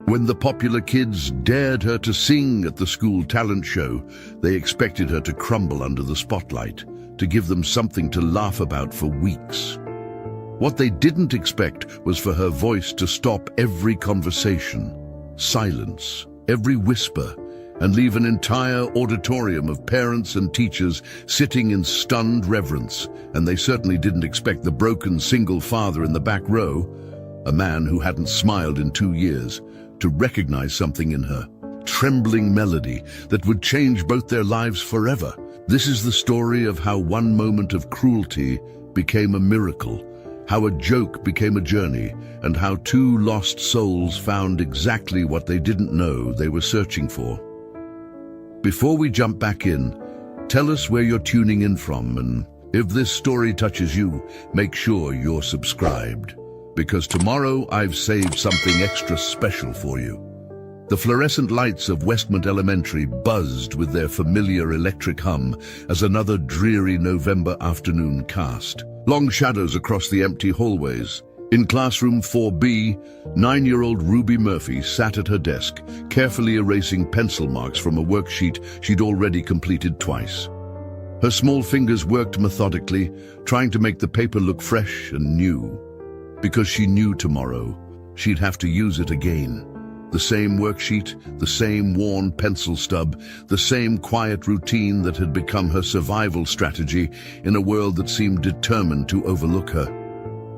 When the popular kids dared her to sing at the school talent show, they expected her to crumble under the spotlight, to give them something to laugh about for weeks. What they didn't expect was for her voice to stop every conversation, silence every whisper, and leave an entire auditorium of parents and teachers sitting in stunned reverence. And they certainly didn't expect the broken single father in the back row, a man who hadn't smiled in 2 years, to recognize something in her, trembling melody that would change both their lives forever. This is the story of how one moment of cruelty became a miracle, how a joke became a journey, and how two lost souls found exactly what they didn't know they were searching for. Before we jump back in, tell us where you're tuning in from, and if this story touches you, make sure you're subscribed, because tomorrow I've saved something extra special for you. The fluorescent lights of Westmont Elementary buzzed with their familiar electric hum as another dreary November afternoon cast. Long shadows across the empty hallways. In classroom 4B, 9-year-old Ruby Murphy sat at her desk, carefully erasing pencil marks from a worksheet she'd already completed twice. Her small fingers worked methodically, trying to make the paper look fresh and new. Because she knew tomorrow she'd have to use it again. The same worksheet, the same worn pencil stub, the same quiet routine that had become her survival strategy in a world that seemed determined to overlook her.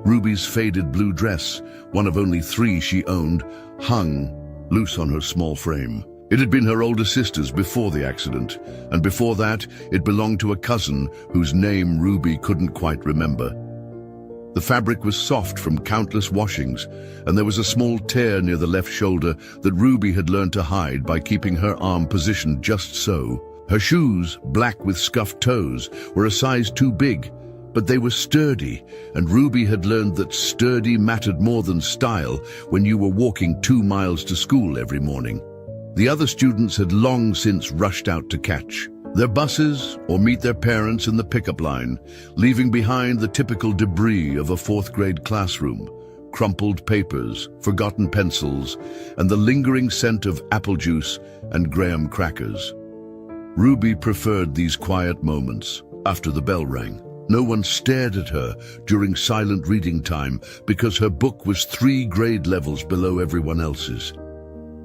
Ruby's faded blue dress, one of only 3 she owned, hung loose on her small frame. It had been her older sister's before the accident, and before that it belonged to a cousin whose name Ruby couldn't quite remember. The fabric was soft from countless washings, and there was a small tear near the left shoulder that Ruby had learned to hide by keeping her arm positioned just so. Her shoes, black with scuffed toes, were a size too big, but they were sturdy, and Ruby had learned that sturdy mattered more than style when you were walking 2 miles to school every morning. The other students had long since rushed out to catch their buses or meet their parents in the pickup line, leaving behind the typical debris of a 4th grade classroom, crumpled papers, forgotten pencils, and the lingering scent of apple juice and graham crackers. Ruby preferred these quiet moments after the bell rang. No one stared at her during silent reading time because her book was 3 grade levels below everyone else's.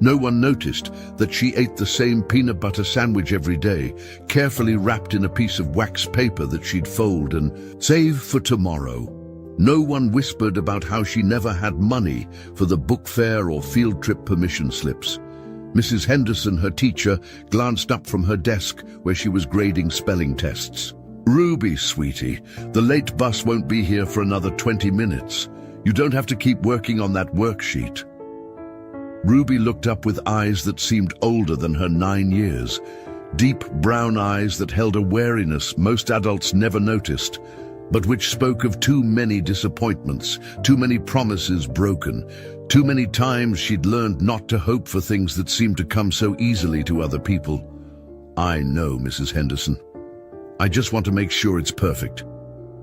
No one noticed that she ate the same peanut butter sandwich every day, carefully wrapped in a piece of wax paper that she'd fold and save for tomorrow. No one whispered about how she never had money for the book fair or field trip permission slips. Mrs. Henderson, her teacher, glanced up from her desk where she was grading spelling tests. "Ruby, sweetie, the late bus won't be here for another 20 minutes. You don't have to keep working on that worksheet." Ruby looked up with eyes that seemed older than her 9 years, deep brown eyes that held a wariness most adults never noticed, but which spoke of too many disappointments, too many promises broken, too many times she'd learned not to hope for things that seemed to come so easily to other people. "I know, Mrs. Henderson. I just want to make sure it's perfect."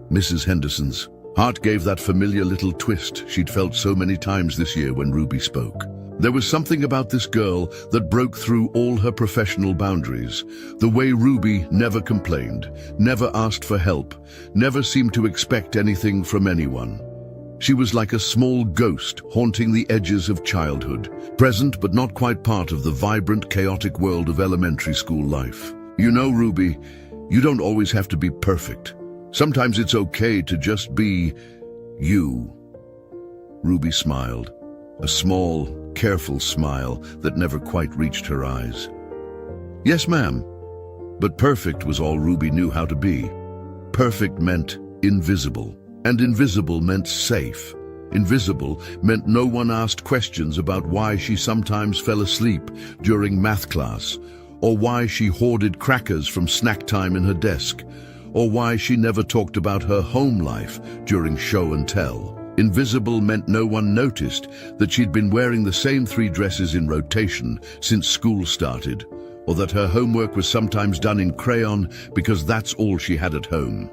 Mrs. Henderson's heart gave that familiar little twist she'd felt so many times this year when Ruby spoke. There was something about this girl that broke through all her professional boundaries. The way Ruby never complained, never asked for help, never seemed to expect anything from anyone. She was like a small ghost haunting the edges of childhood, present but not quite part of the vibrant, chaotic world of elementary school life. You know, Ruby, you don't always have to be perfect. Sometimes it's okay to just be you. Ruby smiled, a small, careful smile that never quite reached her eyes. "Yes, ma'am." But perfect was all Ruby knew how to be. Perfect meant invisible, and invisible meant safe. Invisible meant no one asked questions about why she sometimes fell asleep during math class, or why she hoarded crackers from snack time in her desk, or why she never talked about her home life during show and tell. Invisible meant no one noticed that she'd been wearing the same 3 dresses in rotation since school started, or that her homework was sometimes done in crayon because that's all she had at home.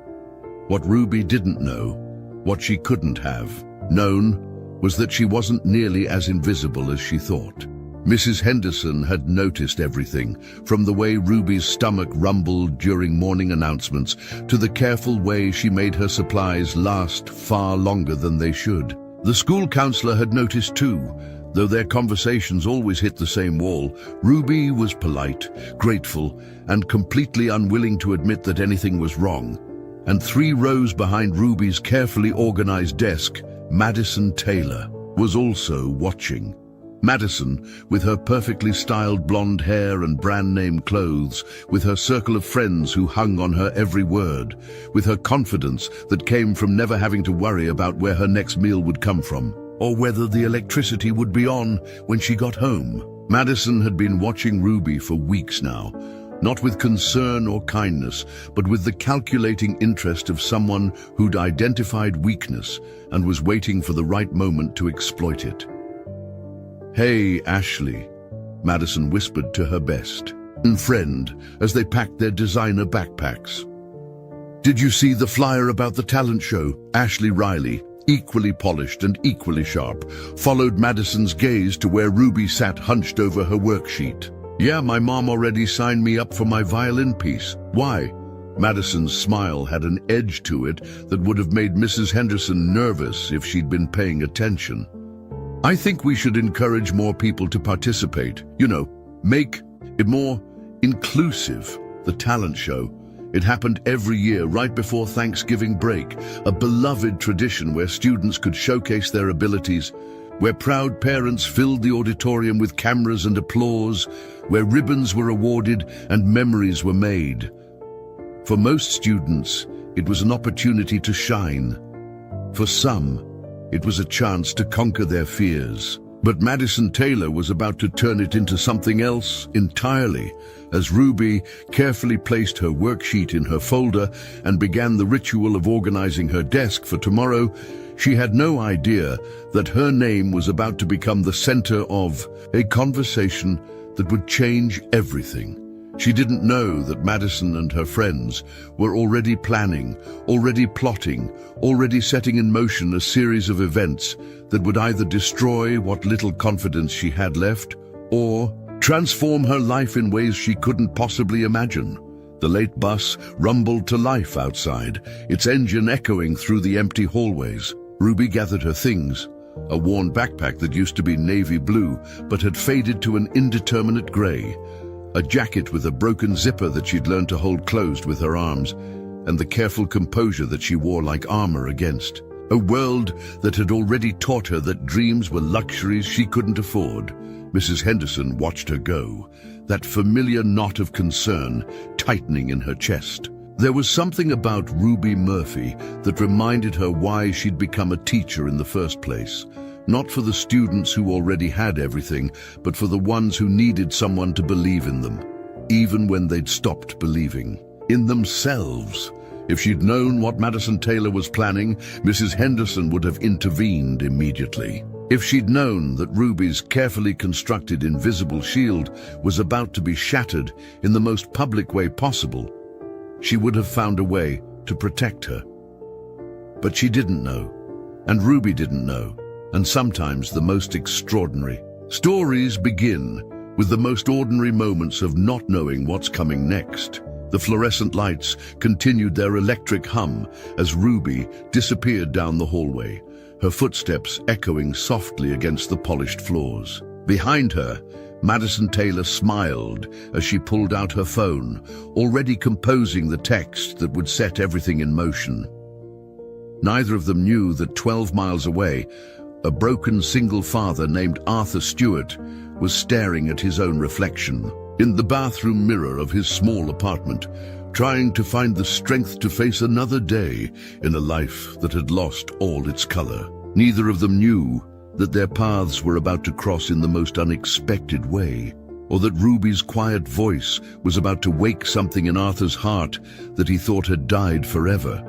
What Ruby didn't know, what she couldn't have known, was that she wasn't nearly as invisible as she thought. Mrs. Henderson had noticed everything, from the way Ruby's stomach rumbled during morning announcements to the careful way she made her supplies last far longer than they should. The school counselor had noticed too. Though their conversations always hit the same wall, Ruby was polite, grateful, and completely unwilling to admit that anything was wrong. And 3 rows behind Ruby's carefully organized desk, Madison Taylor was also watching. Madison, with her perfectly styled blonde hair and brand-name clothes, with her circle of friends who hung on her every word, with her confidence that came from never having to worry about where her next meal would come from, or whether the electricity would be on when she got home. Madison had been watching Ruby for weeks now, not with concern or kindness, but with the calculating interest of someone who'd identified weakness and was waiting for the right moment to exploit it. "Hey, Ashley," Madison whispered to her best friend as they packed their designer backpacks. "Did you see the flyer about the talent show?" Ashley Riley, equally polished and equally sharp, followed Madison's gaze to where Ruby sat hunched over her worksheet. "Yeah, my mom already signed me up for my violin piece." "Why?" Madison's smile had an edge to it that would have made Mrs. Henderson nervous if she'd been paying attention. "I think we should encourage more people to participate. Make it more inclusive." The talent show. It happened every year right before Thanksgiving break, a beloved tradition where students could showcase their abilities, where proud parents filled the auditorium with cameras and applause, where ribbons were awarded and memories were made. For most students, it was an opportunity to shine. For some, it was a chance to conquer their fears. But Madison Taylor was about to turn it into something else entirely, as Ruby carefully placed her worksheet in her folder and began the ritual of organizing her desk for tomorrow. She had no idea that her name was about to become the center of a conversation that would change everything. She didn't know that Madison and her friends were already planning, already plotting, already setting in motion a series of events that would either destroy what little confidence she had left or transform her life in ways she couldn't possibly imagine. The late bus rumbled to life outside, its engine echoing through the empty hallways. Ruby gathered her things, a worn backpack that used to be navy blue but had faded to an indeterminate gray, a jacket with a broken zipper that she'd learned to hold closed with her arms, and the careful composure that she wore like armor against. A world that had already taught her that dreams were luxuries she couldn't afford. Mrs. Henderson watched her go, that familiar knot of concern tightening in her chest. There was something about Ruby Murphy that reminded her why she'd become a teacher in the first place. Not for the students who already had everything, but for the ones who needed someone to believe in them, even when they'd stopped believing in themselves. If she'd known what Madison Taylor was planning, Mrs. Henderson would have intervened immediately. If she'd known that Ruby's carefully constructed invisible shield was about to be shattered in the most public way possible, she would have found a way to protect her. But she didn't know, and Ruby didn't know. And sometimes the most extraordinary stories begin with the most ordinary moments of not knowing what's coming next. The fluorescent lights continued their electric hum as Ruby disappeared down the hallway, her footsteps echoing softly against the polished floors. Behind her, Madison Taylor smiled as she pulled out her phone, already composing the text that would set everything in motion. Neither of them knew that 12 miles away, a broken single father named Arthur Stewart was staring at his own reflection in the bathroom mirror of his small apartment, trying to find the strength to face another day in a life that had lost all its color. Neither of them knew that their paths were about to cross in the most unexpected way, or that Ruby's quiet voice was about to wake something in Arthur's heart that he thought had died forever.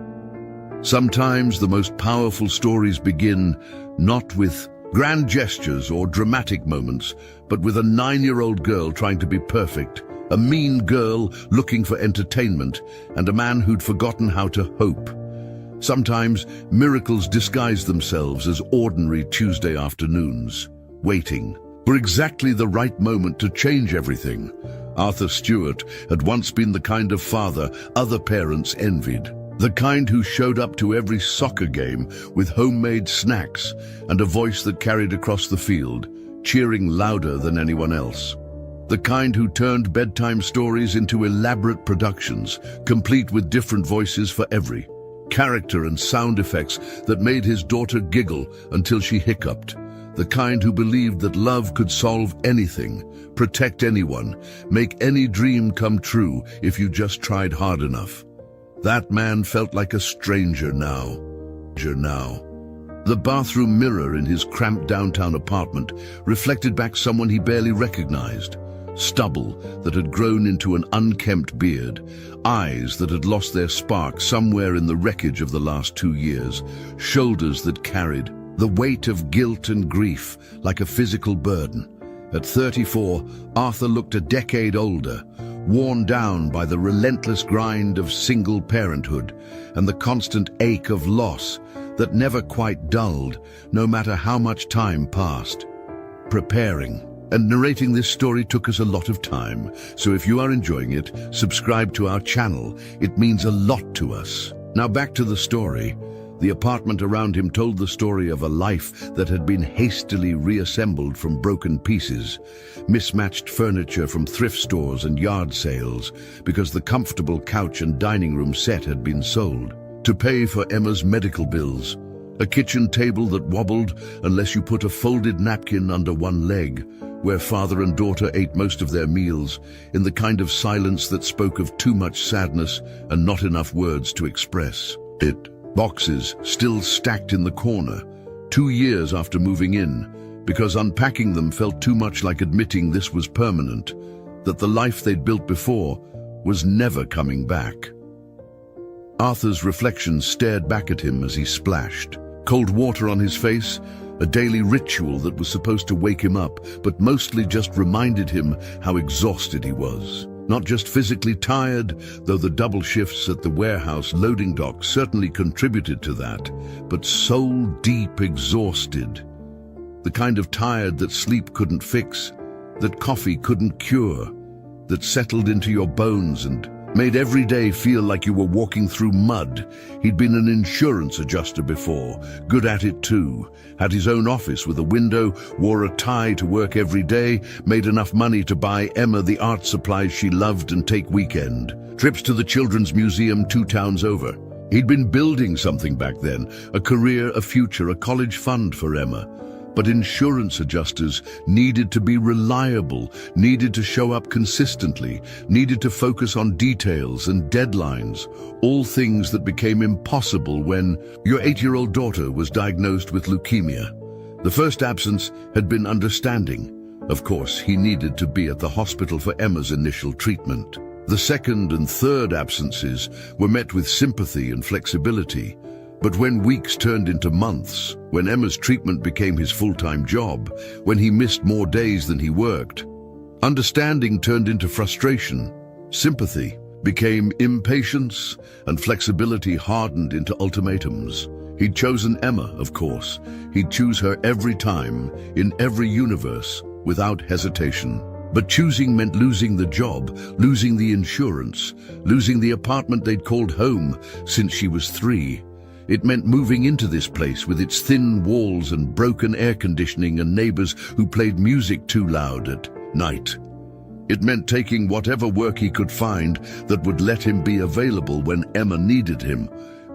Sometimes the most powerful stories begin not with grand gestures or dramatic moments, but with a 9-year-old girl trying to be perfect, a mean girl looking for entertainment, and a man who'd forgotten how to hope. Sometimes miracles disguise themselves as ordinary Tuesday afternoons, waiting for exactly the right moment to change everything. Arthur Stewart had once been the kind of father other parents envied. The kind who showed up to every soccer game with homemade snacks and a voice that carried across the field, cheering louder than anyone else. The kind who turned bedtime stories into elaborate productions, complete with different voices for every character and sound effects that made his daughter giggle until she hiccuped. The kind who believed that love could solve anything, protect anyone, make any dream come true if you just tried hard enough. That man felt like a stranger now. The bathroom mirror in his cramped downtown apartment reflected back someone he barely recognized. Stubble that had grown into an unkempt beard, eyes that had lost their spark somewhere in the wreckage of the last 2 years, shoulders that carried the weight of guilt and grief like a physical burden. At 34, Arthur looked a decade older, worn down by the relentless grind of single parenthood and the constant ache of loss that never quite dulled, no matter how much time passed. Preparing and narrating this story took us a lot of time, so if you are enjoying it, subscribe to our channel. It means a lot to us. Now back to the story. The apartment around him told the story of a life that had been hastily reassembled from broken pieces, mismatched furniture from thrift stores and yard sales, because the comfortable couch and dining room set had been sold. To pay for Emma's medical bills, a kitchen table that wobbled unless you put a folded napkin under one leg, where father and daughter ate most of their meals in the kind of silence that spoke of too much sadness and not enough words to express it. Boxes still stacked in the corner, 2 years after moving in, because unpacking them felt too much like admitting this was permanent, that the life they'd built before was never coming back. Arthur's reflection stared back at him as he splashed. Cold water on his face, a daily ritual that was supposed to wake him up, but mostly just reminded him how exhausted he was. Not just physically tired, though the double shifts at the warehouse loading dock certainly contributed to that, but soul deep exhausted. The kind of tired that sleep couldn't fix, that coffee couldn't cure, that settled into your bones and made every day feel like you were walking through mud. He'd been an insurance adjuster before, good at it too, had his own office with a window, wore a tie to work every day, made enough money to buy Emma the art supplies she loved and take weekend trips to the Children's Museum 2 towns over. He'd been building something back then, a career, a future, a college fund for Emma. But insurance adjusters needed to be reliable, needed to show up consistently, needed to focus on details and deadlines, all things that became impossible when your 8-year-old daughter was diagnosed with leukemia. The first absence had been understanding. Of course, he needed to be at the hospital for Emma's initial treatment. The second and third absences were met with sympathy and flexibility. But when weeks turned into months, when Emma's treatment became his full-time job, when he missed more days than he worked, understanding turned into frustration, sympathy became impatience, and flexibility hardened into ultimatums. He'd chosen Emma, of course. He'd choose her every time, in every universe, without hesitation. But choosing meant losing the job, losing the insurance, losing the apartment they'd called home since she was 3. It meant moving into this place with its thin walls and broken air conditioning and neighbors who played music too loud at night. It meant taking whatever work he could find that would let him be available when Emma needed him,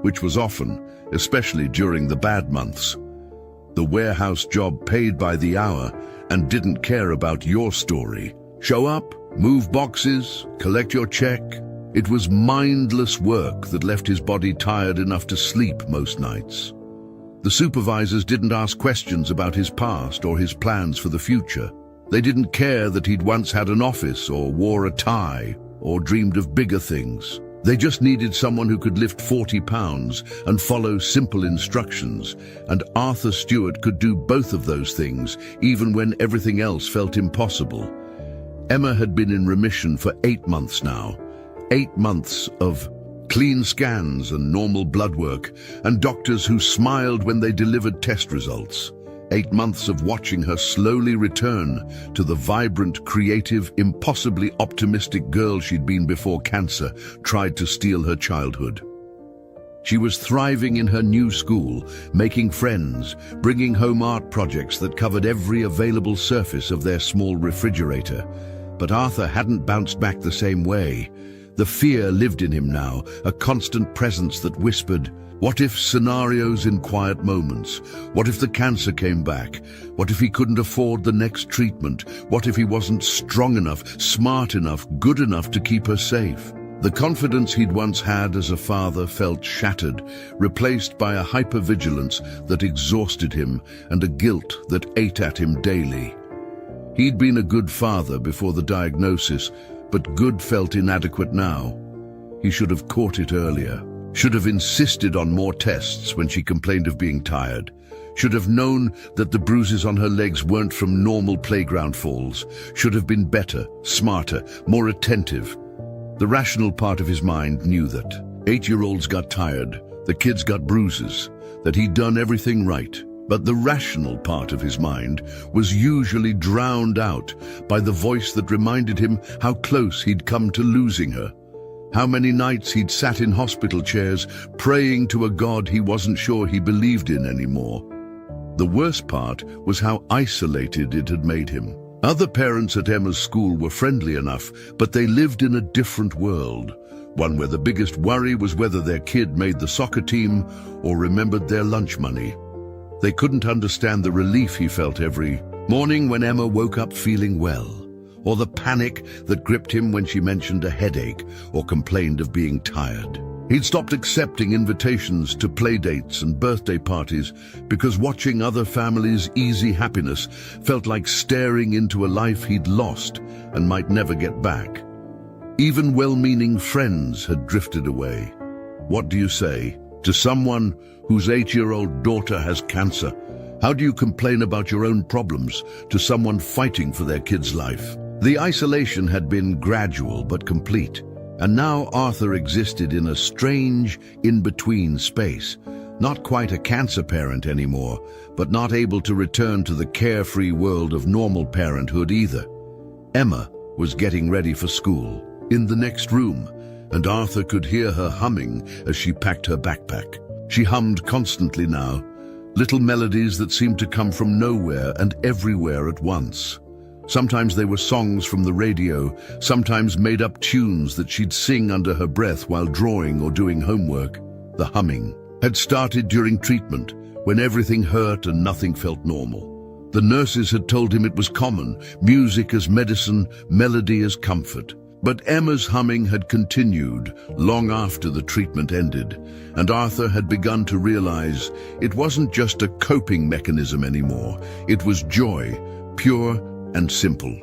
which was often, especially during the bad months. The warehouse job paid by the hour and didn't care about your story. Show up, move boxes, collect your check. It was mindless work that left his body tired enough to sleep most nights. The supervisors didn't ask questions about his past or his plans for the future. They didn't care that he'd once had an office or wore a tie or dreamed of bigger things. They just needed someone who could lift 40 pounds and follow simple instructions, and Arthur Stewart could do both of those things, even when everything else felt impossible. Emma had been in remission for 8 months now. 8 months of clean scans and normal blood work, and doctors who smiled when they delivered test results. 8 months of watching her slowly return to the vibrant, creative, impossibly optimistic girl she'd been before cancer tried to steal her childhood. She was thriving in her new school, making friends, bringing home art projects that covered every available surface of their small refrigerator. But Arthur hadn't bounced back the same way. The fear lived in him now, a constant presence that whispered, what if scenarios in quiet moments? What if the cancer came back? What if he couldn't afford the next treatment? What if he wasn't strong enough, smart enough, good enough to keep her safe? The confidence he'd once had as a father felt shattered, replaced by a hypervigilance that exhausted him and a guilt that ate at him daily. He'd been a good father before the diagnosis, but good felt inadequate now. He should have caught it earlier, should have insisted on more tests when she complained of being tired, should have known that the bruises on her legs weren't from normal playground falls, should have been better, smarter, more attentive. The rational part of his mind knew that 8-year-olds got tired, the kids got bruises, that he'd done everything right. But the rational part of his mind was usually drowned out by the voice that reminded him how close he'd come to losing her. How many nights he'd sat in hospital chairs praying to a God he wasn't sure he believed in anymore. The worst part was how isolated it had made him. Other parents at Emma's school were friendly enough, but they lived in a different world, one where the biggest worry was whether their kid made the soccer team or remembered their lunch money. They couldn't understand the relief he felt every morning when Emma woke up feeling well, or the panic that gripped him when she mentioned a headache or complained of being tired. He'd stopped accepting invitations to play dates and birthday parties because watching other families' easy happiness felt like staring into a life he'd lost and might never get back. Even well-meaning friends had drifted away. What do you say to someone whose 8-year-old daughter has cancer? How do you complain about your own problems to someone fighting for their kid's life? The isolation had been gradual but complete. And now Arthur existed in a strange, in-between space. Not quite a cancer parent anymore, but not able to return to the carefree world of normal parenthood either. Emma was getting ready for school, in the next room, and Arthur could hear her humming as she packed her backpack. She hummed constantly now, little melodies that seemed to come from nowhere and everywhere at once. Sometimes they were songs from the radio, sometimes made-up tunes that she'd sing under her breath while drawing or doing homework. The humming had started during treatment, when everything hurt and nothing felt normal. The nurses had told him it was common, music as medicine, melody as comfort. But Emma's humming had continued long after the treatment ended, and Arthur had begun to realize it wasn't just a coping mechanism anymore. It was joy, pure and simple.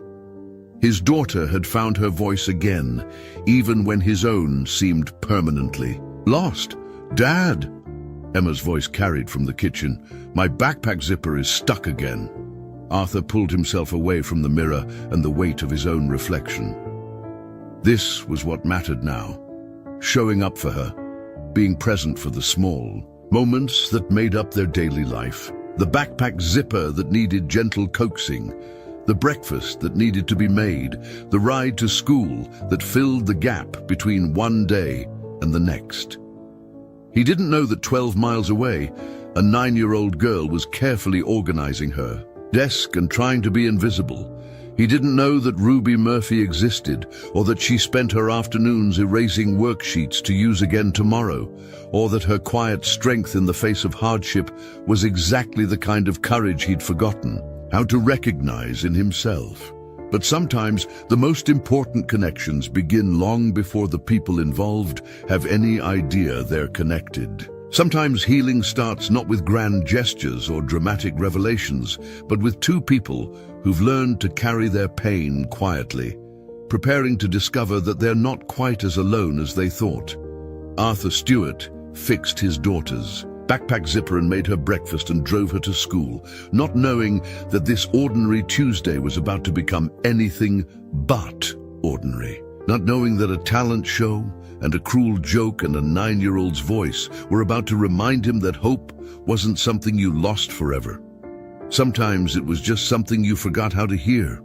His daughter had found her voice again, even when his own seemed permanently lost. "Dad," Emma's voice carried from the kitchen, "my backpack zipper is stuck again." Arthur pulled himself away from the mirror and the weight of his own reflection. This was what mattered now. Showing up for her, being present for the small moments that made up their daily life. The backpack zipper that needed gentle coaxing, the breakfast that needed to be made, the ride to school that filled the gap between one day and the next. He didn't know that 12 miles away, a 9-year-old girl was carefully organizing her desk and trying to be invisible. He didn't know that Ruby Murphy existed, or that she spent her afternoons erasing worksheets to use again tomorrow, or that her quiet strength in the face of hardship was exactly the kind of courage he'd forgotten how to recognize in himself. But sometimes the most important connections begin long before the people involved have any idea they're connected. Sometimes healing starts not with grand gestures or dramatic revelations, but with two people who've learned to carry their pain quietly, preparing to discover that they're not quite as alone as they thought. Arthur Stewart fixed his daughter's backpack zipper and made her breakfast and drove her to school, not knowing that this ordinary Tuesday was about to become anything but ordinary. Not knowing that a talent show, and a cruel joke and a 9-year-old's voice were about to remind him that hope wasn't something you lost forever. Sometimes it was just something you forgot how to hear.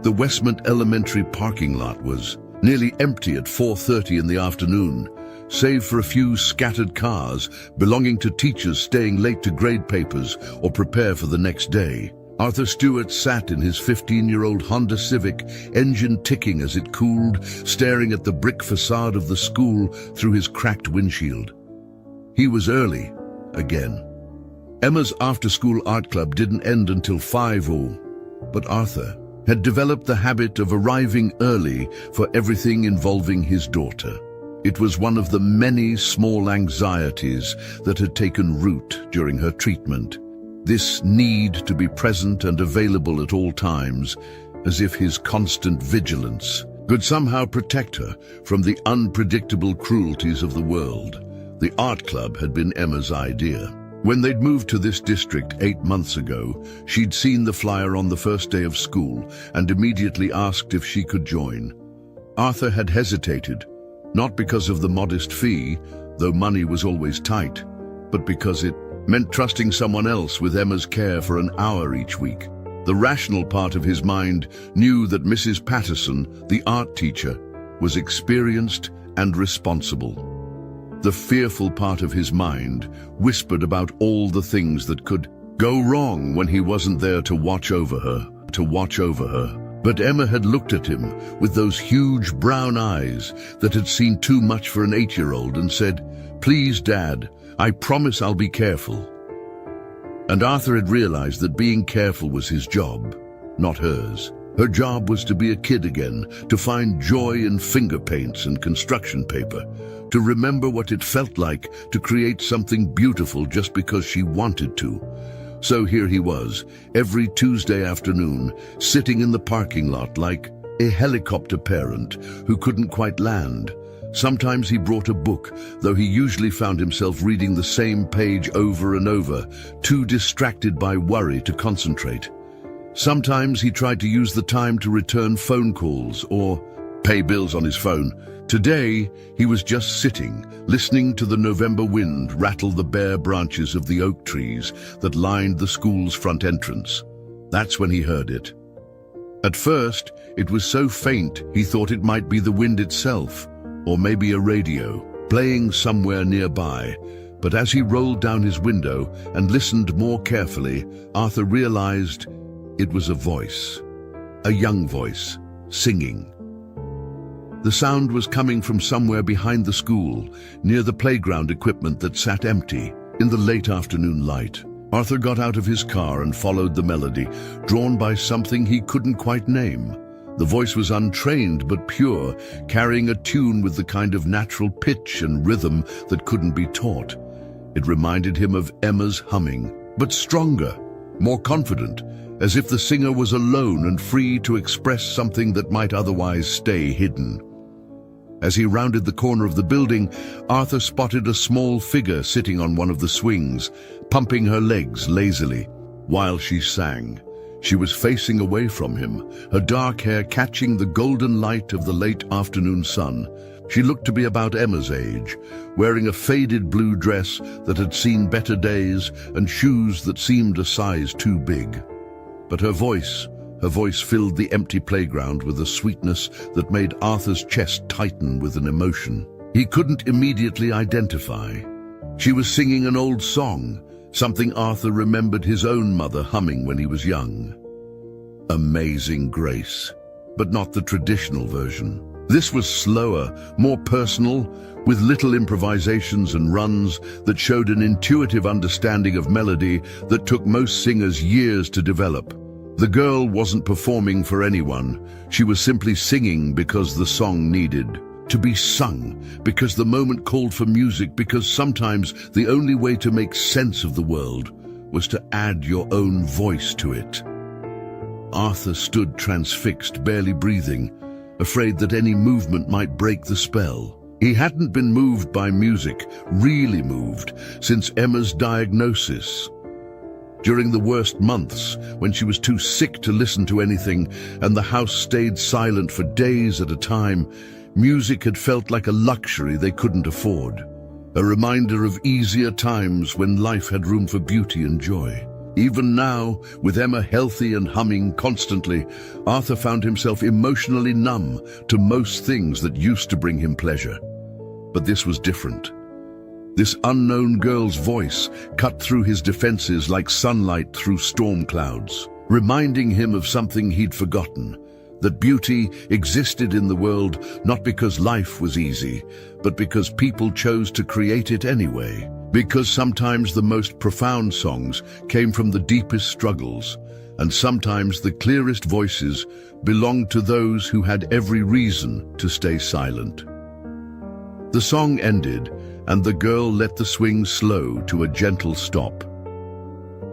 The Westmont Elementary parking lot was nearly empty at 4:30 in the afternoon, save for a few scattered cars belonging to teachers staying late to grade papers or prepare for the next day. Arthur Stewart sat in his 15-year-old Honda Civic, engine ticking as it cooled, staring at the brick facade of the school through his cracked windshield. He was early, again. Emma's after-school art club didn't end until 5:00, but Arthur had developed the habit of arriving early for everything involving his daughter. It was one of the many small anxieties that had taken root during her treatment. This need to be present and available at all times, as if his constant vigilance could somehow protect her from the unpredictable cruelties of the world. The art club had been Emma's idea. When they'd moved to this district 8 months ago, she'd seen the flyer on the first day of school and immediately asked if she could join. Arthur had hesitated, not because of the modest fee, though money was always tight, but because it meant trusting someone else with Emma's care for an hour each week. The rational part of his mind knew that Mrs. Patterson, the art teacher, was experienced and responsible. The fearful part of his mind whispered about all the things that could go wrong when he wasn't there to watch over her. But Emma had looked at him with those huge brown eyes that had seen too much for an 8-year-old and said, "Please, Dad, I promise I'll be careful." And Arthur had realized that being careful was his job, not hers. Her job was to be a kid again, to find joy in finger paints and construction paper, to remember what it felt like to create something beautiful just because she wanted to. So here he was, every Tuesday afternoon, sitting in the parking lot like a helicopter parent who couldn't quite land. Sometimes he brought a book, though he usually found himself reading the same page over and over, too distracted by worry to concentrate. Sometimes he tried to use the time to return phone calls or pay bills on his phone. Today, he was just sitting, listening to the November wind rattle the bare branches of the oak trees that lined the school's front entrance. That's when he heard it. At first, it was so faint he thought it might be the wind itself, or maybe a radio, playing somewhere nearby. But as he rolled down his window and listened more carefully, Arthur realized it was a voice, a young voice, singing. The sound was coming from somewhere behind the school, near the playground equipment that sat empty in the late afternoon light. Arthur got out of his car and followed the melody, drawn by something he couldn't quite name. The voice was untrained but pure, carrying a tune with the kind of natural pitch and rhythm that couldn't be taught. It reminded him of Emma's humming, but stronger, more confident, as if the singer was alone and free to express something that might otherwise stay hidden. As he rounded the corner of the building, Arthur spotted a small figure sitting on one of the swings, pumping her legs lazily while she sang. She was facing away from him, her dark hair catching the golden light of the late afternoon sun. She looked to be about Emma's age, wearing a faded blue dress that had seen better days and shoes that seemed a size too big. But her voice filled the empty playground with a sweetness that made Arthur's chest tighten with an emotion he couldn't immediately identify. She was singing an old song, something Arthur remembered his own mother humming when he was young. Amazing Grace, but not the traditional version. This was slower, more personal, with little improvisations and runs that showed an intuitive understanding of melody that took most singers years to develop. The girl wasn't performing for anyone. She was simply singing because the song needed to be sung, because the moment called for music, because sometimes the only way to make sense of the world was to add your own voice to it. Arthur stood transfixed, barely breathing, afraid that any movement might break the spell. He hadn't been moved by music, really moved, since Emma's diagnosis. During the worst months, when she was too sick to listen to anything and the house stayed silent for days at a time, Music had felt like a luxury they couldn't afford, a reminder of easier times when life had room for beauty and joy. Even now, with Emma healthy and humming constantly, Arthur found himself emotionally numb to most things that used to bring him pleasure. But this was different. This unknown girl's voice cut through his defenses like sunlight through storm clouds, reminding him of something he'd forgotten, that beauty existed in the world not because life was easy, but because people chose to create it anyway. Because sometimes the most profound songs came from the deepest struggles, and sometimes the clearest voices belonged to those who had every reason to stay silent. The song ended, and the girl let the swing slow to a gentle stop.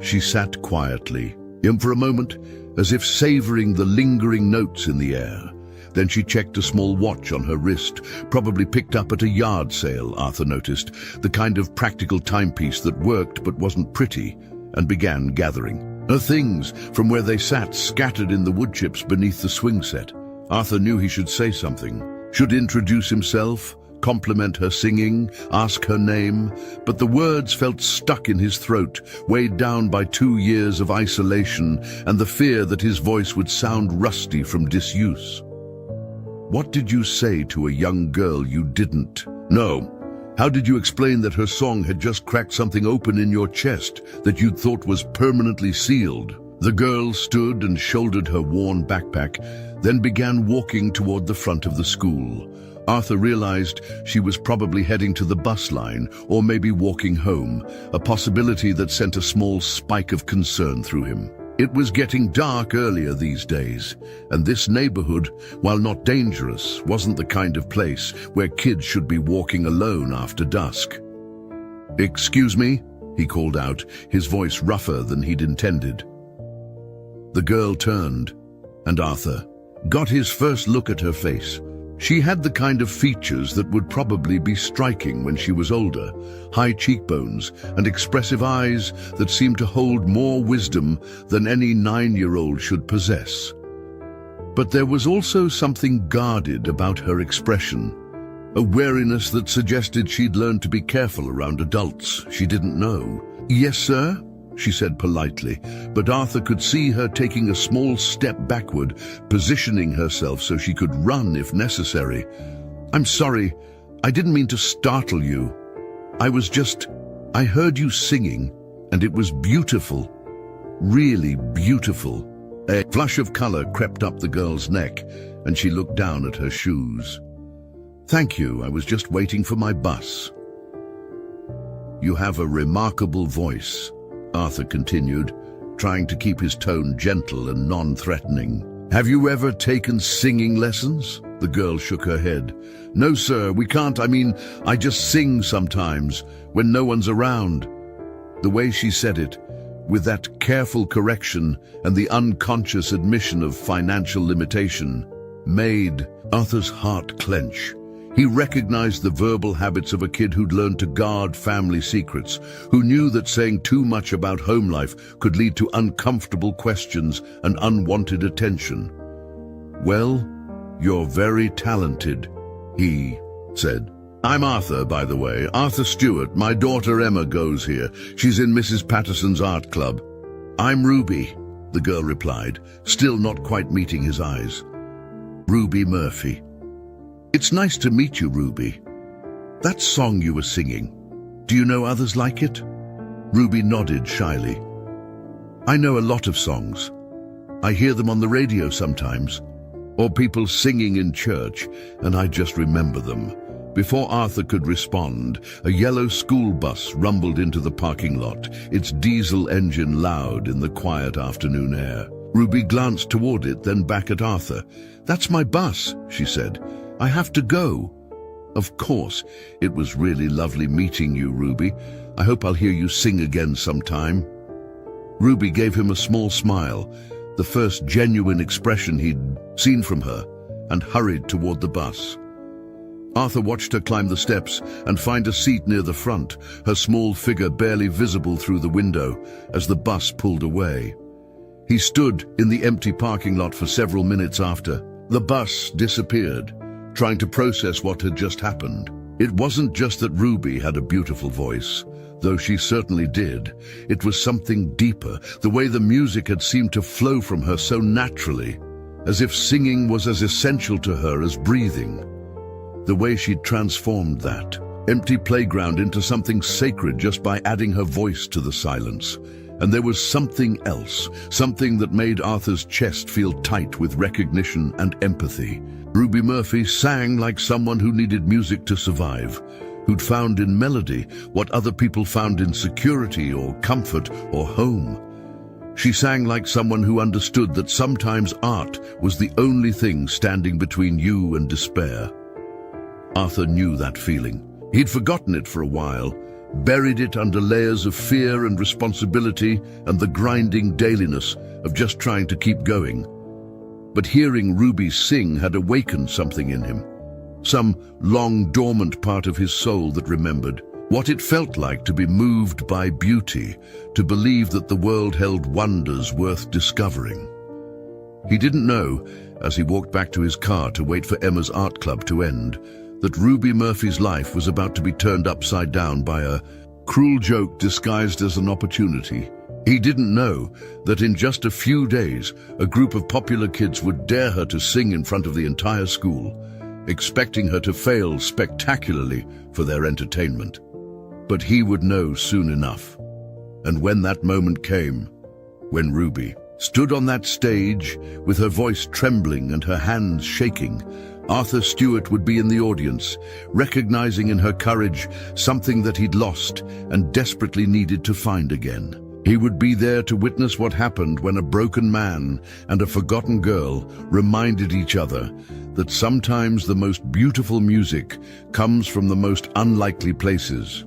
She sat quietly, for a moment, as if savoring the lingering notes in the air. Then she checked a small watch on her wrist, probably picked up at a yard sale, Arthur noticed, the kind of practical timepiece that worked but wasn't pretty, and began gathering her things from where they sat scattered in the wood chips beneath the swing set. Arthur knew he should say something, should introduce himself, compliment her singing, ask her name, but the words felt stuck in his throat, weighed down by 2 years of isolation and the fear that his voice would sound rusty from disuse. What did you say to a young girl you didn't know? How did you explain that her song had just cracked something open in your chest that you'd thought was permanently sealed? The girl stood and shouldered her worn backpack, then began walking toward the front of the school. Arthur realized she was probably heading to the bus line or maybe walking home, a possibility that sent a small spike of concern through him. It was getting dark earlier these days, and this neighborhood, while not dangerous, wasn't the kind of place where kids should be walking alone after dusk. "Excuse me?" he called out, his voice rougher than he'd intended. The girl turned, and Arthur got his first look at her face. She had the kind of features that would probably be striking when she was older, high cheekbones and expressive eyes that seemed to hold more wisdom than any 9-year-old should possess. But there was also something guarded about her expression, a wariness that suggested she'd learned to be careful around adults she didn't know. "Yes, sir?" she said politely, but Arthur could see her taking a small step backward, positioning herself so she could run if necessary. "I'm sorry, I didn't mean to startle you. I heard you singing, and it was beautiful, really beautiful." A flush of color crept up the girl's neck, and she looked down at her shoes. "Thank you, I was just waiting for my bus." "You have a remarkable voice," Arthur continued, trying to keep his tone gentle and non-threatening. "Have you ever taken singing lessons?" The girl shook her head. "No, sir, we can't. I just sing sometimes, when no one's around." The way she said it, with that careful correction and the unconscious admission of financial limitation, made Arthur's heart clench. He recognized the verbal habits of a kid who'd learned to guard family secrets, who knew that saying too much about home life could lead to uncomfortable questions and unwanted attention. "Well, you're very talented," he said. "I'm Arthur, by the way, Arthur Stewart. My daughter Emma goes here. She's in Mrs. Patterson's art club." "I'm Ruby," the girl replied, still not quite meeting his eyes. "Ruby Murphy." "It's nice to meet you, Ruby. That song you were singing, do you know others like it?" Ruby nodded shyly. "I know a lot of songs. I hear them on the radio sometimes, or people singing in church, and I just remember them." Before Arthur could respond, a yellow school bus rumbled into the parking lot, its diesel engine loud in the quiet afternoon air. Ruby glanced toward it, then back at Arthur. "That's my bus," she said. "I have to go." "Of course. It was really lovely meeting you, Ruby. I hope I'll hear you sing again sometime." Ruby gave him a small smile, the first genuine expression he'd seen from her, and hurried toward the bus. Arthur watched her climb the steps and find a seat near the front, her small figure barely visible through the window as the bus pulled away. He stood in the empty parking lot for several minutes after. The bus disappeared, trying to process what had just happened. It wasn't just that Ruby had a beautiful voice, though she certainly did. It was something deeper, the way the music had seemed to flow from her so naturally, as if singing was as essential to her as breathing. The way she'd transformed that empty playground into something sacred just by adding her voice to the silence. And there was something else, something that made Arthur's chest feel tight with recognition and empathy. Ruby Murphy sang like someone who needed music to survive, who'd found in melody what other people found in security or comfort or home. She sang like someone who understood that sometimes art was the only thing standing between you and despair. Arthur knew that feeling. He'd forgotten it for a while, buried it under layers of fear and responsibility and the grinding dailiness of just trying to keep going. But hearing Ruby sing had awakened something in him, some long dormant part of his soul that remembered what it felt like to be moved by beauty, to believe that the world held wonders worth discovering. He didn't know, as he walked back to his car to wait for Emma's art club to end, that Ruby Murphy's life was about to be turned upside down by a cruel joke disguised as an opportunity. He didn't know that in just a few days, a group of popular kids would dare her to sing in front of the entire school, expecting her to fail spectacularly for their entertainment. But he would know soon enough. And when that moment came, when Ruby stood on that stage with her voice trembling and her hands shaking, Arthur Stewart would be in the audience, recognizing in her courage something that he'd lost and desperately needed to find again. He would be there to witness what happened when a broken man and a forgotten girl reminded each other that sometimes the most beautiful music comes from the most unlikely places.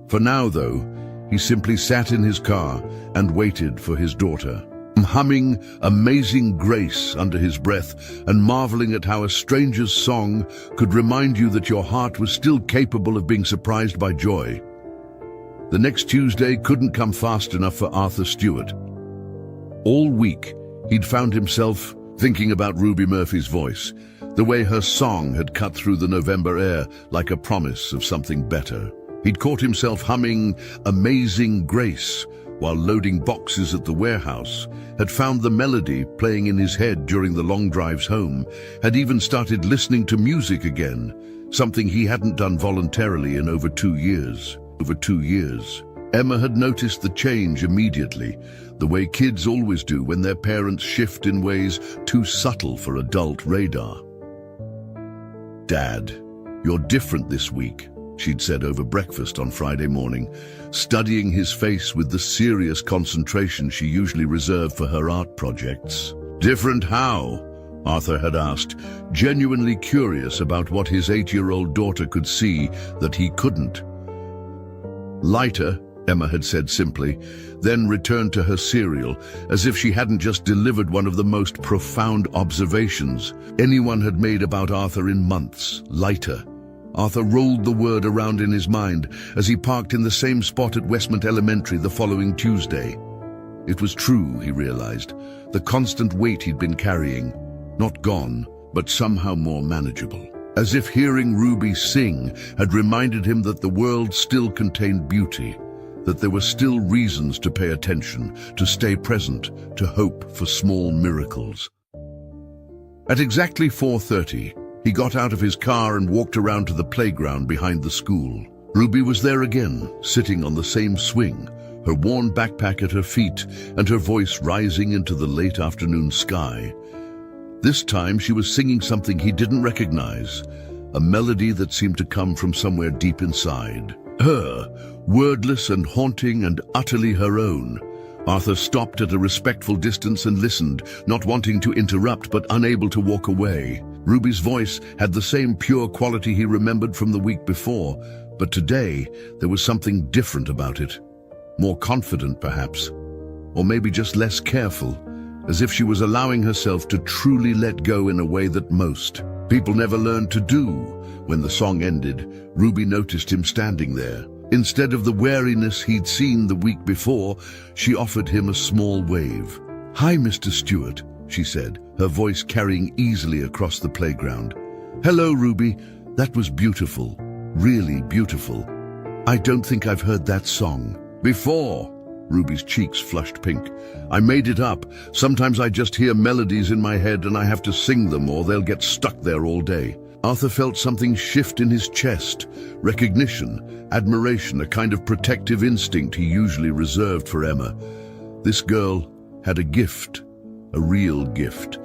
For now, though, he simply sat in his car and waited for his daughter, humming Amazing Grace under his breath and marveling at how a stranger's song could remind you that your heart was still capable of being surprised by joy. The next Tuesday couldn't come fast enough for Arthur Stewart. All week, he'd found himself thinking about Ruby Murphy's voice, the way her song had cut through the November air like a promise of something better. He'd caught himself humming Amazing Grace while loading boxes at the warehouse, had found the melody playing in his head during the long drives home, had even started listening to music again, something he hadn't done voluntarily in over 2 years. Emma had noticed the change immediately, the way kids always do when their parents shift in ways too subtle for adult radar. "Dad, you're different this week," she'd said over breakfast on Friday morning, studying his face with the serious concentration she usually reserved for her art projects. "Different how?" Arthur had asked, genuinely curious about what his 8-year-old daughter could see that he couldn't. "Lighter," Emma had said simply, then returned to her cereal as if she hadn't just delivered one of the most profound observations anyone had made about Arthur in months. Lighter. Arthur rolled the word around in his mind as he parked in the same spot at Westmont Elementary the following Tuesday. It was true, he realized, the constant weight he'd been carrying, not gone, but somehow more manageable. As if hearing Ruby sing had reminded him that the world still contained beauty, that there were still reasons to pay attention, to stay present, to hope for small miracles. At exactly 4:30, he got out of his car and walked around to the playground behind the school. Ruby was there again, sitting on the same swing, her worn backpack at her feet and her voice rising into the late afternoon sky. This time she was singing something he didn't recognize, a melody that seemed to come from somewhere deep inside. Her, wordless and haunting and utterly her own. Arthur stopped at a respectful distance and listened, not wanting to interrupt but unable to walk away. Ruby's voice had the same pure quality he remembered from the week before, but today there was something different about it. More confident, perhaps, or maybe just less careful, as if she was allowing herself to truly let go in a way that most people never learned to do. When the song ended, Ruby noticed him standing there. Instead of the wariness he'd seen the week before, she offered him a small wave. "Hi, Mr. Stewart," she said, her voice carrying easily across the playground. Hello, Ruby. That was beautiful. Really beautiful. I don't think I've heard that song before. Ruby's cheeks flushed pink. I made it up. Sometimes I just hear melodies in my head and I have to sing them or they'll get stuck there all day. Arthur felt something shift in his chest. Recognition, admiration, a kind of protective instinct he usually reserved for Emma. This girl had a gift, a real gift,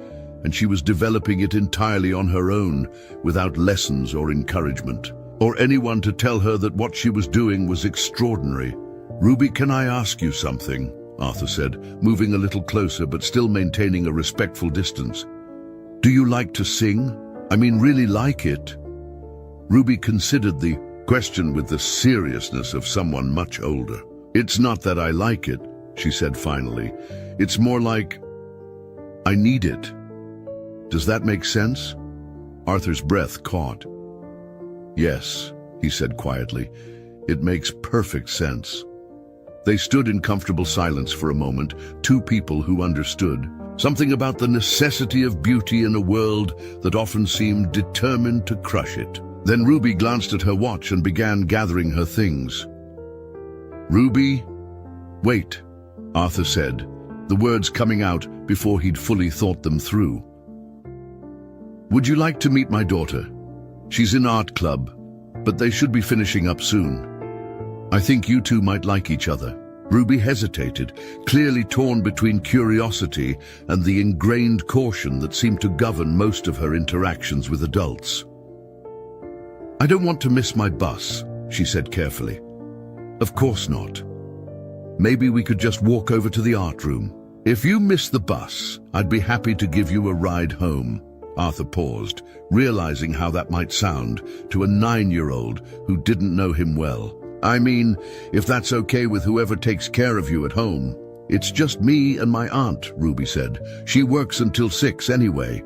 and she was developing it entirely on her own, without lessons or encouragement, or anyone to tell her that what she was doing was extraordinary. Ruby, can I ask you something? Arthur said, moving a little closer but still maintaining a respectful distance. Do you like to sing? I mean, really like it? Ruby considered the question with the seriousness of someone much older. It's not that I like it, she said finally. It's more like I need it. Does that make sense? Arthur's breath caught. Yes, he said quietly. It makes perfect sense. They stood in comfortable silence for a moment, two people who understood. Something about the necessity of beauty in a world that often seemed determined to crush it. Then Ruby glanced at her watch and began gathering her things. Ruby, wait, Arthur said, the words coming out before he'd fully thought them through. Would you like to meet my daughter? She's in art club, but they should be finishing up soon. I think you two might like each other. Ruby hesitated, clearly torn between curiosity and the ingrained caution that seemed to govern most of her interactions with adults. I don't want to miss my bus, she said carefully. Of course not. Maybe we could just walk over to the art room. If you miss the bus, I'd be happy to give you a ride home. Arthur paused, realizing how that might sound to a 9-year-old who didn't know him well. I mean, if that's okay with whoever takes care of you at home. It's just me and my aunt, Ruby said. She works until 6 anyway.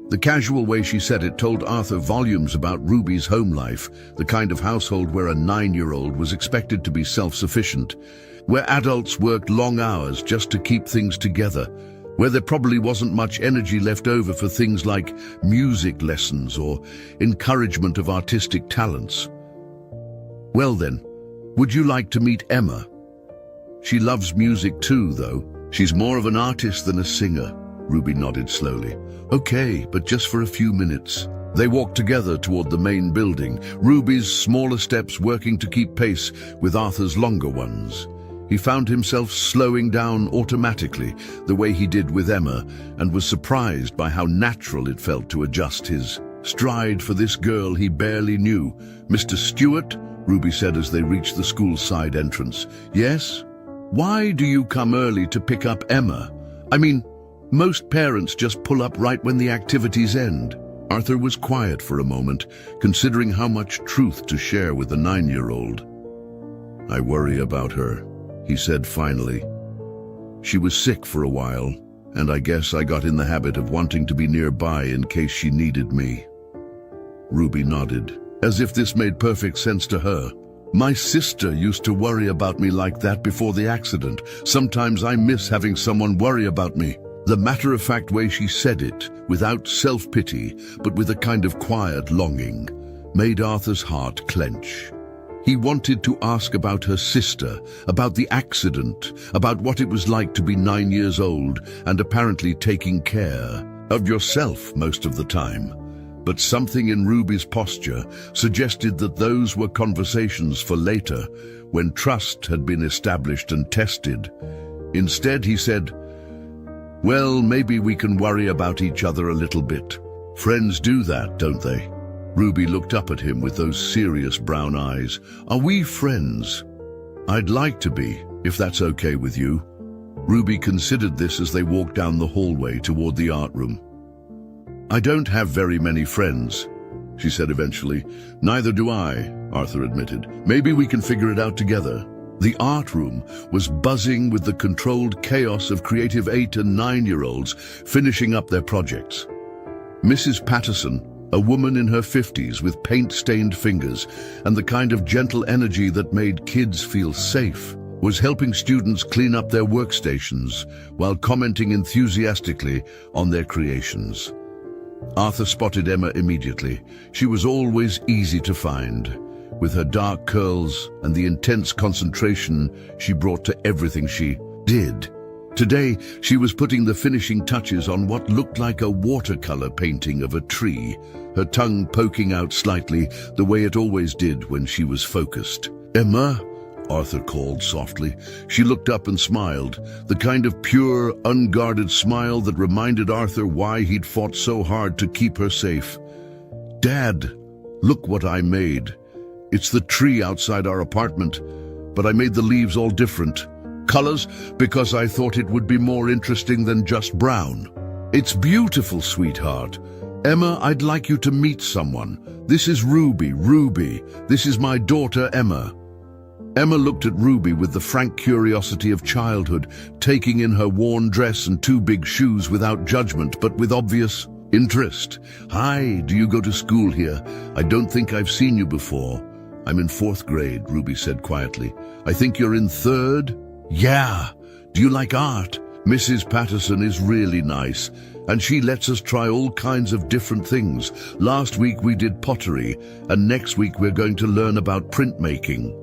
The casual way she said it told Arthur volumes about Ruby's home life, the kind of household where a 9-year-old was expected to be self-sufficient, where adults worked long hours just to keep things together, where there probably wasn't much energy left over for things like music lessons or encouragement of artistic talents. Well then, would you like to meet Emma? She loves music too, though. She's more of an artist than a singer. Ruby nodded slowly. Okay, but just for a few minutes. They walked together toward the main building, Ruby's smaller steps working to keep pace with Arthur's longer ones. He found himself slowing down automatically, the way he did with Emma, and was surprised by how natural it felt to adjust his stride for this girl he barely knew. Mr. Stewart, Ruby said as they reached the school side entrance. Yes? Why do you come early to pick up Emma? I mean, most parents just pull up right when the activities end. Arthur was quiet for a moment, considering how much truth to share with the 9-year-old. I worry about her, he said finally. She was sick for a while, and I guess I got in the habit of wanting to be nearby in case she needed me. Ruby nodded, as if this made perfect sense to her. My sister used to worry about me like that before the accident. Sometimes I miss having someone worry about me. The matter-of-fact way she said it, without self-pity, but with a kind of quiet longing, made Arthur's heart clench. He wanted to ask about her sister, about the accident, about what it was like to be 9 years old and apparently taking care of yourself most of the time. But something in Ruby's posture suggested that those were conversations for later, when trust had been established and tested. Instead, he said, well, maybe we can worry about each other a little bit. Friends do that, don't they? Ruby looked up at him with those serious brown eyes. Are we friends? I'd like to be, if that's okay with you. Ruby considered this as they walked down the hallway toward the art room. I don't have very many friends, she said eventually. Neither do I, Arthur admitted. Maybe we can figure it out together. The art room was buzzing with the controlled chaos of creative 8- and 9-year-olds finishing up their projects. Mrs. Patterson, a woman in her 50s with paint-stained fingers and the kind of gentle energy that made kids feel safe, was helping students clean up their workstations while commenting enthusiastically on their creations. Arthur spotted Emma immediately. She was always easy to find, with her dark curls and the intense concentration she brought to everything she did. Today, she was putting the finishing touches on what looked like a watercolor painting of a tree, her tongue poking out slightly, the way it always did when she was focused. "Emma?" Arthur called softly. She looked up and smiled, the kind of pure, unguarded smile that reminded Arthur why he'd fought so hard to keep her safe. "Dad, look what I made. It's the tree outside our apartment, but I made the leaves all different colors because I thought it would be more interesting than just brown." "It's beautiful, sweetheart. Emma, I'd like you to meet someone. This is Ruby. Ruby, this is my daughter, Emma." Emma looked at Ruby with the frank curiosity of childhood, taking in her worn dress and two big shoes without judgment, but with obvious interest. "Hi, do you go to school here? I don't think I've seen you before." "I'm in 4th grade, Ruby said quietly. "I think you're in 3rd? "Yeah. Do you like art? Mrs. Patterson is really nice, and she lets us try all kinds of different things. Last week we did pottery, and next week we're going to learn about printmaking."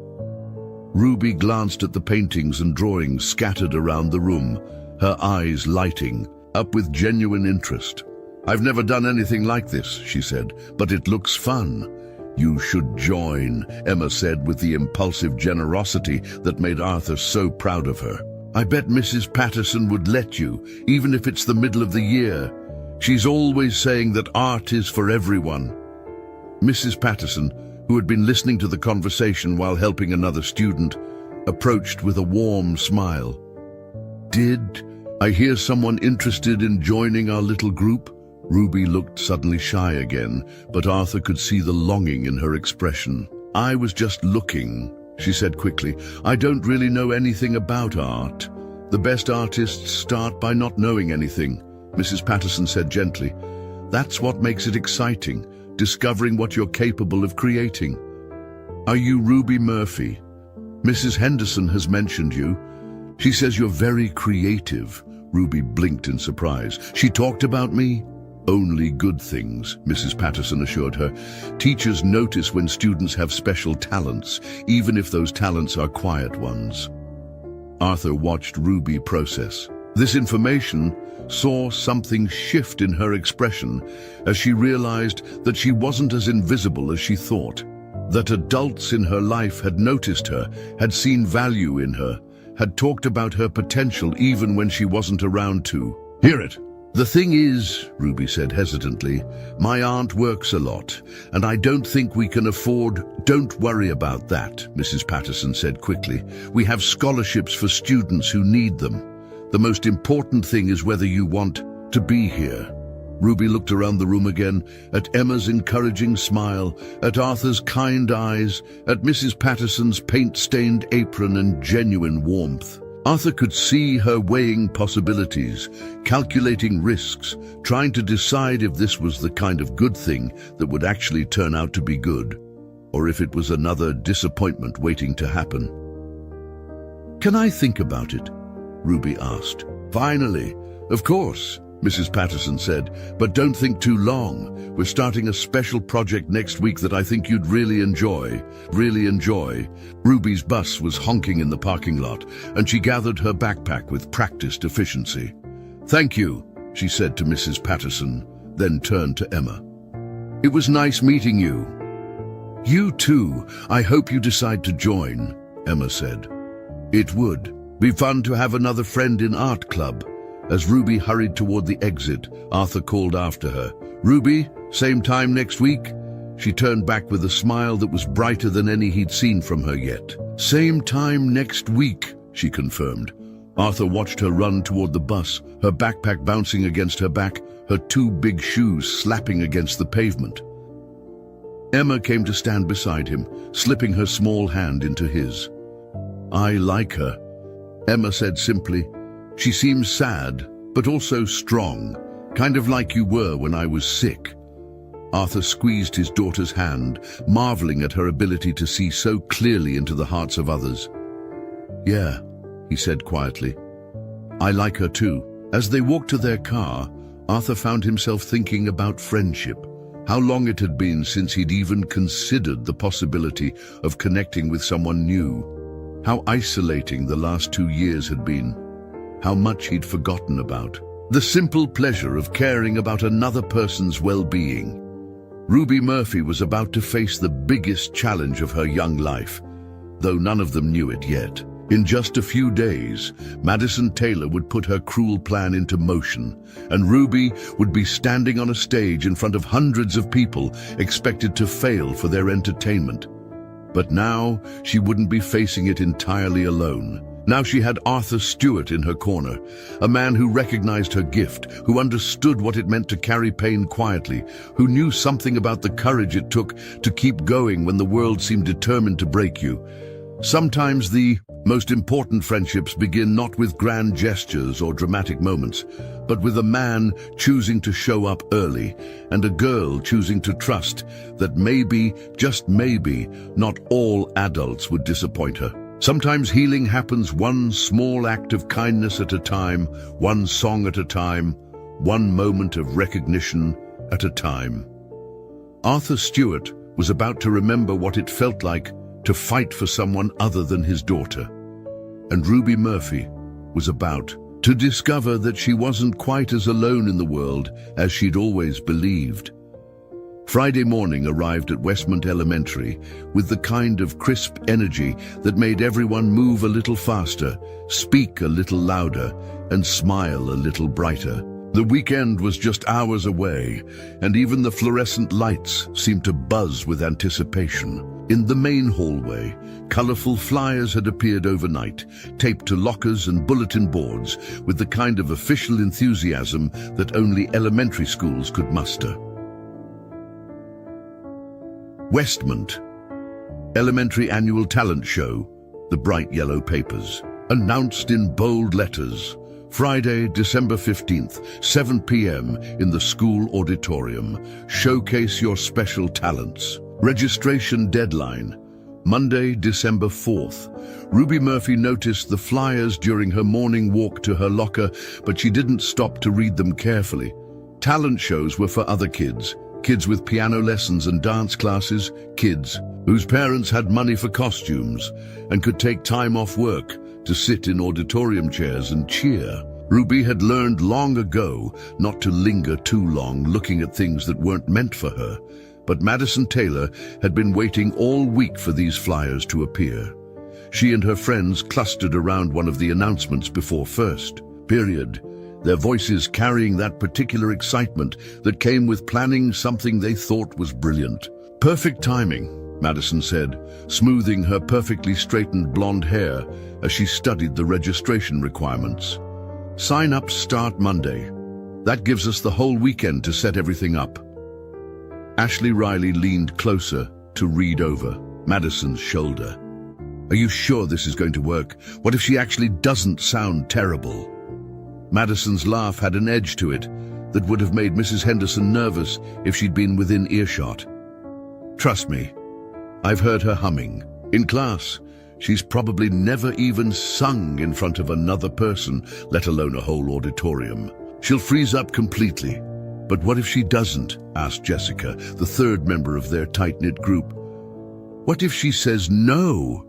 Ruby glanced at the paintings and drawings scattered around the room, her eyes lighting up with genuine interest. "I've never done anything like this," she said, "but it looks fun." "You should join," Emma said with the impulsive generosity that made Arthur so proud of her. "I bet Mrs. Patterson would let you, even if it's the middle of the year. She's always saying that art is for everyone." Mrs. Patterson, who had been listening to the conversation while helping another student, approached with a warm smile. "Did I hear someone interested in joining our little group?" Ruby looked suddenly shy again, but Arthur could see the longing in her expression. "I was just looking," she said quickly. "I don't really know anything about art. The best artists start by not knowing anything," Mrs. Patterson said gently. "That's what makes it exciting, discovering what you're capable of creating." "Are you Ruby Murphy? Mrs. Henderson has mentioned you. She says you're very creative." Ruby blinked in surprise. "She talked about me?" "Only good things," Mrs. Patterson assured her. "Teachers notice when students have special talents, even if those talents are quiet ones." Arthur watched Ruby process this information, saw something shift in her expression as she realized that she wasn't as invisible as she thought, that adults in her life had noticed her, had seen value in her, had talked about her potential even when she wasn't around to hear it. "The thing is," Ruby said hesitantly, "my aunt works a lot, and I don't think we can afford—" "Don't worry about that," Mrs. Patterson said quickly. "We have scholarships for students who need them. The most important thing is whether you want to be here." Ruby looked around the room again, at Emma's encouraging smile, at Arthur's kind eyes, at Mrs. Patterson's paint-stained apron and genuine warmth. Arthur could see her weighing possibilities, calculating risks, trying to decide if this was the kind of good thing that would actually turn out to be good, or if it was another disappointment waiting to happen. "Can I think about it?" Ruby asked. "Finally, of course," Mrs. Patterson said, "but don't think too long. We're starting a special project next week that I think you'd really enjoy. Really enjoy." Ruby's bus was honking in the parking lot, and she gathered her backpack with practiced efficiency. "Thank you," she said to Mrs. Patterson, then turned to Emma. "It was nice meeting you." "You too. I hope you decide to join," Emma said. "It would be fun to have another friend in art club." As Ruby hurried toward the exit, Arthur called after her. "Ruby, same time next week?" She turned back with a smile that was brighter than any he'd seen from her yet. "Same time next week," she confirmed. Arthur watched her run toward the bus, her backpack bouncing against her back, her two big shoes slapping against the pavement. Emma came to stand beside him, slipping her small hand into his. "I like her," Emma said simply. "She seems sad, but also strong, kind of like you were when I was sick." Arthur squeezed his daughter's hand, marveling at her ability to see so clearly into the hearts of others. "Yeah," he said quietly. "I like her too." As they walked to their car, Arthur found himself thinking about friendship. How long it had been since he'd even considered the possibility of connecting with someone new. How isolating the last 2 years had been. How much he'd forgotten about. The simple pleasure of caring about another person's well-being. Ruby Murphy was about to face the biggest challenge of her young life, though none of them knew it yet. In just a few days, Madison Taylor would put her cruel plan into motion, and Ruby would be standing on a stage in front of hundreds of people expected to fail for their entertainment. But now, she wouldn't be facing it entirely alone. Now she had Arthur Stewart in her corner, a man who recognized her gift, who understood what it meant to carry pain quietly, who knew something about the courage it took to keep going when the world seemed determined to break you. Sometimes the most important friendships begin not with grand gestures or dramatic moments, but with a man choosing to show up early and a girl choosing to trust that maybe, just maybe, not all adults would disappoint her. Sometimes healing happens one small act of kindness at a time, one song at a time, one moment of recognition at a time. Arthur Stewart was about to remember what it felt like to fight for someone other than his daughter. And Ruby Murphy was about to discover that she wasn't quite as alone in the world as she'd always believed. Friday morning arrived at Westmont Elementary with the kind of crisp energy that made everyone move a little faster, speak a little louder, and smile a little brighter. The weekend was just hours away, and even the fluorescent lights seemed to buzz with anticipation. In the main hallway, colorful flyers had appeared overnight, taped to lockers and bulletin boards with the kind of official enthusiasm that only elementary schools could muster. Westmont Elementary Annual Talent Show, the bright yellow papers, announced in bold letters. Friday, December 15th, 7 p.m. in the school auditorium. Showcase your special talents. Registration deadline, Monday, December 4th. Ruby Murphy noticed the flyers during her morning walk to her locker, but she didn't stop to read them carefully. Talent shows were for other kids. Kids with piano lessons and dance classes, kids whose parents had money for costumes and could take time off work to sit in auditorium chairs and cheer. Ruby had learned long ago not to linger too long looking at things that weren't meant for her, but Madison Taylor had been waiting all week for these flyers to appear. She and her friends clustered around one of the announcements before first period, their voices carrying that particular excitement that came with planning something they thought was brilliant. Perfect timing, Madison said, smoothing her perfectly straightened blonde hair as she studied the registration requirements. Sign-ups start Monday. That gives us the whole weekend to set everything up. Ashley Riley leaned closer to read over Madison's shoulder. Are you sure this is going to work? What if she actually doesn't sound terrible? Madison's laugh had an edge to it that would have made Mrs. Henderson nervous if she'd been within earshot. Trust me, I've heard her humming. In class, she's probably never even sung in front of another person, let alone a whole auditorium. She'll freeze up completely. But what if she doesn't? Asked Jessica, the third member of their tight-knit group. What if she says no?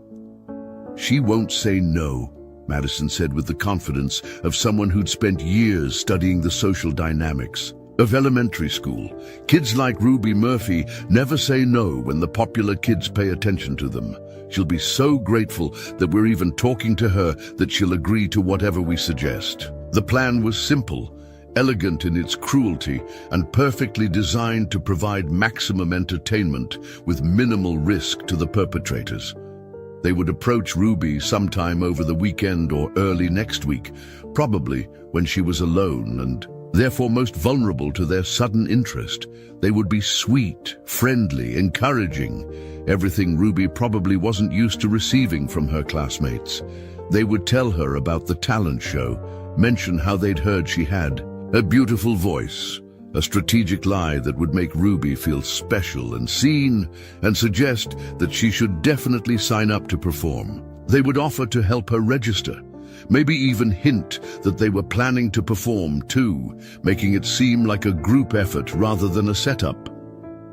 She won't say no, Madison said with the confidence of someone who'd spent years studying the social dynamics of elementary school. Kids like Ruby Murphy never say no when the popular kids pay attention to them. She'll be so grateful that we're even talking to her that she'll agree to whatever we suggest. The plan was simple, elegant in its cruelty, and perfectly designed to provide maximum entertainment with minimal risk to the perpetrators. They would approach Ruby sometime over the weekend or early next week, probably when she was alone and therefore most vulnerable to their sudden interest. They would be sweet, friendly, encouraging, everything Ruby probably wasn't used to receiving from her classmates. They would tell her about the talent show, mention how they'd heard she had a beautiful voice, a strategic lie that would make Ruby feel special and seen, and suggest that she should definitely sign up to perform. They would offer to help her register, maybe even hint that they were planning to perform too, making it seem like a group effort rather than a setup.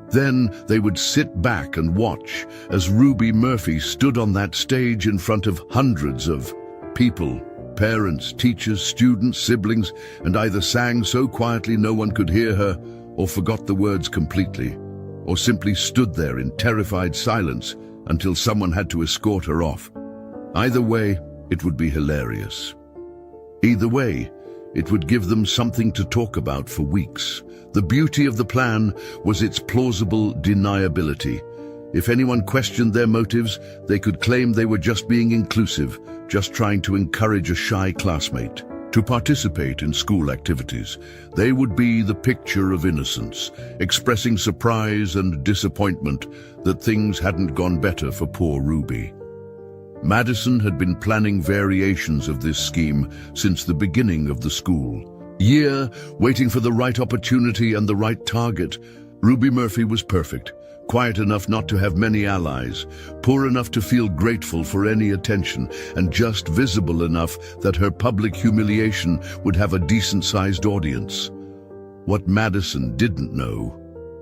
Then they would sit back and watch as Ruby Murphy stood on that stage in front of hundreds of people, parents, teachers, students, siblings, and either sang so quietly no one could hear her, or forgot the words completely, or simply stood there in terrified silence until someone had to escort her off. Either way, it would be hilarious. Either way, it would give them something to talk about for weeks. The beauty of the plan was its plausible deniability. If anyone questioned their motives, they could claim they were just being inclusive, just trying to encourage a shy classmate to participate in school activities. They would be the picture of innocence, expressing surprise and disappointment that things hadn't gone better for poor Ruby. Madison had been planning variations of this scheme since the beginning of the school year, waiting for the right opportunity and the right target. Ruby Murphy was perfect, quiet enough not to have many allies, poor enough to feel grateful for any attention, and just visible enough that her public humiliation would have a decent-sized audience. What Madison didn't know,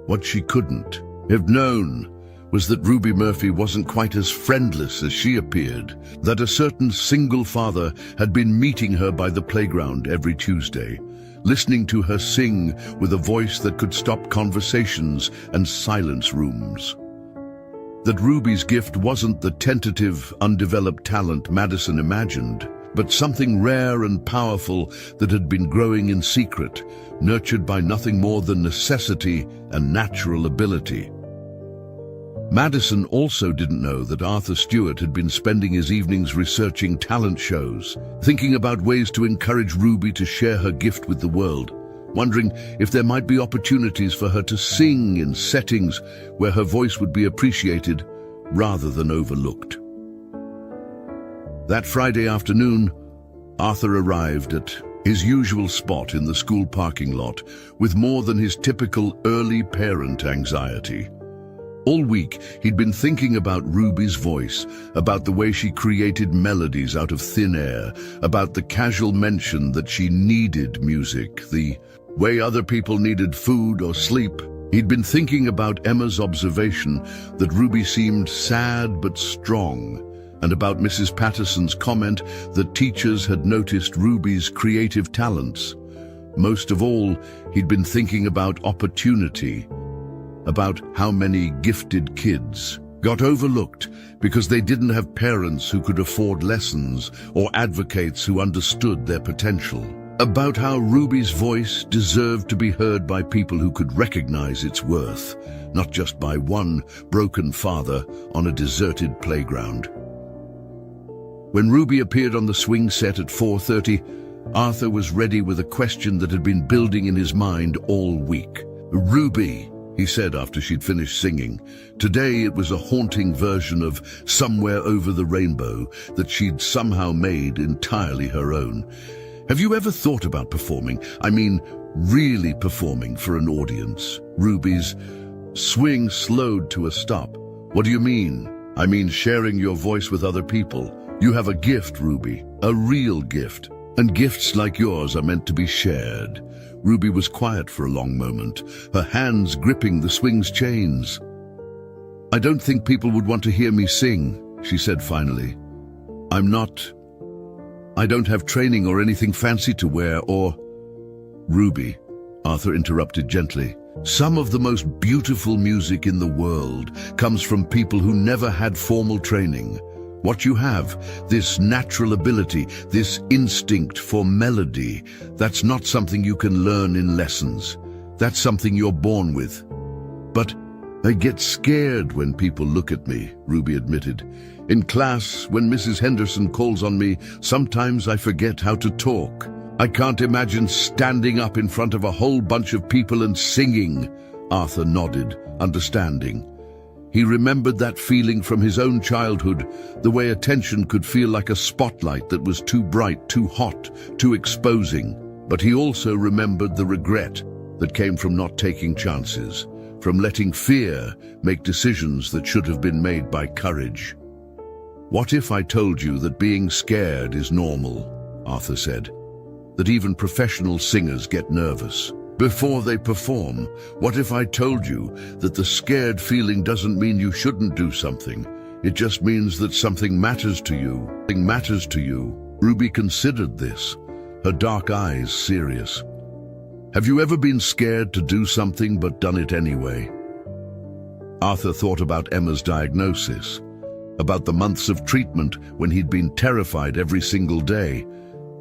what she couldn't have known, was that Ruby Murphy wasn't quite as friendless as she appeared, that a certain single father had been meeting her by the playground every Tuesday, listening to her sing with a voice that could stop conversations and silence rooms. That Ruby's gift wasn't the tentative, undeveloped talent Madison imagined, but something rare and powerful that had been growing in secret, nurtured by nothing more than necessity and natural ability. Madison also didn't know that Arthur Stewart had been spending his evenings researching talent shows, thinking about ways to encourage Ruby to share her gift with the world, wondering if there might be opportunities for her to sing in settings where her voice would be appreciated rather than overlooked. That Friday afternoon, Arthur arrived at his usual spot in the school parking lot with more than his typical early parent anxiety. All week, he'd been thinking about Ruby's voice, about the way she created melodies out of thin air, about the casual mention that she needed music, the way other people needed food or sleep. He'd been thinking about Emma's observation that Ruby seemed sad but strong, and about Mrs. Patterson's comment that teachers had noticed Ruby's creative talents. Most of all, he'd been thinking about opportunity, about how many gifted kids got overlooked because they didn't have parents who could afford lessons or advocates who understood their potential. About how Ruby's voice deserved to be heard by people who could recognize its worth, not just by one broken father on a deserted playground. When Ruby appeared on the swing set at 4:30, Arthur was ready with a question that had been building in his mind all week. "Ruby," he said after she'd finished singing. Today it was a haunting version of Somewhere Over the Rainbow that she'd somehow made entirely her own. "Have you ever thought about performing? I mean, really performing for an audience?" Ruby's swing slowed to a stop. "What do you mean?" "I mean sharing your voice with other people. You have a gift, Ruby, a real gift. And gifts like yours are meant to be shared." Ruby was quiet for a long moment, her hands gripping the swing's chains. "I don't think people would want to hear me sing," she said finally. I don't have training or anything fancy to wear or—" "Ruby," Arthur interrupted gently, "some of the most beautiful music in the world comes from people who never had formal training. What you have, this natural ability, this instinct for melody, that's not something you can learn in lessons. That's something you're born with." "But I get scared when people look at me," Ruby admitted. "In class, when Mrs. Henderson calls on me, sometimes I forget how to talk. I can't imagine standing up in front of a whole bunch of people and singing." Arthur nodded, understanding. He remembered that feeling from his own childhood, the way attention could feel like a spotlight that was too bright, too hot, too exposing. But he also remembered the regret that came from not taking chances, from letting fear make decisions that should have been made by courage. "What if I told you that being scared is normal?" Arthur said. "That even professional singers get nervous before they perform. What if I told you that the scared feeling doesn't mean you shouldn't do something? It just means that something matters to you. Something matters to you." Ruby considered this, her dark eyes serious. "Have you ever been scared to do something but done it anyway?" Arthur thought about Emma's diagnosis, about the months of treatment when he'd been terrified every single day,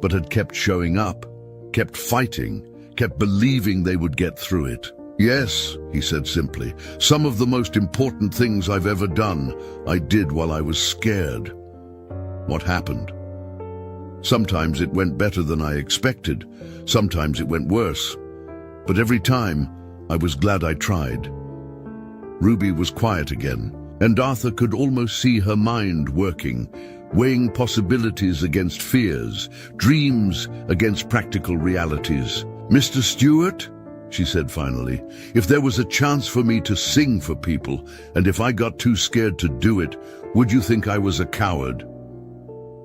but had kept showing up, kept fighting, kept believing they would get through it. "Yes," he said simply, "some of the most important things I've ever done, I did while I was scared." What happened? Sometimes it went better than I expected, sometimes it went worse. But every time, I was glad I tried. Ruby was quiet again, and Arthur could almost see her mind working, weighing possibilities against fears, dreams against practical realities. "Mr. Stewart," she said finally, "if there was a chance for me to sing for people, and if I got too scared to do it, would you think I was a coward?"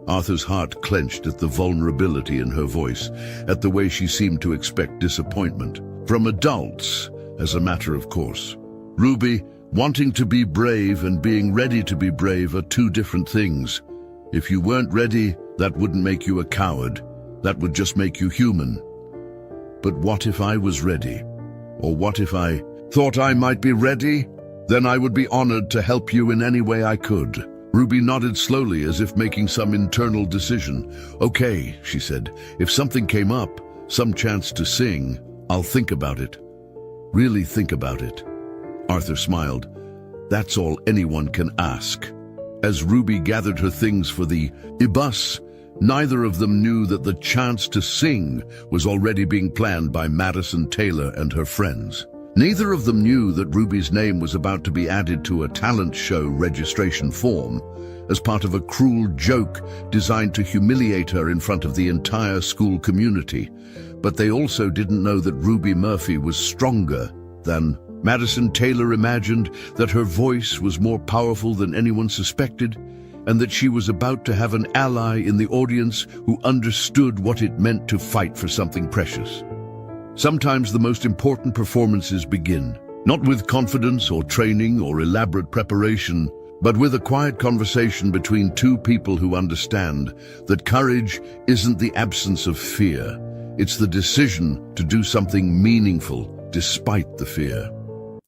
Arthur's heart clenched at the vulnerability in her voice, at the way she seemed to expect disappointment. From adults, as a matter of course. "Ruby, wanting to be brave and being ready to be brave are two different things. If you weren't ready, that wouldn't make you a coward. That would just make you human. But what if I was ready? Or what if I thought I might be ready? Then I would be honored to help you in any way I could." Ruby nodded slowly, as if making some internal decision. "Okay," she said, "if something came up, some chance to sing, I'll think about it. Really think about it." Arthur smiled. That's all anyone can ask. As Ruby gathered her things for the bus, neither of them knew that the chance to sing was already being planned by Madison Taylor and her friends. Neither of them knew that Ruby's name was about to be added to a talent show registration form as part of a cruel joke designed to humiliate her in front of the entire school community. But they also didn't know that Ruby Murphy was stronger than Madison Taylor imagined, that her voice was more powerful than anyone suspected, and that she was about to have an ally in the audience who understood what it meant to fight for something precious. Sometimes the most important performances begin, not with confidence or training or elaborate preparation, but with a quiet conversation between two people who understand that courage isn't the absence of fear. It's the decision to do something meaningful despite the fear.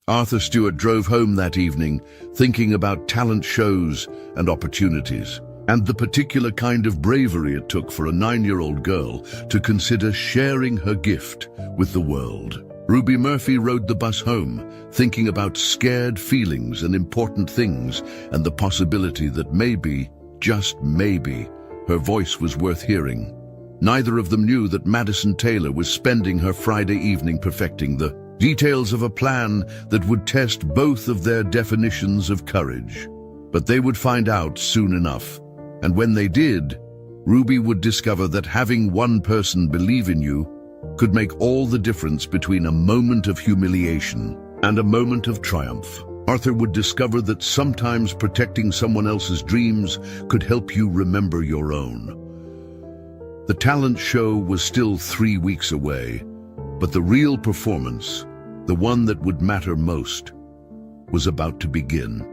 Arthur Stewart drove home that evening, thinking about talent shows and opportunities, and the particular kind of bravery it took for a 9-year-old girl to consider sharing her gift with the world. Ruby Murphy rode the bus home, thinking about scared feelings and important things, and the possibility that maybe, just maybe, her voice was worth hearing. Neither of them knew that Madison Taylor was spending her Friday evening perfecting the details of a plan that would test both of their definitions of courage. But they would find out soon enough. And when they did, Ruby would discover that having one person believe in you could make all the difference between a moment of humiliation and a moment of triumph. Arthur would discover that sometimes protecting someone else's dreams could help you remember your own. The talent show was still 3 weeks away, but the real performance, the one that would matter most, was about to begin.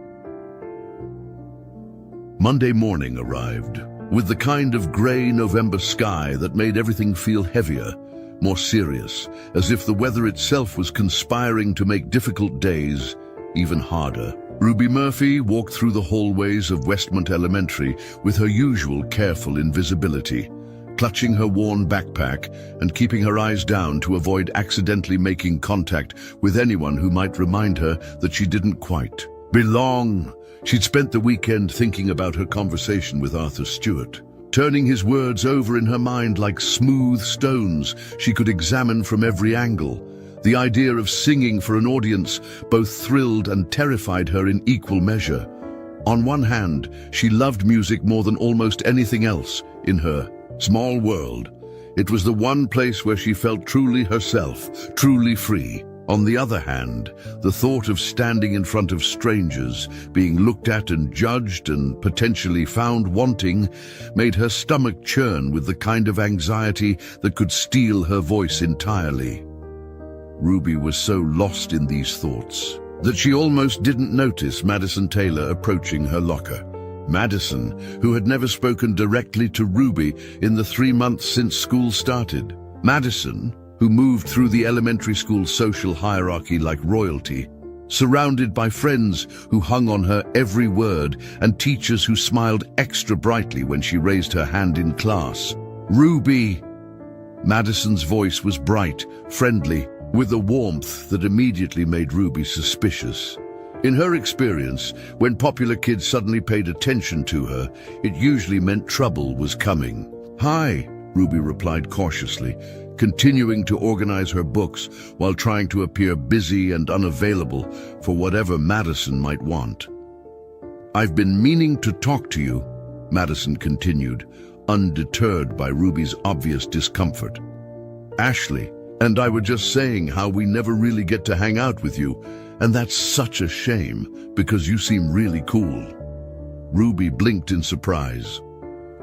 Monday morning arrived, with the kind of gray November sky that made everything feel heavier, more serious, as if the weather itself was conspiring to make difficult days even harder. Ruby Murphy walked through the hallways of Westmont Elementary with her usual careful invisibility, clutching her worn backpack and keeping her eyes down to avoid accidentally making contact with anyone who might remind her that she didn't quite belong. She'd spent the weekend thinking about her conversation with Arthur Stewart, turning his words over in her mind like smooth stones she could examine from every angle. The idea of singing for an audience both thrilled and terrified her in equal measure. On one hand, she loved music more than almost anything else in her small world. It was the one place where she felt truly herself, truly free. On the other hand, the thought of standing in front of strangers, being looked at and judged and potentially found wanting, made her stomach churn with the kind of anxiety that could steal her voice entirely. Ruby was so lost in these thoughts that she almost didn't notice Madison Taylor approaching her locker. Madison, who had never spoken directly to Ruby in the 3 months since school started. Madison, who moved through the elementary school social hierarchy like royalty, surrounded by friends who hung on her every word and teachers who smiled extra brightly when she raised her hand in class. Ruby! Madison's voice was bright, friendly, with a warmth that immediately made Ruby suspicious. In her experience, when popular kids suddenly paid attention to her, it usually meant trouble was coming. "Hi," Ruby replied cautiously, continuing to organize her books while trying to appear busy and unavailable for whatever Madison might want. "I've been meaning to talk to you," Madison continued, undeterred by Ruby's obvious discomfort. "Ashley and I were just saying how we never really get to hang out with you, and that's such a shame because you seem really cool." Ruby blinked in surprise.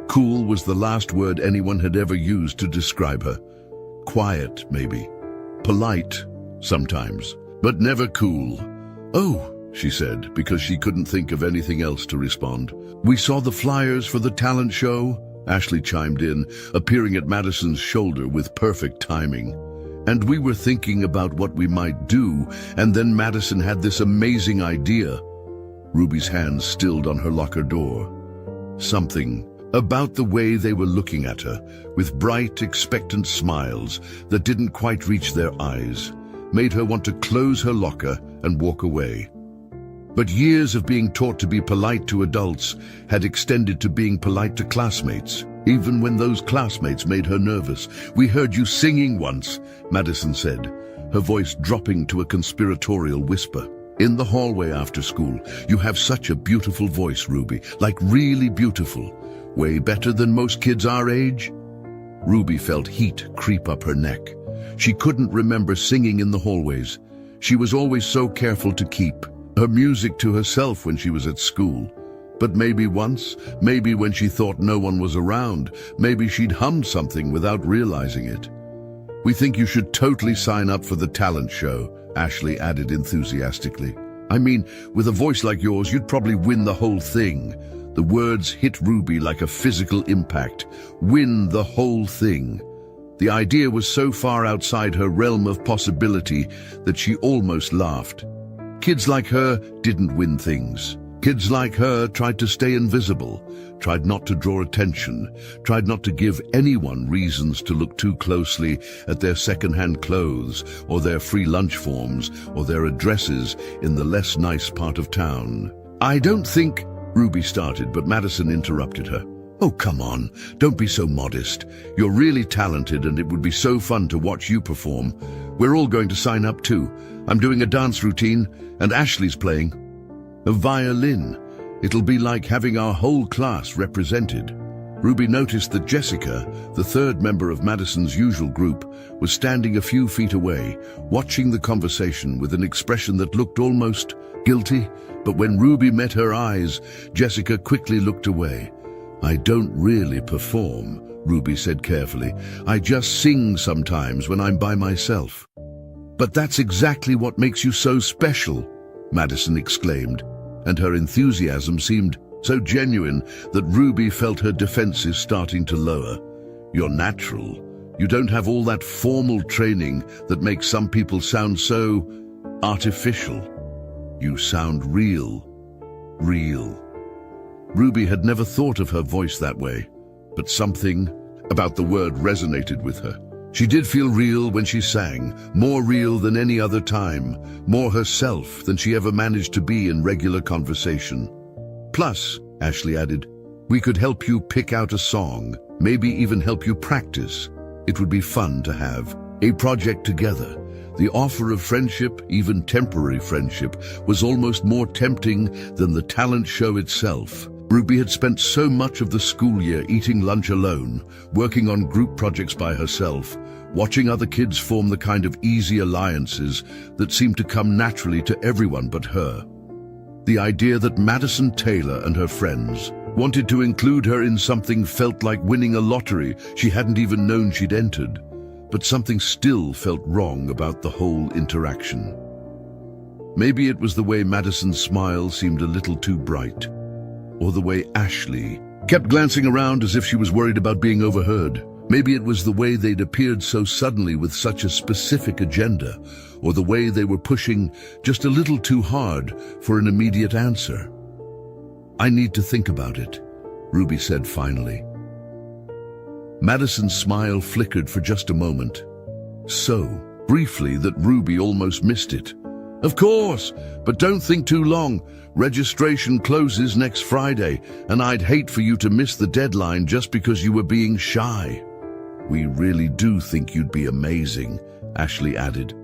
Cool was the last word anyone had ever used to describe her. Quiet, maybe. Polite, sometimes, but never cool. "Oh," she said, because she couldn't think of anything else to respond. "We saw the flyers for the talent show," Ashley chimed in, appearing at Madison's shoulder with perfect timing. "And we were thinking about what we might do, and then Madison had this amazing idea." Ruby's hand stilled on her locker door. Something about the way they were looking at her, with bright, expectant smiles that didn't quite reach their eyes, made her want to close her locker and walk away. But years of being taught to be polite to adults had extended to being polite to classmates, even when those classmates made her nervous. "We heard you singing once," Madison said, her voice dropping to a conspiratorial whisper. "In the hallway after school. You have such a beautiful voice, Ruby, like really beautiful. Way better than most kids our age." Ruby felt heat creep up her neck. She couldn't remember singing in the hallways. She was always so careful to keep her music to herself when she was at school. But maybe once, maybe when she thought no one was around, maybe she'd hummed something without realizing it. "We think you should totally sign up for the talent show," Ashley added enthusiastically. "I mean, with a voice like yours, you'd probably win the whole thing." The words hit Ruby like a physical impact. Win the whole thing. The idea was so far outside her realm of possibility that she almost laughed. Kids like her didn't win things. Kids like her tried to stay invisible, tried not to draw attention, tried not to give anyone reasons to look too closely at their second-hand clothes or their free lunch forms or their addresses in the less nice part of town. "I don't think," Ruby started, but Madison interrupted her. "Oh, come on, don't be so modest. You're really talented and it would be so fun to watch you perform. We're all going to sign up too. I'm doing a dance routine and Ashley's playing a violin. It'll be like having our whole class represented." Ruby noticed that Jessica, the third member of Madison's usual group, was standing a few feet away, watching the conversation with an expression that looked almost guilty. But when Ruby met her eyes, Jessica quickly looked away. "I don't really perform," Ruby said carefully. "I just sing sometimes when I'm by myself." "But that's exactly what makes you so special," Madison exclaimed, and her enthusiasm seemed so genuine that Ruby felt her defenses starting to lower. "You're natural. You don't have all that formal training that makes some people sound so artificial. You sound real. Real." Ruby had never thought of her voice that way, but something about the word resonated with her. She did feel real when she sang, more real than any other time, more herself than she ever managed to be in regular conversation. "Plus," Ashley added, "we could help you pick out a song, maybe even help you practice. It would be fun to have a project together." The offer of friendship, even temporary friendship, was almost more tempting than the talent show itself. Ruby had spent so much of the school year eating lunch alone, working on group projects by herself, watching other kids form the kind of easy alliances that seemed to come naturally to everyone but her. The idea that Madison Taylor and her friends wanted to include her in something felt like winning a lottery she hadn't even known she'd entered, but something still felt wrong about the whole interaction. Maybe it was the way Madison's smile seemed a little too bright, or the way Ashley kept glancing around as if she was worried about being overheard. Maybe it was the way they'd appeared so suddenly with such a specific agenda, or the way they were pushing just a little too hard for an immediate answer. "I need to think about it," Ruby said finally. Madison's smile flickered for just a moment, so briefly that Ruby almost missed it. "Of course, but don't think too long. Registration closes next Friday, and I'd hate for you to miss the deadline just because you were being shy." "We really do think you'd be amazing," Ashley added.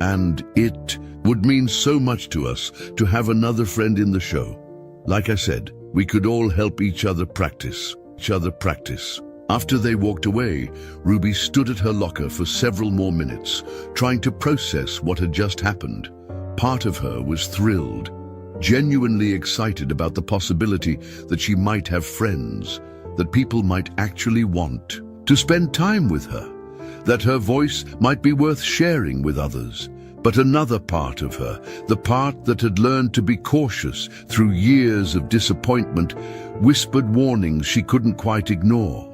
"And it would mean so much to us to have another friend in the show. Like I said, we could all help each other practice. After they walked away, Ruby stood at her locker for several more minutes, trying to process what had just happened. Part of her was thrilled, genuinely excited about the possibility that she might have friends, that people might actually want to spend time with her, that her voice might be worth sharing with others. But another part of her, the part that had learned to be cautious through years of disappointment, whispered warnings she couldn't quite ignore.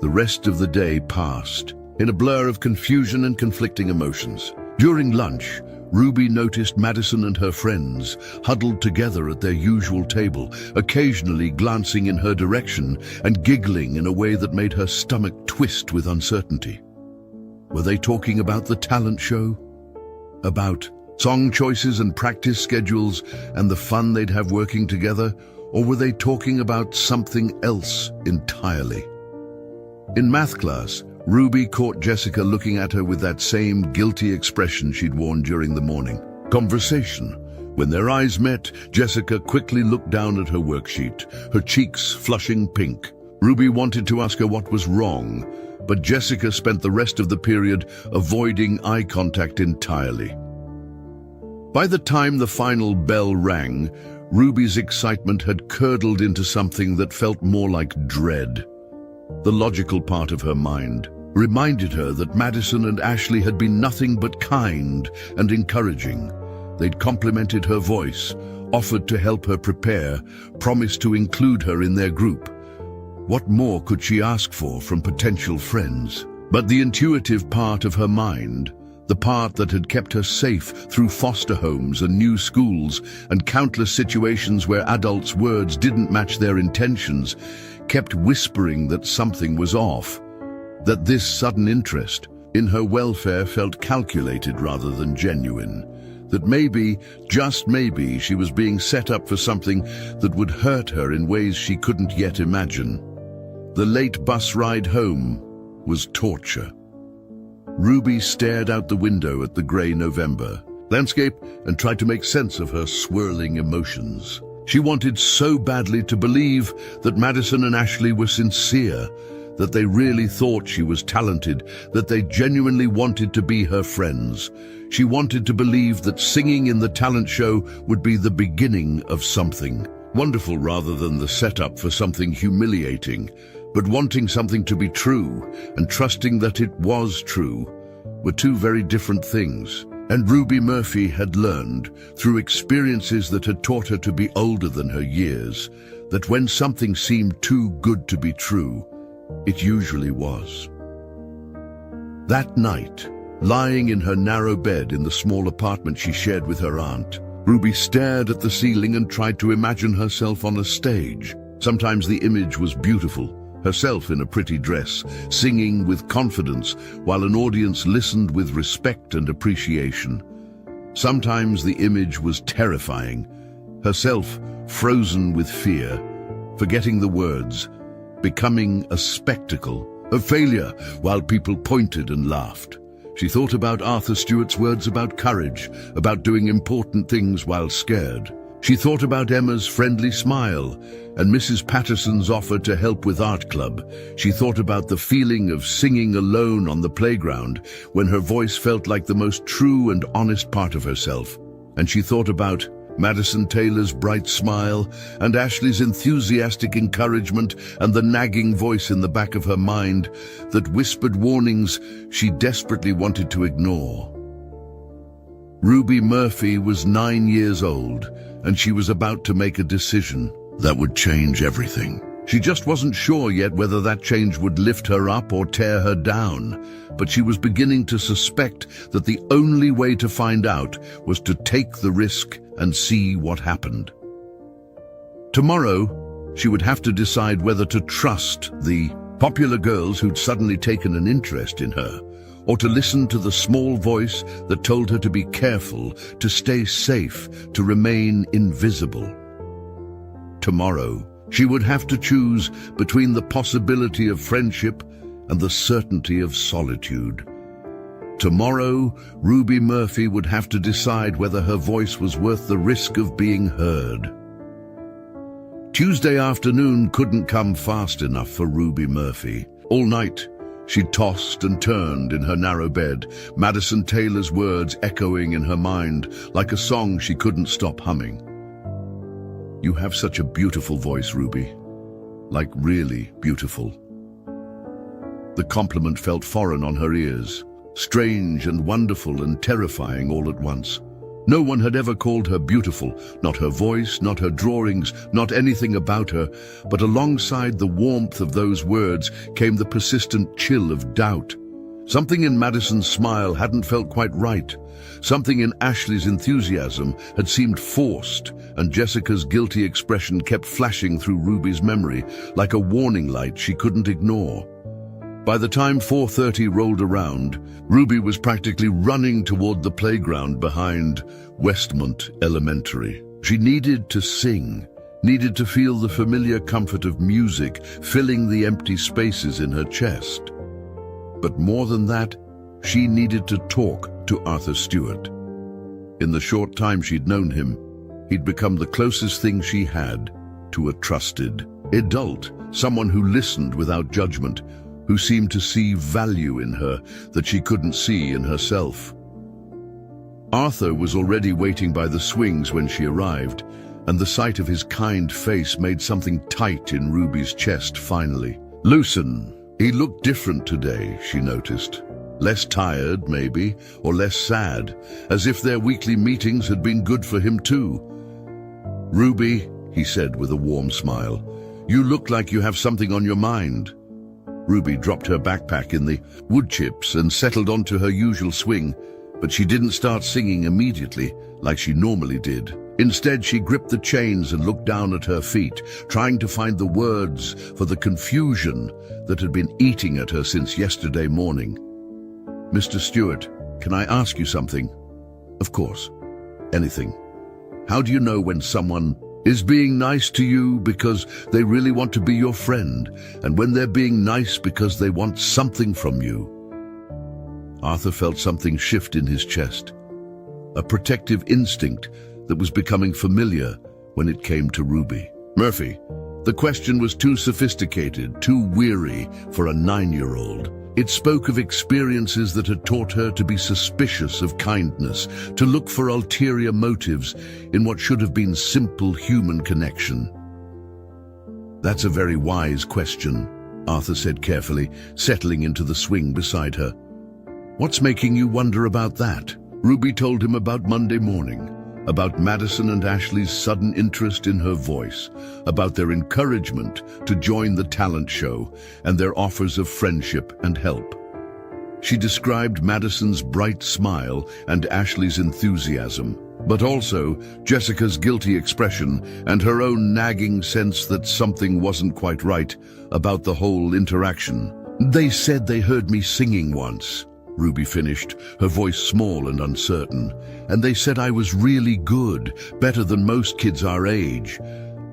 The rest of the day passed in a blur of confusion and conflicting emotions. During lunch, Ruby noticed Madison and her friends huddled together at their usual table, occasionally glancing in her direction and giggling in a way that made her stomach twist with uncertainty. Were they talking about the talent show? About song choices and practice schedules and the fun they'd have working together? Or were they talking about something else entirely? In math class, Ruby caught Jessica looking at her with that same guilty expression she'd worn during the morning conversation. When their eyes met, Jessica quickly looked down at her worksheet, her cheeks flushing pink. Ruby wanted to ask her what was wrong, but Jessica spent the rest of the period avoiding eye contact entirely. By the time the final bell rang, Ruby's excitement had curdled into something that felt more like dread. The logical part of her mind reminded her that Madison and Ashley had been nothing but kind and encouraging. They'd complimented her voice, offered to help her prepare, promised to include her in their group. What more could she ask for from potential friends? But the intuitive part of her mind, the part that had kept her safe through foster homes and new schools and countless situations where adults' words didn't match their intentions, kept whispering that something was off, that this sudden interest in her welfare felt calculated rather than genuine, that maybe, just maybe, she was being set up for something that would hurt her in ways she couldn't yet imagine. The late bus ride home was torture. Ruby stared out the window at the grey November landscape and tried to make sense of her swirling emotions. She wanted so badly to believe that Madison and Ashley were sincere, that they really thought she was talented, that they genuinely wanted to be her friends. She wanted to believe that singing in the talent show would be the beginning of something wonderful rather than the setup for something humiliating. But wanting something to be true and trusting that it was true were two very different things. And Ruby Murphy had learned, through experiences that had taught her to be older than her years, that when something seemed too good to be true, it usually was. That night, lying in her narrow bed in the small apartment she shared with her aunt, Ruby stared at the ceiling and tried to imagine herself on a stage. Sometimes the image was beautiful, herself in a pretty dress, singing with confidence while an audience listened with respect and appreciation. Sometimes the image was terrifying, herself frozen with fear, forgetting the words, becoming a spectacle, a failure while people pointed and laughed. She thought about Arthur Stewart's words about courage, about doing important things while scared. She thought about Emma's friendly smile and Mrs. Patterson's offer to help with art club. She thought about the feeling of singing alone on the playground when her voice felt like the most true and honest part of herself. And she thought about Madison Taylor's bright smile and Ashley's enthusiastic encouragement and the nagging voice in the back of her mind that whispered warnings she desperately wanted to ignore. Ruby Murphy was 9 years old, and she was about to make a decision that would change everything. She just wasn't sure yet whether that change would lift her up or tear her down, but she was beginning to suspect that the only way to find out was to take the risk and see what happened. Tomorrow, she would have to decide whether to trust the popular girls who'd suddenly taken an interest in her, or to listen to the small voice that told her to be careful, to stay safe, to remain invisible. Tomorrow, she would have to choose between the possibility of friendship and the certainty of solitude. Tomorrow, Ruby Murphy would have to decide whether her voice was worth the risk of being heard. Tuesday afternoon couldn't come fast enough for Ruby Murphy. All night, she tossed and turned in her narrow bed, Madison Taylor's words echoing in her mind like a song she couldn't stop humming. "You have such a beautiful voice, Ruby. Like really beautiful." The compliment felt foreign on her ears, strange and wonderful and terrifying all at once. No one had ever called her beautiful, not her voice, not her drawings, not anything about her, but alongside the warmth of those words came the persistent chill of doubt. Something in Madison's smile hadn't felt quite right. Something in Ashley's enthusiasm had seemed forced, and Jessica's guilty expression kept flashing through Ruby's memory like a warning light she couldn't ignore. By the time 4:30 rolled around, Ruby was practically running toward the playground behind Westmont Elementary. She needed to sing, needed to feel the familiar comfort of music filling the empty spaces in her chest. But more than that, she needed to talk to Arthur Stewart. In the short time she'd known him, he'd become the closest thing she had to a trusted adult, someone who listened without judgment, who seemed to see value in her that she couldn't see in herself. Arthur was already waiting by the swings when she arrived, and the sight of his kind face made something tight in Ruby's chest finally loosen. He looked different today, she noticed. Less tired, maybe, or less sad, as if their weekly meetings had been good for him too. "Ruby," he said with a warm smile, "you look like you have something on your mind." Ruby dropped her backpack in the wood chips and settled onto her usual swing, but she didn't start singing immediately like she normally did. Instead, she gripped the chains and looked down at her feet, trying to find the words for the confusion that had been eating at her since yesterday morning. "Mr. Stewart, can I ask you something?" "Of course. Anything." "How do you know when someone is being nice to you because they really want to be your friend, and when they're being nice because they want something from you?" Arthur felt something shift in his chest, a protective instinct that was becoming familiar when it came to Ruby Murphy. The question was too sophisticated, too weary for a 9-year-old. It spoke of experiences that had taught her to be suspicious of kindness, to look for ulterior motives in what should have been simple human connection. "That's a very wise question," Arthur said carefully, settling into the swing beside her. "What's making you wonder about that?" Ruby told him about Monday morning, about Madison and Ashley's sudden interest in her voice, about their encouragement to join the talent show, and their offers of friendship and help. She described Madison's bright smile and Ashley's enthusiasm, but also Jessica's guilty expression and her own nagging sense that something wasn't quite right about the whole interaction. "They said they heard me singing once," Ruby finished, her voice small and uncertain. "And they said I was really good, better than most kids our age.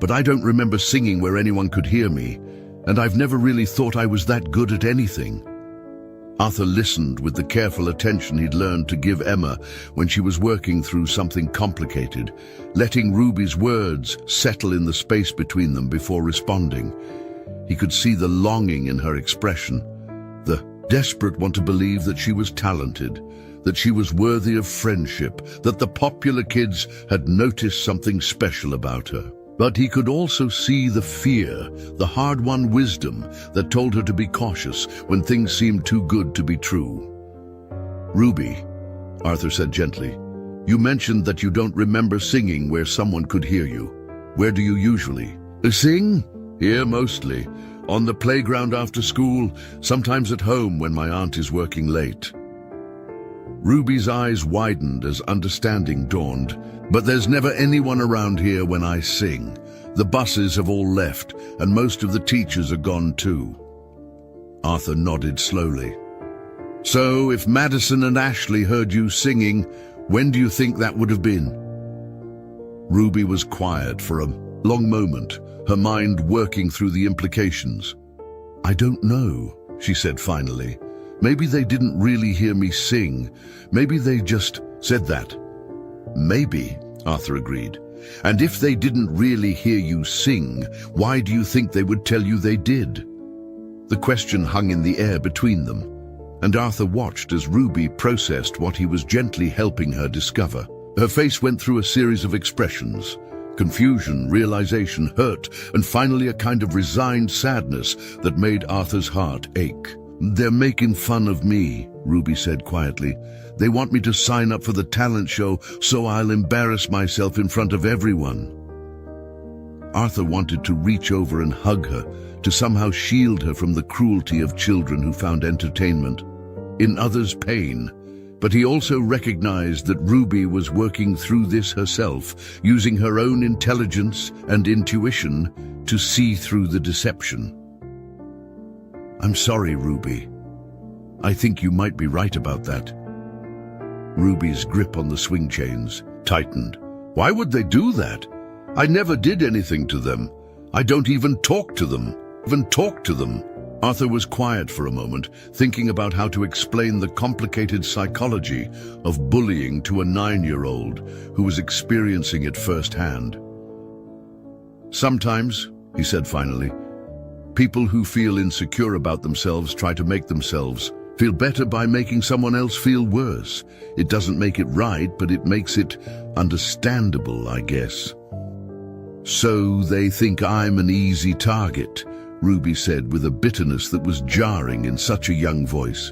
But I don't remember singing where anyone could hear me, and I've never really thought I was that good at anything." Arthur listened with the careful attention he'd learned to give Emma when she was working through something complicated, letting Ruby's words settle in the space between them before responding. He could see the longing in her expression, the desperate want to believe that she was talented, that she was worthy of friendship, that the popular kids had noticed something special about her. But he could also see the fear, the hard-won wisdom that told her to be cautious when things seemed too good to be true. "Ruby," Arthur said gently, "you mentioned that you don't remember singing where someone could hear you. Where do you usually sing?" "Here mostly. On the playground after school, sometimes at home when my aunt is working late." Ruby's eyes widened as understanding dawned. "But there's never anyone around here when I sing. The buses have all left, and most of the teachers are gone too." Arthur nodded slowly. "So, if Madison and Ashley heard you singing, when do you think that would have been?" Ruby was quiet for a long moment, her mind working through the implications. "I don't know," she said finally. "Maybe they didn't really hear me sing. Maybe they just said that." "Maybe," Arthur agreed. "And if they didn't really hear you sing, why do you think they would tell you they did?" The question hung in the air between them, and Arthur watched as Ruby processed what he was gently helping her discover. Her face went through a series of expressions: confusion, realization, hurt, and finally a kind of resigned sadness that made Arthur's heart ache. "They're making fun of me," Ruby said quietly. "They want me to sign up for the talent show so I'll embarrass myself in front of everyone." Arthur wanted to reach over and hug her, to somehow shield her from the cruelty of children who found entertainment in others' pain. But he also recognized that Ruby was working through this herself, using her own intelligence and intuition to see through the deception. "I'm sorry, Ruby. I think you might be right about that." Ruby's grip on the swing chains tightened. "Why would they do that? I never did anything to them. I don't even talk to them. Arthur was quiet for a moment, thinking about how to explain the complicated psychology of bullying to a 9-year-old who was experiencing it firsthand. "Sometimes," he said finally, "people who feel insecure about themselves try to make themselves feel better by making someone else feel worse. It doesn't make it right, but it makes it understandable, I guess." "So they think I'm an easy target," Ruby said with a bitterness that was jarring in such a young voice.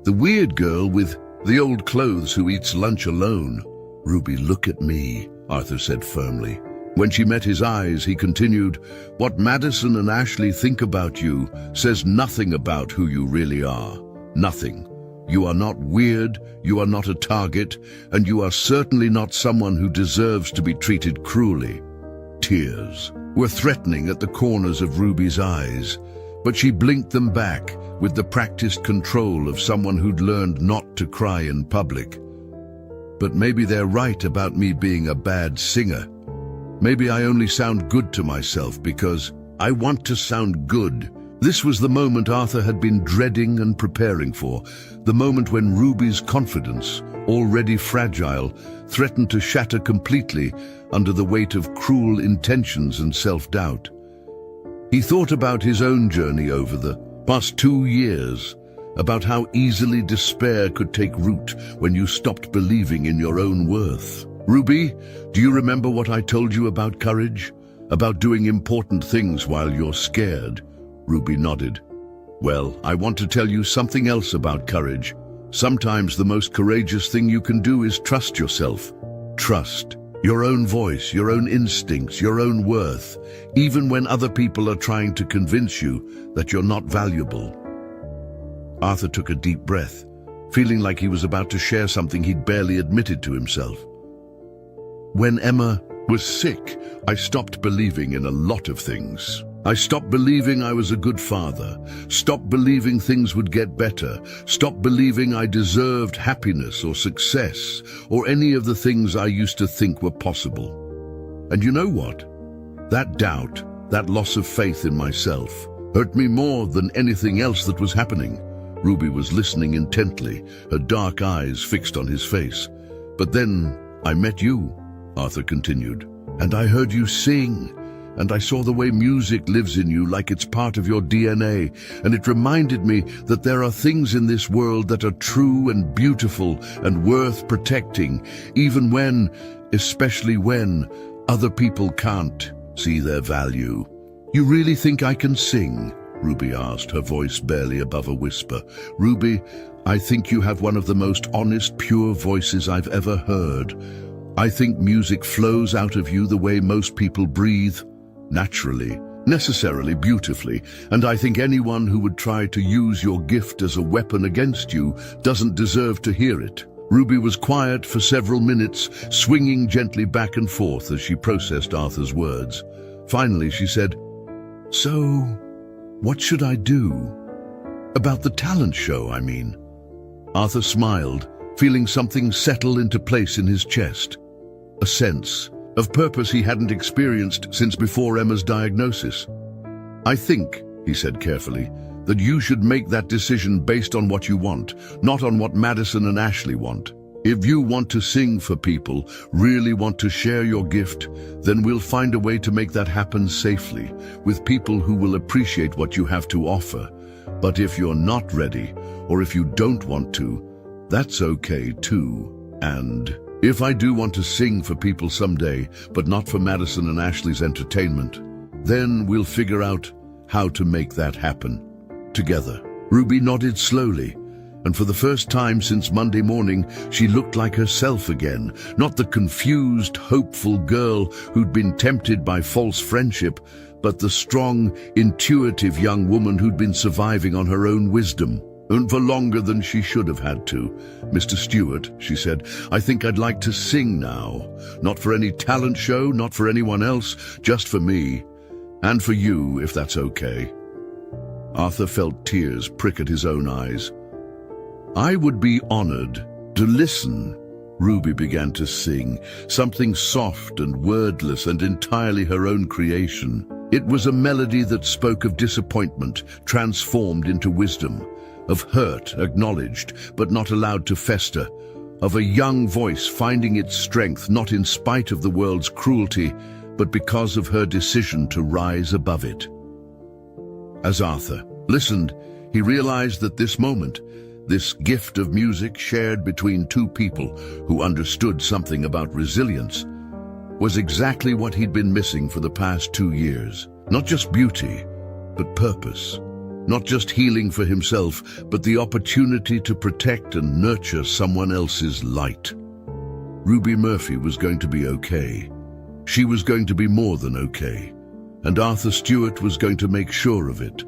"The weird girl with the old clothes who eats lunch alone." "Ruby, look at me," Arthur said firmly. When she met his eyes, he continued, "What Madison and Ashley think about you says nothing about who you really are. Nothing. You are not weird, you are not a target, and you are certainly not someone who deserves to be treated cruelly." Tears were threatening at the corners of Ruby's eyes, but she blinked them back with the practiced control of someone who'd learned not to cry in public. "But maybe they're right about me being a bad singer. Maybe I only sound good to myself because I want to sound good." This was the moment Arthur had been dreading and preparing for, the moment when Ruby's confidence, already fragile, threatened to shatter completely under the weight of cruel intentions and self-doubt. He thought about his own journey over the past 2 years, about how easily despair could take root when you stopped believing in your own worth. "Ruby, do you remember what I told you about courage? About doing important things while you're scared?" Ruby nodded. "Well, I want to tell you something else about courage. Sometimes the most courageous thing you can do is trust yourself. Trust your own voice, your own instincts, your own worth, even when other people are trying to convince you that you're not valuable." Arthur took a deep breath, feeling like he was about to share something he'd barely admitted to himself. "When Emma was sick, I stopped believing in a lot of things. I stopped believing I was a good father, stopped believing things would get better, stopped believing I deserved happiness or success or any of the things I used to think were possible. And you know what? That doubt, that loss of faith in myself, hurt me more than anything else that was happening. Ruby was listening intently, her dark eyes fixed on his face. "But then I met you," Arthur continued, "and I heard you sing, and I saw the way music lives in you like it's part of your DNA, and it reminded me that there are things in this world that are true and beautiful and worth protecting, even when, especially when, other people can't see their value." "You really think I can sing?" Ruby asked, her voice barely above a whisper. "Ruby, I think you have one of the most honest, pure voices I've ever heard. I think music flows out of you the way most people breathe, naturally, necessarily beautifully, and I think anyone who would try to use your gift as a weapon against you doesn't deserve to hear it." Ruby was quiet for several minutes, swinging gently back and forth as she processed Arthur's words. Finally, she said, "So, what should I do? About the talent show, I mean." Arthur smiled, feeling something settle into place in his chest. A sense of purpose he hadn't experienced since before Emma's diagnosis. "I think," he said carefully, "that you should make that decision based on what you want, not on what Madison and Ashley want. If you want to sing for people, really want to share your gift, then we'll find a way to make that happen safely, with people who will appreciate what you have to offer. But if you're not ready, or if you don't want to, that's okay too. And if I do want to sing for people someday, but not for Madison and Ashley's entertainment, then we'll figure out how to make that happen together." Ruby nodded slowly, and for the first time since Monday morning, she looked like herself again, not the confused, hopeful girl who'd been tempted by false friendship, but the strong, intuitive young woman who'd been surviving on her own wisdom, and for longer than she should have had to. "Mr. Stewart," she said, "I think I'd like to sing now. Not for any talent show, not for anyone else, just for me. And for you, if that's okay." Arthur felt tears prick at his own eyes. "I would be honored to listen." Ruby began to sing, something soft and wordless and entirely her own creation. It was a melody that spoke of disappointment, transformed into wisdom, of hurt acknowledged but not allowed to fester, of a young voice finding its strength not in spite of the world's cruelty, but because of her decision to rise above it. As Arthur listened, he realized that this moment, this gift of music shared between two people who understood something about resilience, was exactly what he'd been missing for the past 2 years. Not just beauty, but purpose. Not just healing for himself, but the opportunity to protect and nurture someone else's light. Ruby Murphy was going to be okay. She was going to be more than okay. And Arthur Stewart was going to make sure of it.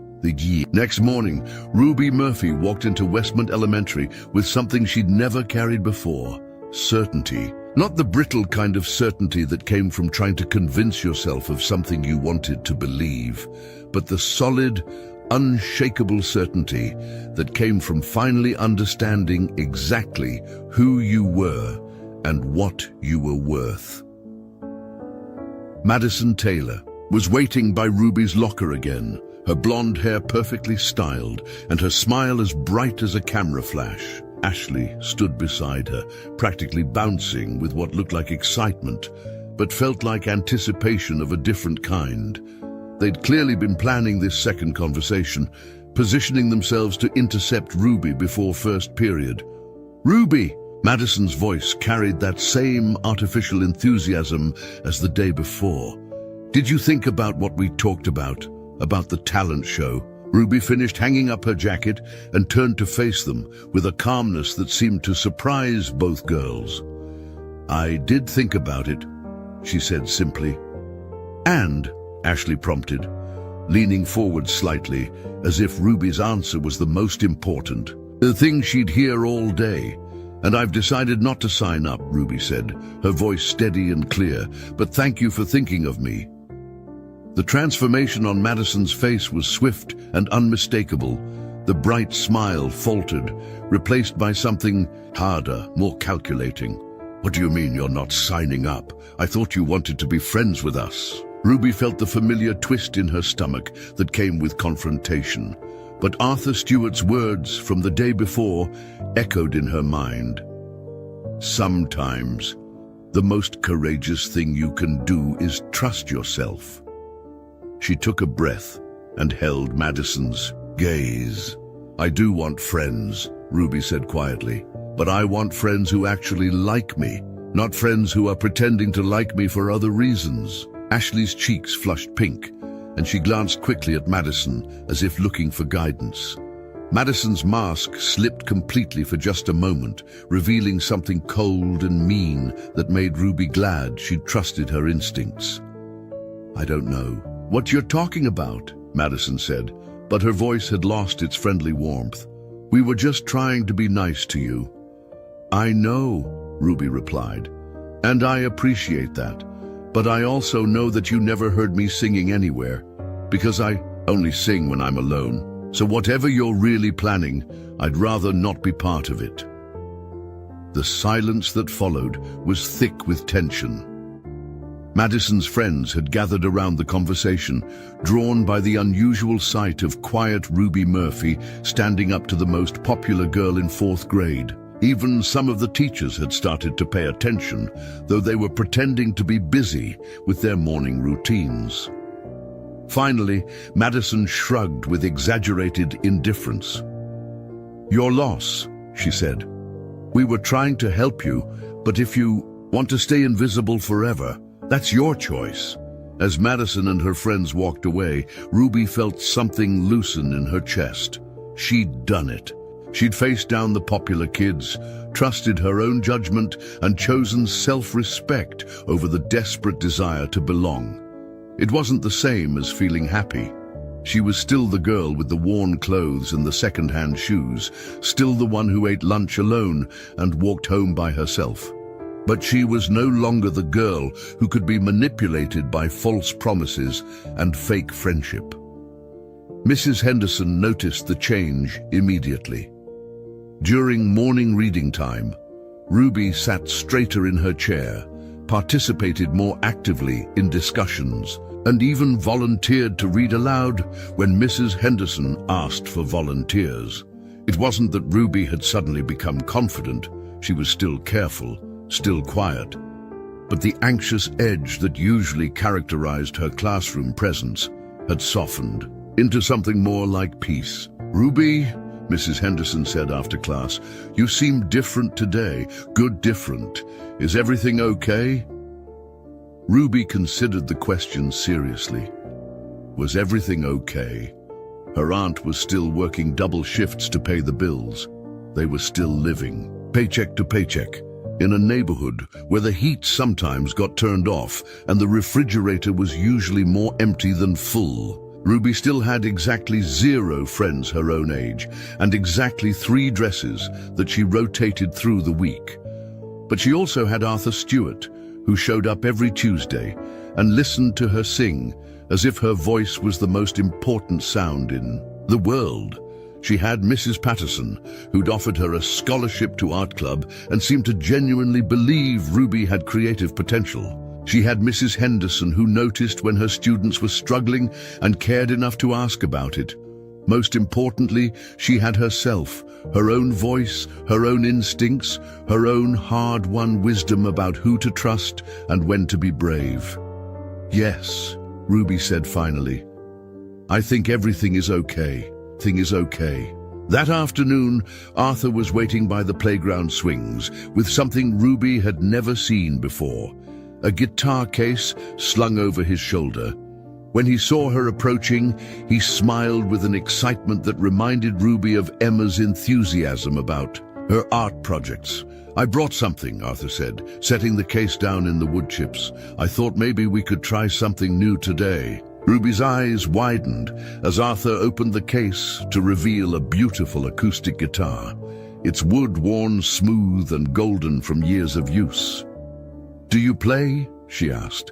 Next morning, Ruby Murphy walked into Westmont Elementary with something she'd never carried before: certainty. Not the brittle kind of certainty that came from trying to convince yourself of something you wanted to believe, but the solid, unshakable certainty that came from finally understanding exactly who you were and what you were worth. Madison Taylor was waiting by Ruby's locker again, her blonde hair perfectly styled and her smile as bright as a camera flash. Ashley stood beside her, practically bouncing with what looked like excitement, but felt like anticipation of a different kind. They'd clearly been planning this second conversation, positioning themselves to intercept Ruby before first period. "Ruby!" Madison's voice carried that same artificial enthusiasm as the day before. "Did you think about what we talked about the talent show?" Ruby finished hanging up her jacket and turned to face them with a calmness that seemed to surprise both girls. "I did think about it," she said simply. "And," Ashley prompted, leaning forward slightly, as if Ruby's answer was the most important, the thing she'd hear all day. "And I've decided not to sign up," Ruby said, her voice steady and clear, "but thank you for thinking of me." The transformation on Madison's face was swift and unmistakable. The bright smile faltered, replaced by something harder, more calculating. "What do you mean you're not signing up? I thought you wanted to be friends with us." Ruby felt the familiar twist in her stomach that came with confrontation. But Arthur Stewart's words from the day before echoed in her mind. Sometimes, the most courageous thing you can do is trust yourself. She took a breath and held Madison's gaze. I do want friends, Ruby said quietly, but I want friends who actually like me, not friends who are pretending to like me for other reasons. Ashley's cheeks flushed pink, and she glanced quickly at Madison as if looking for guidance. Madison's mask slipped completely for just a moment, revealing something cold and mean that made Ruby glad she'd trusted her instincts. I don't know what you're talking about, Madison said, but her voice had lost its friendly warmth. We were just trying to be nice to you. I know, Ruby replied, and I appreciate that, but I also know that you never heard me singing anywhere, because I only sing when I'm alone. So whatever you're really planning, I'd rather not be part of it. The silence that followed was thick with tension. Madison's friends had gathered around the conversation, drawn by the unusual sight of quiet Ruby Murphy standing up to the most popular girl in 4th grade. Even some of the teachers had started to pay attention, though they were pretending to be busy with their morning routines. Finally, Madison shrugged with exaggerated indifference. Your loss, she said. We were trying to help you, but if you want to stay invisible forever, that's your choice. As Madison and her friends walked away, Ruby felt something loosen in her chest. She'd done it. She'd faced down the popular kids, trusted her own judgment, and chosen self-respect over the desperate desire to belong. It wasn't the same as feeling happy. She was still the girl with the worn clothes and the second-hand shoes, still the one who ate lunch alone and walked home by herself. But she was no longer the girl who could be manipulated by false promises and fake friendship. Mrs. Henderson noticed the change immediately. During morning reading time, Ruby sat straighter in her chair, participated more actively in discussions, and even volunteered to read aloud when Mrs. Henderson asked for volunteers. It wasn't that Ruby had suddenly become confident. She was still careful, still quiet. But the anxious edge that usually characterized her classroom presence had softened into something more like peace. Ruby, Mrs. Henderson said after class, you seem different today. Good different. Is everything okay? Ruby considered the question seriously. Was everything okay? Her aunt was still working double shifts to pay the bills. They were still living, paycheck to paycheck, in a neighborhood where the heat sometimes got turned off and the refrigerator was usually more empty than full. Ruby still had exactly 0 friends her own age and exactly 3 dresses that she rotated through the week. But she also had Arthur Stewart, who showed up every Tuesday and listened to her sing as if her voice was the most important sound in the world. She had Mrs. Patterson, who'd offered her a scholarship to art club and seemed to genuinely believe Ruby had creative potential. She had Mrs. Henderson, who noticed when her students were struggling and cared enough to ask about it. Most importantly, she had herself, her own voice, her own instincts, her own hard-won wisdom about who to trust and when to be brave. Yes, Ruby said finally. I think everything is okay. Thing is okay. That afternoon, Arthur was waiting by the playground swings with something Ruby had never seen before. A guitar case slung over his shoulder. When he saw her approaching, he smiled with an excitement that reminded Ruby of Emma's enthusiasm about her art projects. I brought something, Arthur said, setting the case down in the wood chips. I thought maybe we could try something new today. Ruby's eyes widened as Arthur opened the case to reveal a beautiful acoustic guitar, its wood worn smooth and golden from years of use. Do you play? She asked.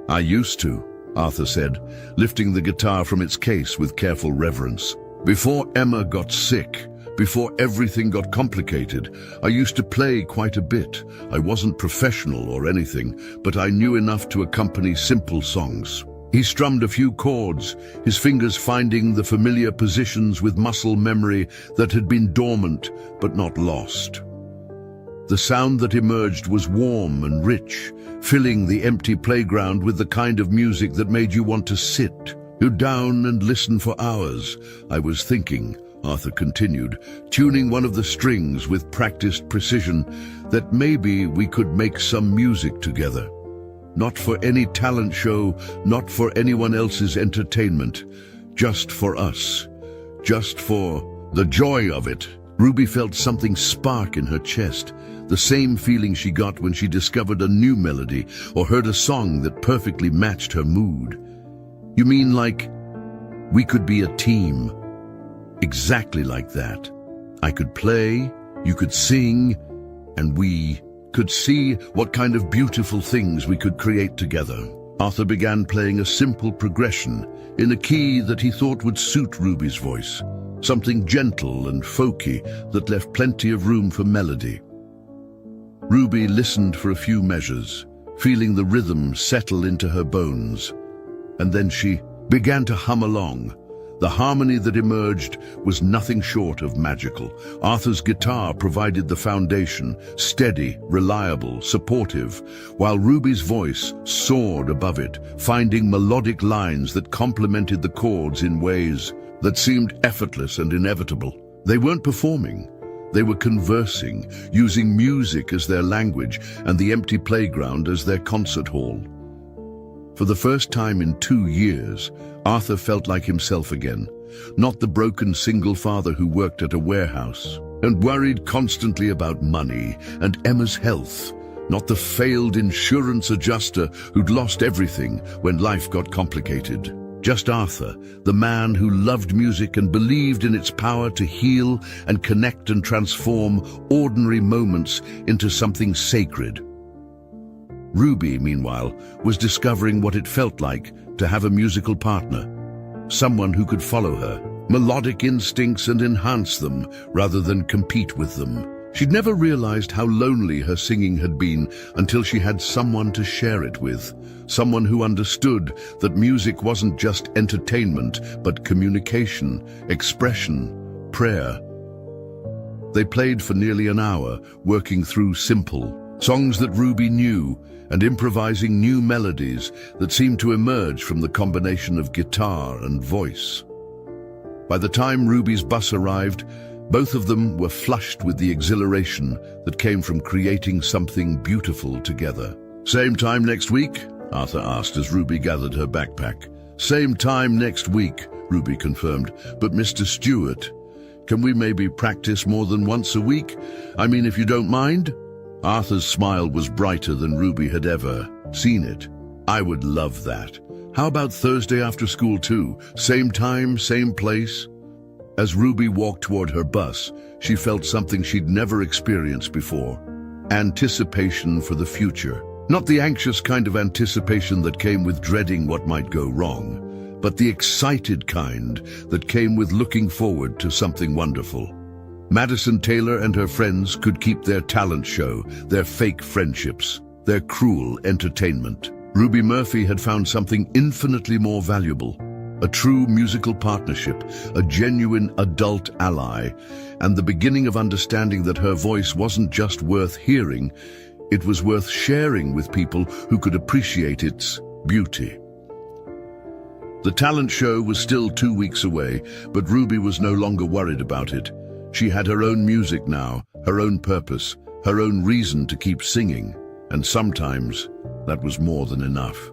I used to, Arthur said, lifting the guitar from its case with careful reverence. Before Emma got sick, before everything got complicated, I used to play quite a bit. I wasn't professional or anything, but I knew enough to accompany simple songs. He strummed a few chords, his fingers finding the familiar positions with muscle memory that had been dormant but not lost. The sound that emerged was warm and rich, filling the empty playground with the kind of music that made you want to sit down and listen for hours. I was thinking, Arthur continued, tuning one of the strings with practiced precision, that maybe we could make some music together. Not for any talent show, not for anyone else's entertainment, just for us, just for the joy of it. Ruby felt something spark in her chest, the same feeling she got when she discovered a new melody or heard a song that perfectly matched her mood. You mean like we could be a team? Exactly like that. I could play, you could sing, and we could see what kind of beautiful things we could create together. Arthur began playing a simple progression in a key that he thought would suit Ruby's voice, something gentle and folky that left plenty of room for melody. Ruby listened for a few measures, feeling the rhythm settle into her bones, and then she began to hum along. The harmony that emerged was nothing short of magical. Arthur's guitar provided the foundation, steady, reliable, supportive, while Ruby's voice soared above it, finding melodic lines that complemented the chords in ways that seemed effortless and inevitable. They weren't performing. They were conversing, using music as their language and the empty playground as their concert hall. For the first time in 2 years, Arthur felt like himself again, not the broken single father who worked at a warehouse and worried constantly about money and Emma's health, not the failed insurance adjuster who'd lost everything when life got complicated. Just Arthur, the man who loved music and believed in its power to heal and connect and transform ordinary moments into something sacred. Ruby, meanwhile, was discovering what it felt like to have a musical partner, someone who could follow her melodic instincts and enhance them rather than compete with them. She'd never realized how lonely her singing had been until she had someone to share it with, someone who understood that music wasn't just entertainment, but communication, expression, prayer. They played for nearly an hour, working through simple songs that Ruby knew and improvising new melodies that seemed to emerge from the combination of guitar and voice. By the time Ruby's bus arrived, both of them were flushed with the exhilaration that came from creating something beautiful together. "Same time next week?" Arthur asked as Ruby gathered her backpack. "Same time next week," Ruby confirmed. "But Mr. Stewart, can we maybe practice more than once a week? I mean, if you don't mind?" Arthur's smile was brighter than Ruby had ever seen it. "I would love that. How about Thursday after school too? Same time, same place?" As Ruby walked toward her bus, she felt something she'd never experienced before. Anticipation for the future. Not the anxious kind of anticipation that came with dreading what might go wrong, but the excited kind that came with looking forward to something wonderful. Madison Taylor and her friends could keep their talent show, their fake friendships, their cruel entertainment. Ruby Murphy had found something infinitely more valuable, a true musical partnership, a genuine adult ally, and the beginning of understanding that her voice wasn't just worth hearing, it was worth sharing with people who could appreciate its beauty. The talent show was still 2 weeks away, but Ruby was no longer worried about it. She had her own music now, her own purpose, her own reason to keep singing, and sometimes that was more than enough.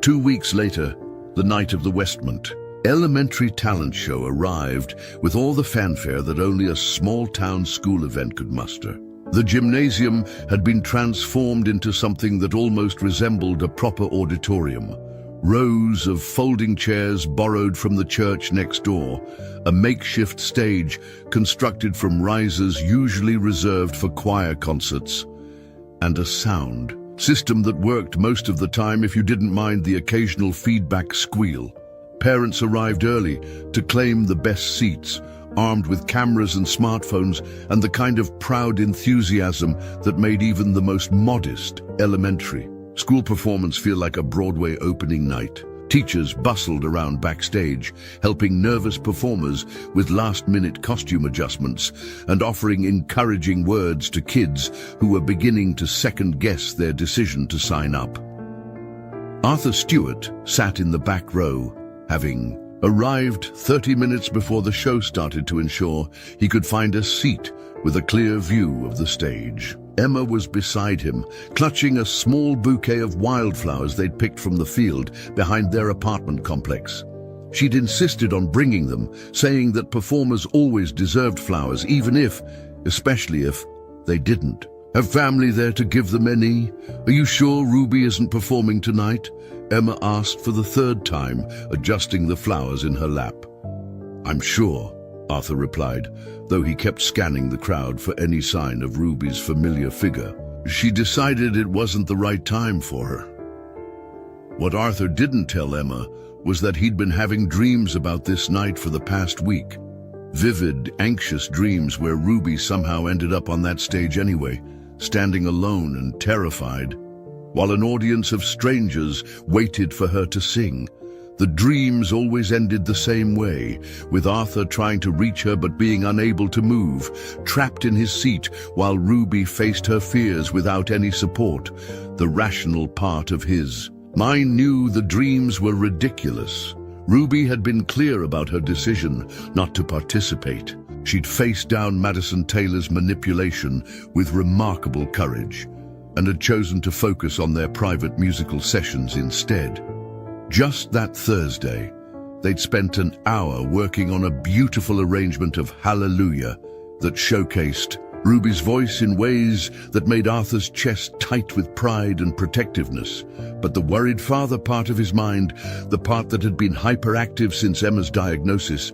2 weeks later, the night of the Westmont Elementary Talent Show arrived with all the fanfare that only a small-town school event could muster. The gymnasium had been transformed into something that almost resembled a proper auditorium. Rows of folding chairs borrowed from the church next door, a makeshift stage constructed from risers usually reserved for choir concerts, and a sound system that worked most of the time if you didn't mind the occasional feedback squeal. Parents arrived early to claim the best seats, armed with cameras and smartphones and the kind of proud enthusiasm that made even the most modest elementary school performance feel like a Broadway opening night. Teachers bustled around backstage, helping nervous performers with last-minute costume adjustments and offering encouraging words to kids who were beginning to second-guess their decision to sign up. Arthur Stewart sat in the back row, having arrived 30 minutes before the show started to ensure he could find a seat with a clear view of the stage. Emma was beside him, clutching a small bouquet of wildflowers they'd picked from the field behind their apartment complex. She'd insisted on bringing them, saying that performers always deserved flowers, even if, especially if, they didn't. Have family there to give them any? Are you sure Ruby isn't performing tonight? Emma asked for the third time, adjusting the flowers in her lap. I'm sure, Arthur replied, though he kept scanning the crowd for any sign of Ruby's familiar figure. She decided it wasn't the right time for her. What Arthur didn't tell Emma was that he'd been having dreams about this night for the past week. Vivid, anxious dreams where Ruby somehow ended up on that stage anyway, standing alone and terrified, while an audience of strangers waited for her to sing. The dreams always ended the same way, with Arthur trying to reach her but being unable to move, trapped in his seat while Ruby faced her fears without any support. The rational part of his mind knew the dreams were ridiculous. Ruby had been clear about her decision not to participate. She'd faced down Madison Taylor's manipulation with remarkable courage and had chosen to focus on their private musical sessions instead. Just that Thursday, they'd spent an hour working on a beautiful arrangement of Hallelujah that showcased Ruby's voice in ways that made Arthur's chest tight with pride and protectiveness. But the worried father part of his mind, the part that had been hyperactive since Emma's diagnosis,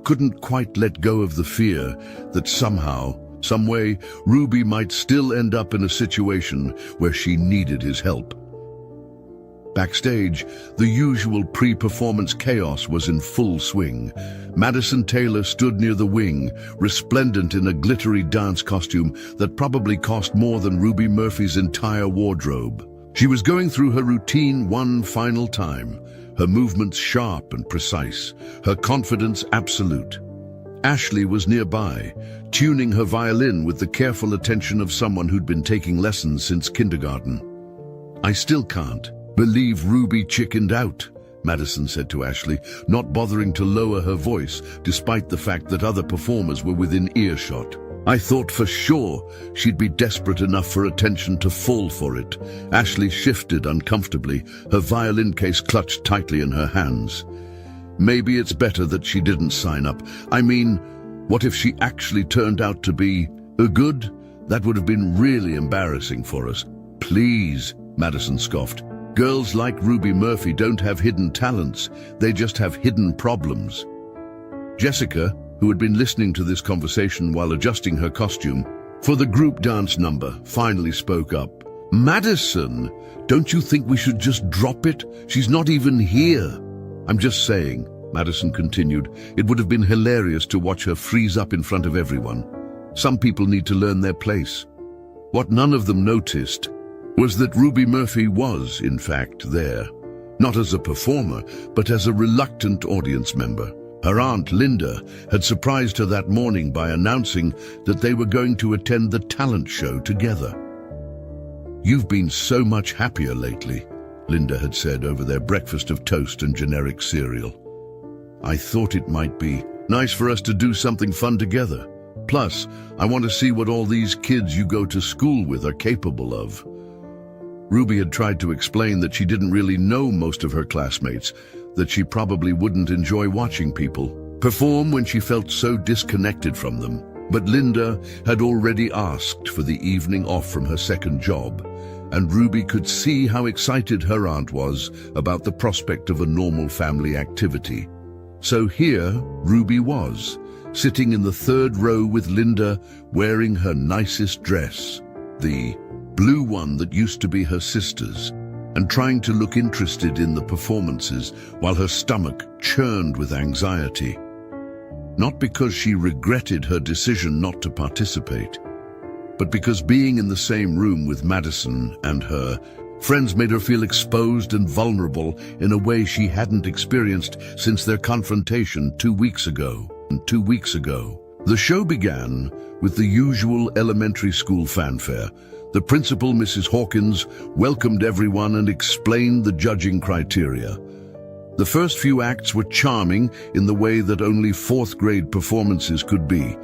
couldn't quite let go of the fear that somehow, some way, Ruby might still end up in a situation where she needed his help. Backstage, the usual pre-performance chaos was in full swing. Madison Taylor stood near the wing, resplendent in a glittery dance costume that probably cost more than Ruby Murphy's entire wardrobe. She was going through her routine one final time, her movements sharp and precise, her confidence absolute. Ashley was nearby, tuning her violin with the careful attention of someone who'd been taking lessons since kindergarten. I still can't believe Ruby chickened out, Madison said to Ashley, not bothering to lower her voice despite the fact that other performers were within earshot. I thought for sure she'd be desperate enough for attention to fall for it. Ashley shifted uncomfortably, her violin case clutched tightly in her hands. Maybe it's better that she didn't sign up. I mean, what if she actually turned out to be a good? That would have been really embarrassing for us. Please, Madison scoffed. Girls like Ruby Murphy don't have hidden talents, they just have hidden problems. Jessica, who had been listening to this conversation while adjusting her costume for the group dance number, finally spoke up. Madison, don't you think we should just drop it? She's not even here. I'm just saying, Madison continued, it would have been hilarious to watch her freeze up in front of everyone. Some people need to learn their place. What none of them noticed was that Ruby Murphy was, in fact, there, not as a performer, but as a reluctant audience member. Her aunt, Linda, had surprised her that morning by announcing that they were going to attend the talent show together. You've been so much happier lately, Linda had said over their breakfast of toast and generic cereal. I thought it might be nice for us to do something fun together. Plus, I want to see what all these kids you go to school with are capable of. Ruby had tried to explain that she didn't really know most of her classmates, that she probably wouldn't enjoy watching people perform when she felt so disconnected from them. But Linda had already asked for the evening off from her second job, and Ruby could see how excited her aunt was about the prospect of a normal family activity. So here Ruby was, sitting in the third row with Linda, wearing her nicest dress, the blue one that used to be her sister's, and trying to look interested in the performances while her stomach churned with anxiety. Not because she regretted her decision not to participate, but because being in the same room with Madison and her Friends made her feel exposed and vulnerable in a way she hadn't experienced since their confrontation 2 weeks ago. The show began with the usual elementary school fanfare. The principal, Mrs. Hawkins, welcomed everyone and explained the judging criteria. The first few acts were charming in the way that only fourth-grade performances could be.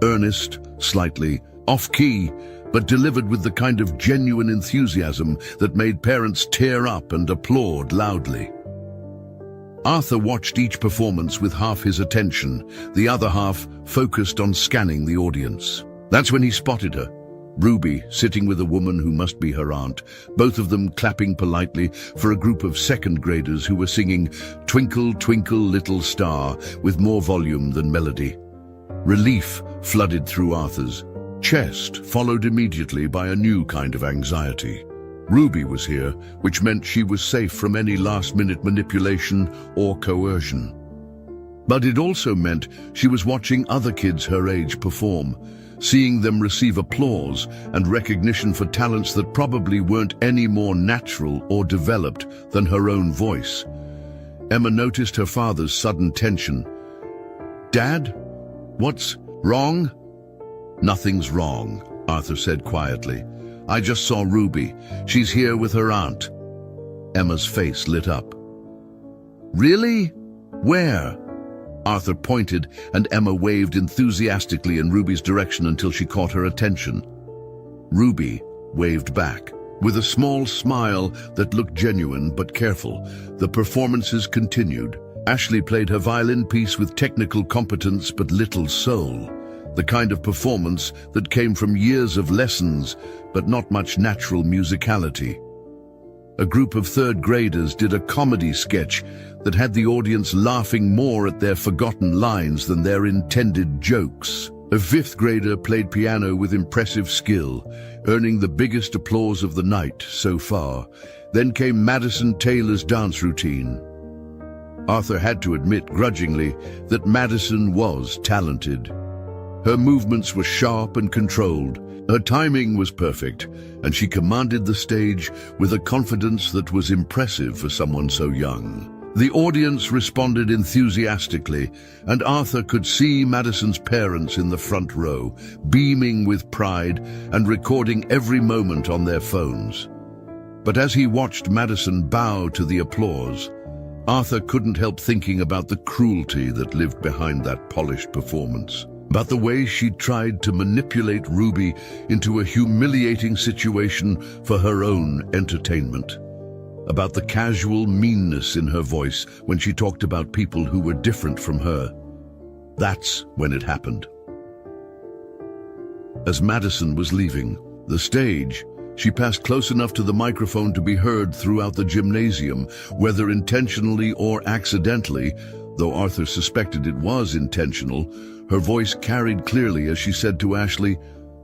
Earnest, slightly off-key, but delivered with the kind of genuine enthusiasm that made parents tear up and applaud loudly. Arthur watched each performance with half his attention, the other half focused on scanning the audience. That's when he spotted her. Ruby, sitting with a woman who must be her aunt, both of them clapping politely for a group of second graders who were singing "Twinkle, Twinkle, Little Star" with more volume than melody. Relief flooded through Arthur's chest, followed immediately by a new kind of anxiety. Ruby was here, which meant she was safe from any last-minute manipulation or coercion. But it also meant she was watching other kids her age perform, seeing them receive applause and recognition for talents that probably weren't any more natural or developed than her own voice. Emma noticed her father's sudden tension. "Dad, what's wrong?" "Nothing's wrong," Arthur said quietly. "I just saw Ruby. She's here with her aunt." Emma's face lit up. "Really? Where?" Arthur pointed, and Emma waved enthusiastically in Ruby's direction until she caught her attention. Ruby waved back, with a small smile that looked genuine but careful. The performances continued. Ashley played her violin piece with technical competence but little soul, the kind of performance that came from years of lessons but not much natural musicality. A group of third graders did a comedy sketch that had the audience laughing more at their forgotten lines than their intended jokes. A fifth grader played piano with impressive skill, earning the biggest applause of the night so far. Then came Madison Taylor's dance routine. Arthur had to admit grudgingly that Madison was talented. Her movements were sharp and controlled. Her timing was perfect, and she commanded the stage with a confidence that was impressive for someone so young. The audience responded enthusiastically, and Arthur could see Madison's parents in the front row, beaming with pride and recording every moment on their phones. But as he watched Madison bow to the applause, Arthur couldn't help thinking about the cruelty that lived behind that polished performance. About the way she tried to manipulate Ruby into a humiliating situation for her own entertainment. About the casual meanness in her voice when she talked about people who were different from her. That's when it happened. As Madison was leaving the stage, she passed close enough to the microphone to be heard throughout the gymnasium, whether intentionally or accidentally. Though Arthur suspected it was intentional, her voice carried clearly as she said to Ashley,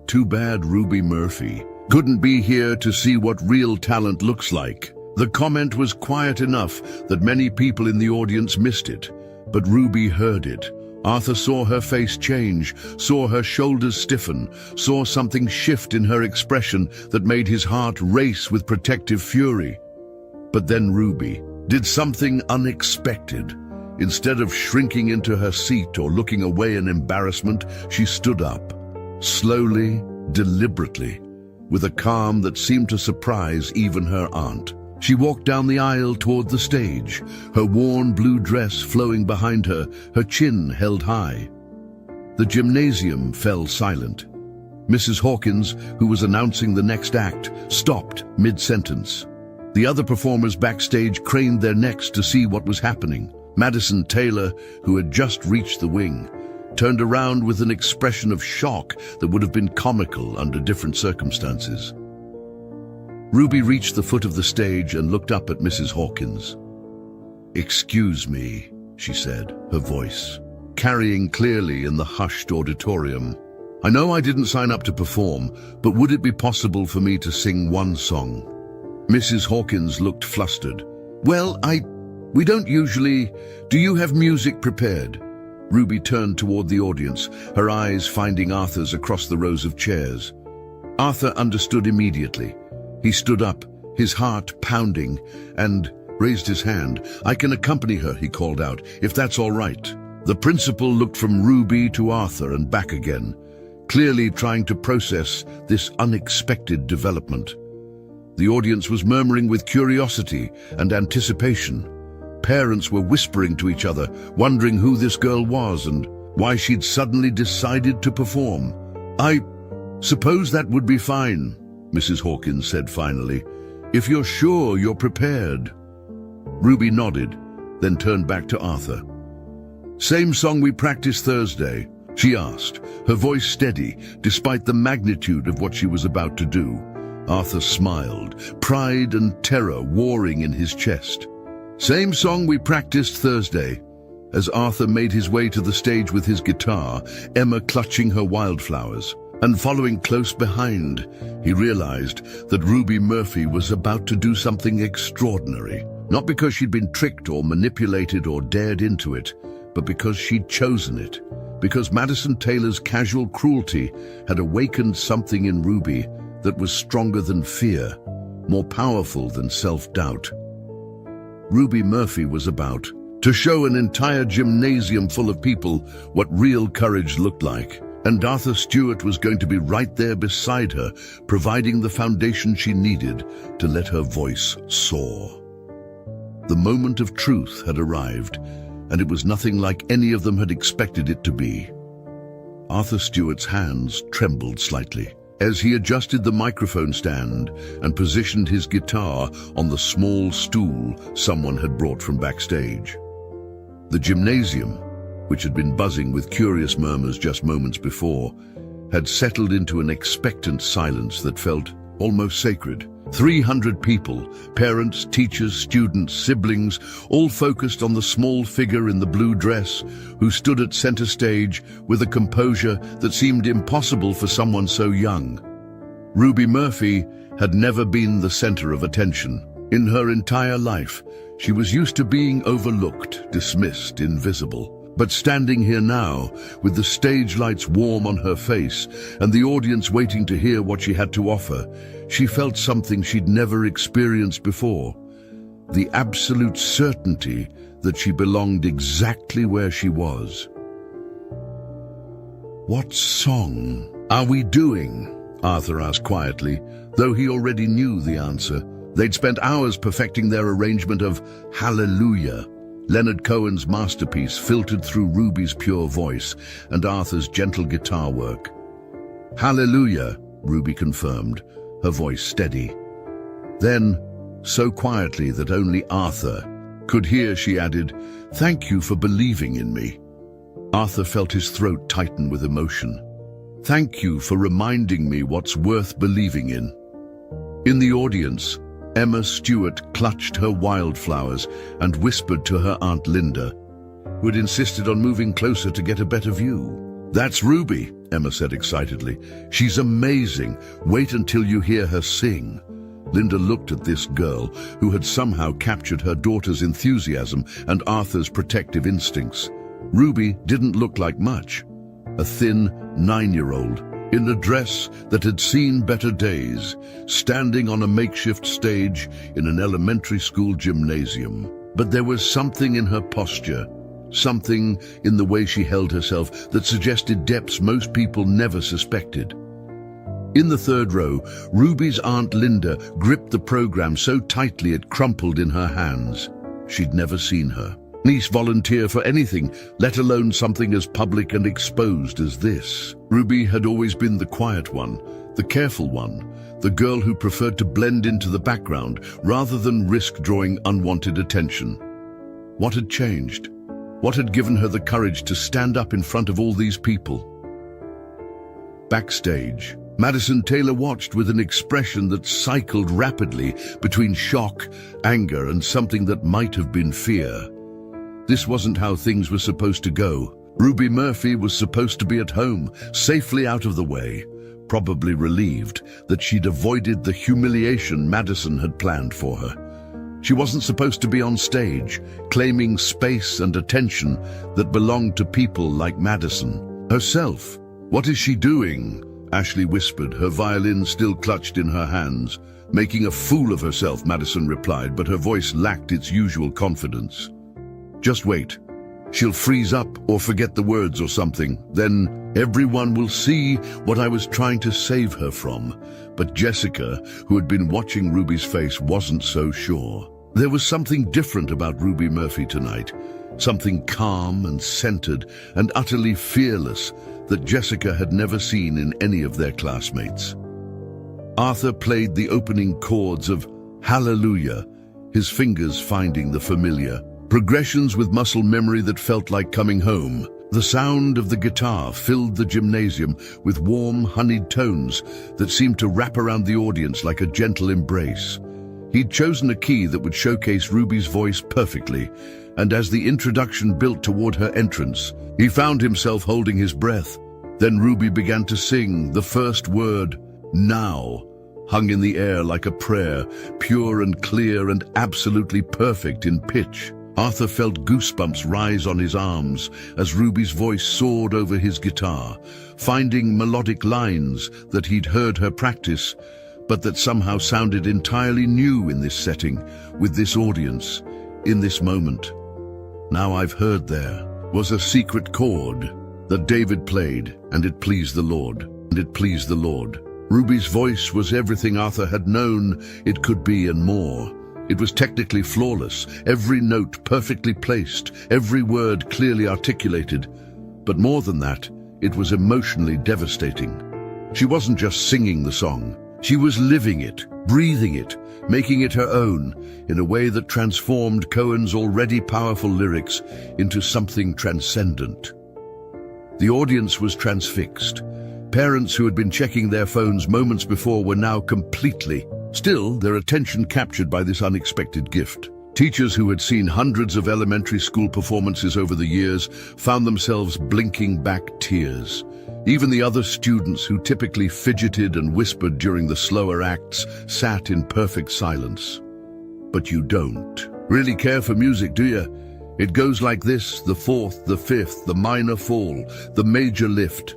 "Too bad Ruby Murphy couldn't be here to see what real talent looks like." The comment was quiet enough that many people in the audience missed it, but Ruby heard it. Arthur saw her face change, saw her shoulders stiffen, saw something shift in her expression that made his heart race with protective fury. But then Ruby did something unexpected. Instead of shrinking into her seat or looking away in embarrassment, she stood up, slowly, deliberately, with a calm that seemed to surprise even her aunt. She walked down the aisle toward the stage, her worn blue dress flowing behind her, her chin held high. The gymnasium fell silent. Mrs. Hawkins, who was announcing the next act, stopped mid-sentence. The other performers backstage craned their necks to see what was happening. Madison Taylor, who had just reached the wing, turned around with an expression of shock that would have been comical under different circumstances. Ruby reached the foot of the stage and looked up at Mrs. Hawkins. "Excuse me," she said, her voice carrying clearly in the hushed auditorium. "I know I didn't sign up to perform, but would it be possible for me to sing one song?" Mrs. Hawkins looked flustered. "Well, we don't usually. Do you have music prepared?" Ruby turned toward the audience, her eyes finding Arthur's across the rows of chairs. Arthur understood immediately. He stood up, his heart pounding, and raised his hand. "I can accompany her," he called out, "if that's all right." The principal looked from Ruby to Arthur and back again, clearly trying to process this unexpected development. The audience was murmuring with curiosity and anticipation. Parents were whispering to each other, wondering who this girl was and why she'd suddenly decided to perform. "I suppose that would be fine," Mrs. Hawkins said finally, "if you're sure you're prepared." Ruby nodded, then turned back to Arthur. "Same song we practiced Thursday?" she asked, her voice steady despite the magnitude of what she was about to do. Arthur smiled, pride and terror warring in his chest. "Same song we practiced Thursday." As Arthur made his way to the stage with his guitar, Emma clutching her wildflowers, and following close behind, he realized that Ruby Murphy was about to do something extraordinary. Not because she'd been tricked or manipulated or dared into it, but because she'd chosen it. Because Madison Taylor's casual cruelty had awakened something in Ruby that was stronger than fear, more powerful than self-doubt. Ruby Murphy was about to show an entire gymnasium full of people what real courage looked like. And Arthur Stewart was going to be right there beside her, providing the foundation she needed to let her voice soar. The moment of truth had arrived, and it was nothing like any of them had expected it to be. Arthur Stewart's hands trembled slightly as he adjusted the microphone stand and positioned his guitar on the small stool someone had brought from backstage. The gymnasium, which had been buzzing with curious murmurs just moments before, had settled into an expectant silence that felt almost sacred. 300 people, parents, teachers, students, siblings, all focused on the small figure in the blue dress who stood at center stage with a composure that seemed impossible for someone so young. Ruby Murphy had never been the center of attention. In her entire life, she was used to being overlooked, dismissed, invisible. But standing here now, with the stage lights warm on her face and the audience waiting to hear what she had to offer, she felt something she'd never experienced before. The absolute certainty that she belonged exactly where she was. "What song are we doing?" Arthur asked quietly, though he already knew the answer. They'd spent hours perfecting their arrangement of Hallelujah, Leonard Cohen's masterpiece, filtered through Ruby's pure voice and Arthur's gentle guitar work. "Hallelujah," Ruby confirmed, her voice steady. Then, so quietly that only Arthur could hear, she added, "Thank you for believing in me." Arthur felt his throat tighten with emotion. "Thank you for reminding me what's worth believing in." In the audience, Emma Stewart clutched her wildflowers and whispered to her Aunt Linda, who had insisted on moving closer to get a better view. "That's Ruby," Emma said excitedly. "She's amazing. Wait until you hear her sing." Linda looked at this girl who had somehow captured her daughter's enthusiasm and Arthur's protective instincts. Ruby didn't look like much. A thin 9-year-old, in a dress that had seen better days, standing on a makeshift stage in an elementary school gymnasium. But there was something in her posture, something in the way she held herself that suggested depths most people never suspected. In the third row, Ruby's Aunt Linda gripped the program so tightly it crumpled in her hands. She'd never seen her niece volunteer for anything, let alone something as public and exposed as this. Ruby had always been the quiet one, the careful one, the girl who preferred to blend into the background rather than risk drawing unwanted attention. What had changed? What had given her the courage to stand up in front of all these people? Backstage, Madison Taylor watched with an expression that cycled rapidly between shock, anger, and something that might have been fear. This wasn't how things were supposed to go. Ruby Murphy was supposed to be at home, safely out of the way, probably relieved that she'd avoided the humiliation Madison had planned for her. She wasn't supposed to be on stage, claiming space and attention that belonged to people like Madison herself. "What is she doing?" Ashley whispered, her violin still clutched in her hands. Making a fool of herself, Madison replied, but her voice lacked its usual confidence. Just wait. She'll freeze up or forget the words or something. Then everyone will see what I was trying to save her from. But Jessica, who had been watching Ruby's face, wasn't so sure. There was something different about Ruby Murphy tonight. Something calm and centered and utterly fearless that Jessica had never seen in any of their classmates. Arthur played the opening chords of Hallelujah, his fingers finding the familiar progressions with muscle memory that felt like coming home. The sound of the guitar filled the gymnasium with warm, honeyed tones that seemed to wrap around the audience like a gentle embrace. He'd chosen a key that would showcase Ruby's voice perfectly, and as the introduction built toward her entrance, he found himself holding his breath. Then Ruby began to sing. The first word, now, hung in the air like a prayer, pure and clear and absolutely perfect in pitch. Arthur felt goosebumps rise on his arms as Ruby's voice soared over his guitar, finding melodic lines that he'd heard her practice, but that somehow sounded entirely new in this setting, with this audience, in this moment. Now I've heard there was a secret chord that David played, and it pleased the Lord, and it pleased the Lord. Ruby's voice was everything Arthur had known it could be and more. It was technically flawless, every note perfectly placed, every word clearly articulated. But more than that, it was emotionally devastating. She wasn't just singing the song. She was living it, breathing it, making it her own, in a way that transformed Cohen's already powerful lyrics into something transcendent. The audience was transfixed. Parents who had been checking their phones moments before were now completely still, their attention captured by this unexpected gift. Teachers who had seen hundreds of elementary school performances over the years found themselves blinking back tears. Even the other students who typically fidgeted and whispered during the slower acts sat in perfect silence. But you don't really care for music, do you? It goes like this: the fourth, the fifth, the minor fall, the major lift.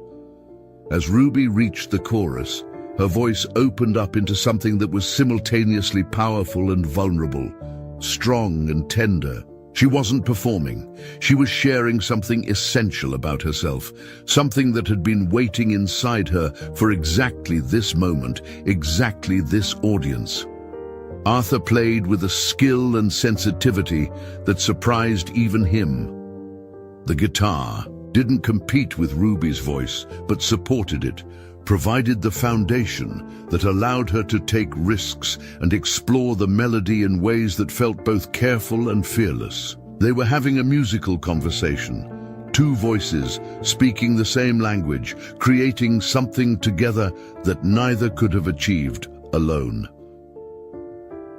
As Ruby reached the chorus, her voice opened up into something that was simultaneously powerful and vulnerable, strong and tender. She wasn't performing. She was sharing something essential about herself, something that had been waiting inside her for exactly this moment, exactly this audience. Arthur played with a skill and sensitivity that surprised even him. The guitar didn't compete with Ruby's voice, but supported it, provided the foundation that allowed her to take risks and explore the melody in ways that felt both careful and fearless. They were having a musical conversation, two voices speaking the same language, creating something together that neither could have achieved alone.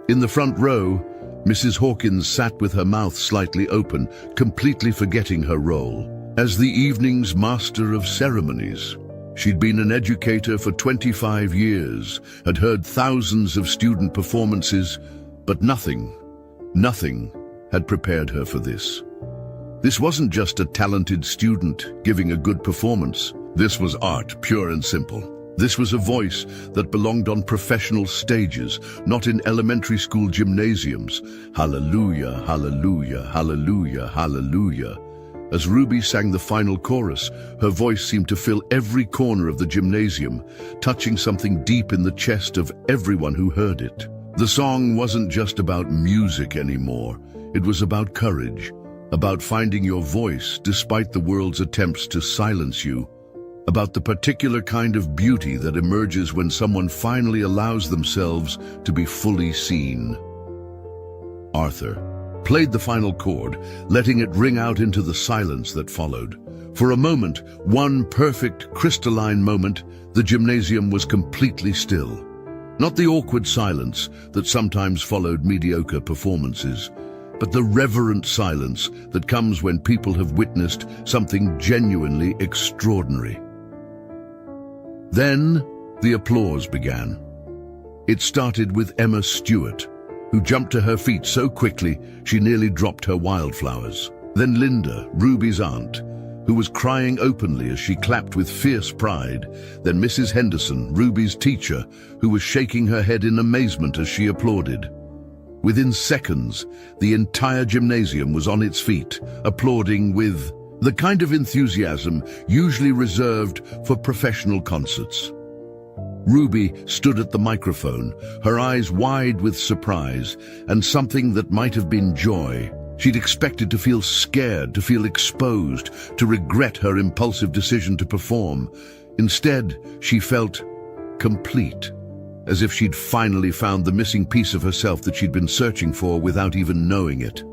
In the front row, Mrs. Hawkins sat with her mouth slightly open, completely forgetting her role as the evening's master of ceremonies. She'd been an educator for 25 years, had heard thousands of student performances, but nothing had prepared her for this. This wasn't just a talented student giving a good performance. This was art, pure and simple. This was a voice that belonged on professional stages, not in elementary school gymnasiums. Hallelujah, hallelujah, hallelujah, hallelujah. As Ruby sang the final chorus, her voice seemed to fill every corner of the gymnasium, touching something deep in the chest of everyone who heard it. The song wasn't just about music anymore. It was about courage, about finding your voice despite the world's attempts to silence you, about the particular kind of beauty that emerges when someone finally allows themselves to be fully seen. Arthur played the final chord, letting it ring out into the silence that followed. For a moment, one perfect, crystalline moment, the gymnasium was completely still. Not the awkward silence that sometimes followed mediocre performances, but the reverent silence that comes when people have witnessed something genuinely extraordinary. Then, the applause began. It started with Emma Stewart, who jumped to her feet so quickly she nearly dropped her wildflowers. Then Linda, Ruby's aunt, who was crying openly as she clapped with fierce pride, then Mrs. Henderson, Ruby's teacher, who was shaking her head in amazement as she applauded. Within seconds, the entire gymnasium was on its feet, applauding with the kind of enthusiasm usually reserved for professional concerts. Ruby stood at the microphone, her eyes wide with surprise and something that might have been joy. She'd expected to feel scared, to feel exposed, to regret her impulsive decision to perform. Instead, she felt complete, as if she'd finally found the missing piece of herself that she'd been searching for without even knowing it.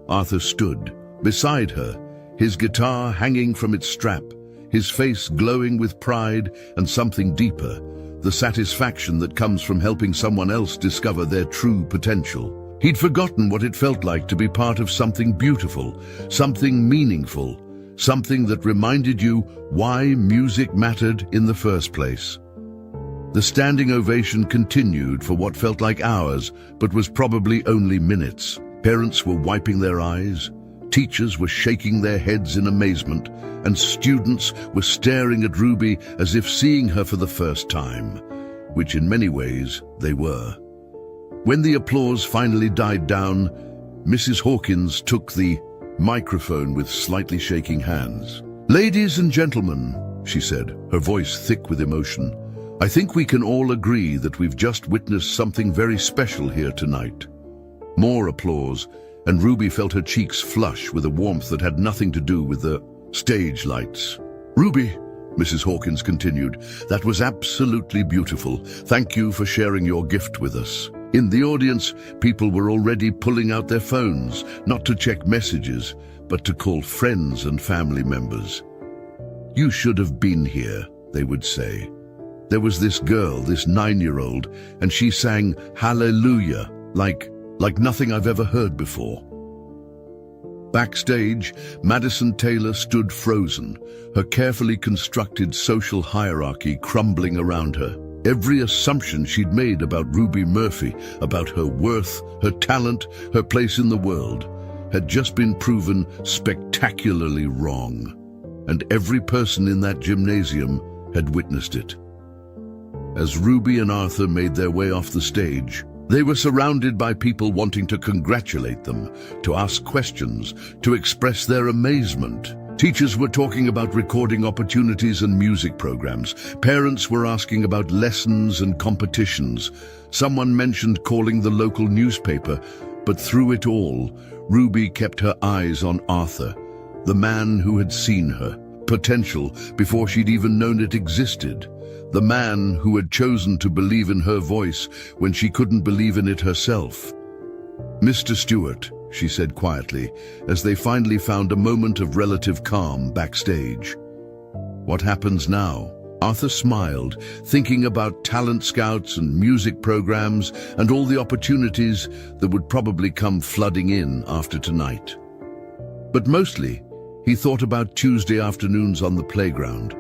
Arthur stood beside her, his guitar hanging from its strap, his face glowing with pride and something deeper, the satisfaction that comes from helping someone else discover their true potential. He'd forgotten what it felt like to be part of something beautiful, something meaningful, something that reminded you why music mattered in the first place. The standing ovation continued for what felt like hours, but was probably only minutes. Parents were wiping their eyes, teachers were shaking their heads in amazement, and students were staring at Ruby as if seeing her for the first time, which in many ways they were. When the applause finally died down, Mrs. Hawkins took the microphone with slightly shaking hands. "Ladies and gentlemen," she said, her voice thick with emotion, "I think we can all agree that we've just witnessed something very special here tonight." More applause, and Ruby felt her cheeks flush with a warmth that had nothing to do with the stage lights. "Ruby," Mrs. Hawkins continued, "that was absolutely beautiful. Thank you for sharing your gift with us." In the audience, people were already pulling out their phones, not to check messages, but to call friends and family members. "You should have been here," they would say. "There was this girl, this 9-year-old, and she sang Hallelujah like nothing I've ever heard before." Backstage, Madison Taylor stood frozen, her carefully constructed social hierarchy crumbling around her. Every assumption she'd made about Ruby Murphy, about her worth, her talent, her place in the world, had just been proven spectacularly wrong. And every person in that gymnasium had witnessed it. As Ruby and Arthur made their way off the stage, they were surrounded by people wanting to congratulate them, to ask questions, to express their amazement. Teachers were talking about recording opportunities and music programs. Parents were asking about lessons and competitions. Someone mentioned calling the local newspaper, but through it all, Ruby kept her eyes on Arthur, the man who had seen her potential before she'd even known it existed. The man who had chosen to believe in her voice when she couldn't believe in it herself. "Mr. Stewart," she said quietly, as they finally found a moment of relative calm backstage. "What happens now?" Arthur smiled, thinking about talent scouts and music programs and all the opportunities that would probably come flooding in after tonight. But mostly, he thought about Tuesday afternoons on the playground,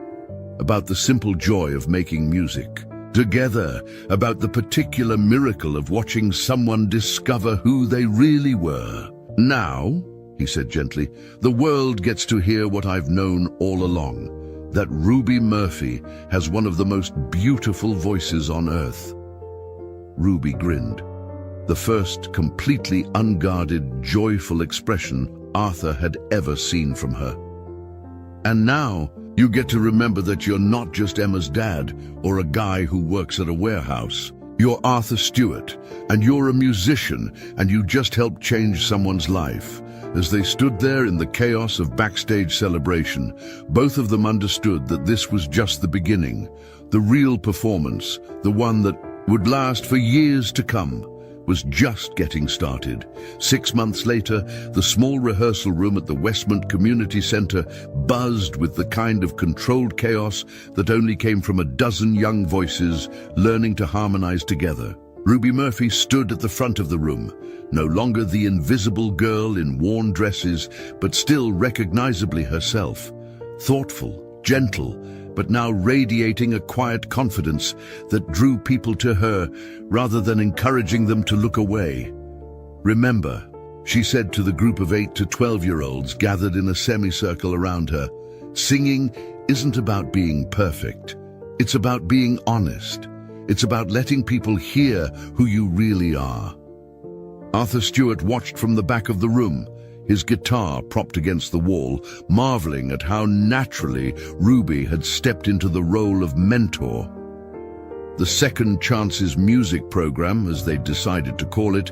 about the simple joy of making music together, about the particular miracle of watching someone discover who they really were. "Now," he said gently, "the world gets to hear what I've known all along, that Ruby Murphy has one of the most beautiful voices on earth." Ruby grinned, the first completely unguarded, joyful expression Arthur had ever seen from her. "And now, you get to remember that you're not just Emma's dad or a guy who works at a warehouse. You're Arthur Stewart, and you're a musician, and you just helped change someone's life." As they stood there in the chaos of backstage celebration, both of them understood that this was just the beginning. The real performance, the one that would last for years to come, was just getting started. 6 months later, the small rehearsal room at the Westmont Community Center buzzed with the kind of controlled chaos that only came from a dozen young voices learning to harmonize together. Ruby Murphy stood at the front of the room, no longer the invisible girl in worn dresses, but still recognizably herself, thoughtful, gentle, but now radiating a quiet confidence that drew people to her rather than encouraging them to look away. "Remember," she said to the group of 8 to 12-year-olds gathered in a semicircle around her, Singing isn't about being perfect. It's about being honest. It's about letting people hear who you really are. Arthur Stewart watched from the back of the room, his guitar propped against the wall, marveling at how naturally Ruby had stepped into the role of mentor. The Second Chances music program, as they decided to call it,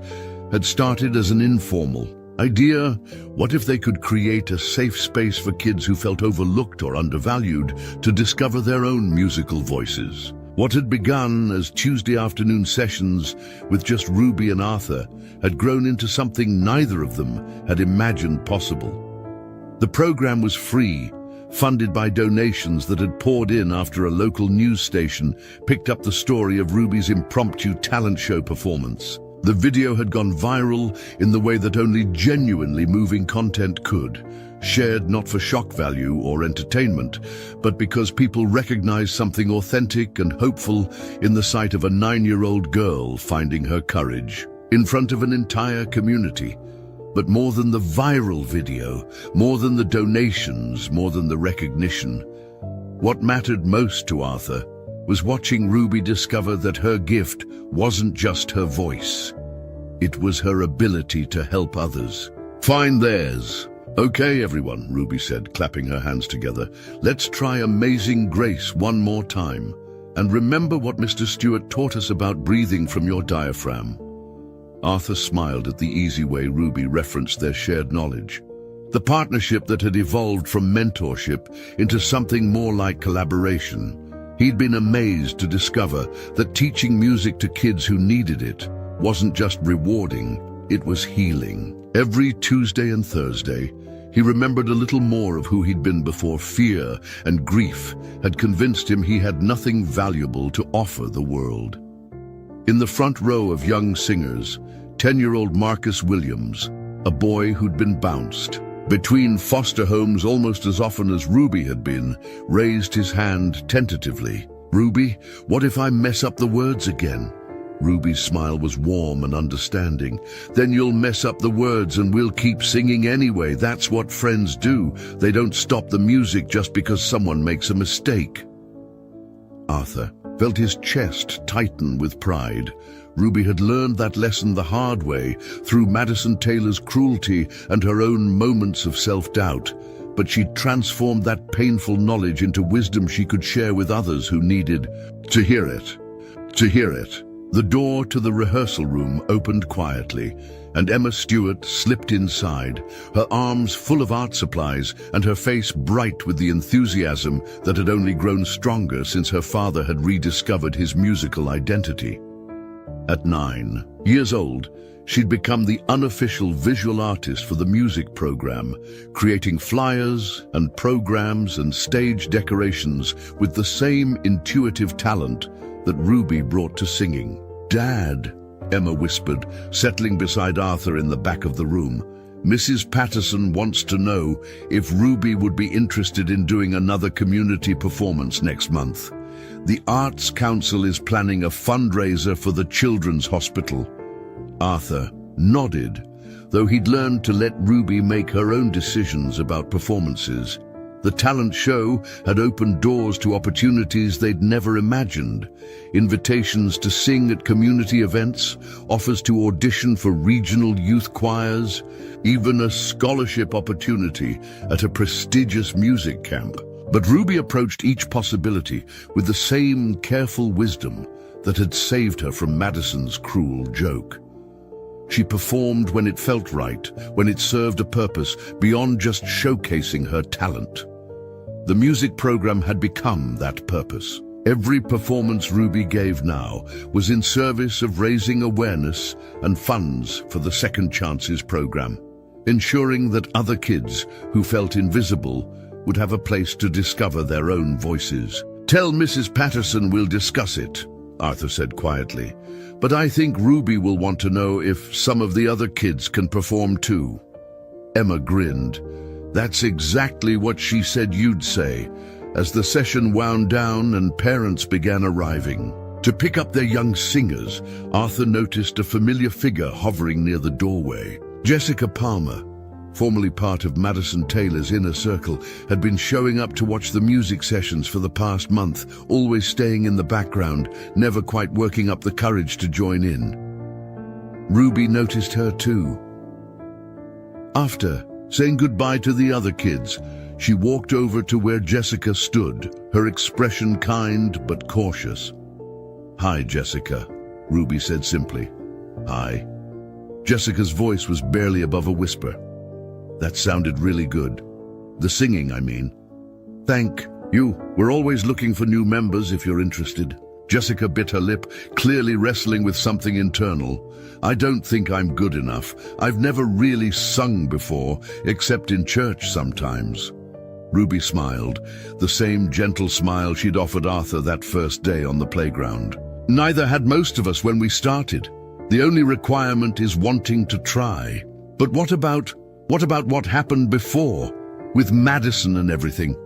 had started as an informal idea. What if they could create a safe space for kids who felt overlooked or undervalued to discover their own musical voices? What had begun as Tuesday afternoon sessions with just Ruby and Arthur had grown into something neither of them had imagined possible. The program was free, funded by donations that had poured in after a local news station picked up the story of Ruby's impromptu talent show performance. The video had gone viral in the way that only genuinely moving content could, shared not for shock value or entertainment, but because people recognized something authentic and hopeful in the sight of a 9-year-old girl finding her courage in front of an entire community. But more than the viral video, more than the donations, more than the recognition, what mattered most to Arthur was watching Ruby discover that her gift wasn't just her voice. It was her ability to help others find theirs. "Okay, everyone," Ruby said, clapping her hands together. "Let's try Amazing Grace one more time. And remember what Mr. Stewart taught us about breathing from your diaphragm." Arthur smiled at the easy way Ruby referenced their shared knowledge. The partnership that had evolved from mentorship into something more like collaboration. He'd been amazed to discover that teaching music to kids who needed it wasn't just rewarding, it was healing. Every Tuesday and Thursday, he remembered a little more of who he'd been before fear and grief had convinced him he had nothing valuable to offer the world. In the front row of young singers, 10-year-old Marcus Williams, a boy who'd been bounced between foster homes almost as often as Ruby had been, raised his hand tentatively. "Ruby, what if I mess up the words again?" Ruby's smile was warm and understanding. "Then you'll mess up the words and we'll keep singing anyway. That's what friends do. They don't stop the music just because someone makes a mistake." Arthur felt his chest tighten with pride. Ruby had learned that lesson the hard way through Madison Taylor's cruelty and her own moments of self-doubt, but she'd transformed that painful knowledge into wisdom she could share with others who needed to hear it. The door to the rehearsal room opened quietly, and Emma Stewart slipped inside, her arms full of art supplies and her face bright with the enthusiasm that had only grown stronger since her father had rediscovered his musical identity. At 9 years old, she'd become the unofficial visual artist for the music program, creating flyers and programs and stage decorations with the same intuitive talent that Ruby brought to singing. "Dad," Emma whispered, settling beside Arthur in the back of the room, "Mrs. Patterson wants to know if Ruby would be interested in doing another community performance next month. The Arts Council is planning a fundraiser for the Children's Hospital." Arthur nodded, though he'd learned to let Ruby make her own decisions about performances. The talent show had opened doors to opportunities they'd never imagined. Invitations to sing at community events, offers to audition for regional youth choirs, even a scholarship opportunity at a prestigious music camp. But Ruby approached each possibility with the same careful wisdom that had saved her from Madison's cruel joke. She performed when it felt right, when it served a purpose beyond just showcasing her talent. The music program had become that purpose. Every performance Ruby gave now was in service of raising awareness and funds for the Second Chances program, ensuring that other kids who felt invisible would have a place to discover their own voices. "Tell Mrs. Patterson we'll discuss it," Arthur said quietly. "But I think Ruby will want to know if some of the other kids can perform too." Emma grinned. "That's exactly what she said you'd say," as the session wound down and parents began arriving. To pick up their young singers, Arthur noticed a familiar figure hovering near the doorway. Jessica Palmer, formerly part of Madison Taylor's inner circle, had been showing up to watch the music sessions for the past month, always staying in the background, never quite working up the courage to join in. Ruby noticed her too. After saying goodbye to the other kids, she walked over to where Jessica stood, her expression kind but cautious. "Hi, Jessica," Ruby said simply. "Hi." Jessica's voice was barely above a whisper. "That sounded really good. The singing, I mean." "Thank you. We're always looking for new members if you're interested." Jessica bit her lip, clearly wrestling with something internal. "I don't think I'm good enough. I've never really sung before, except in church sometimes." Ruby smiled, the same gentle smile she'd offered Arthur that first day on the playground. "Neither had most of us when we started. The only requirement is wanting to try. But what about what happened before, with Madison and everything?"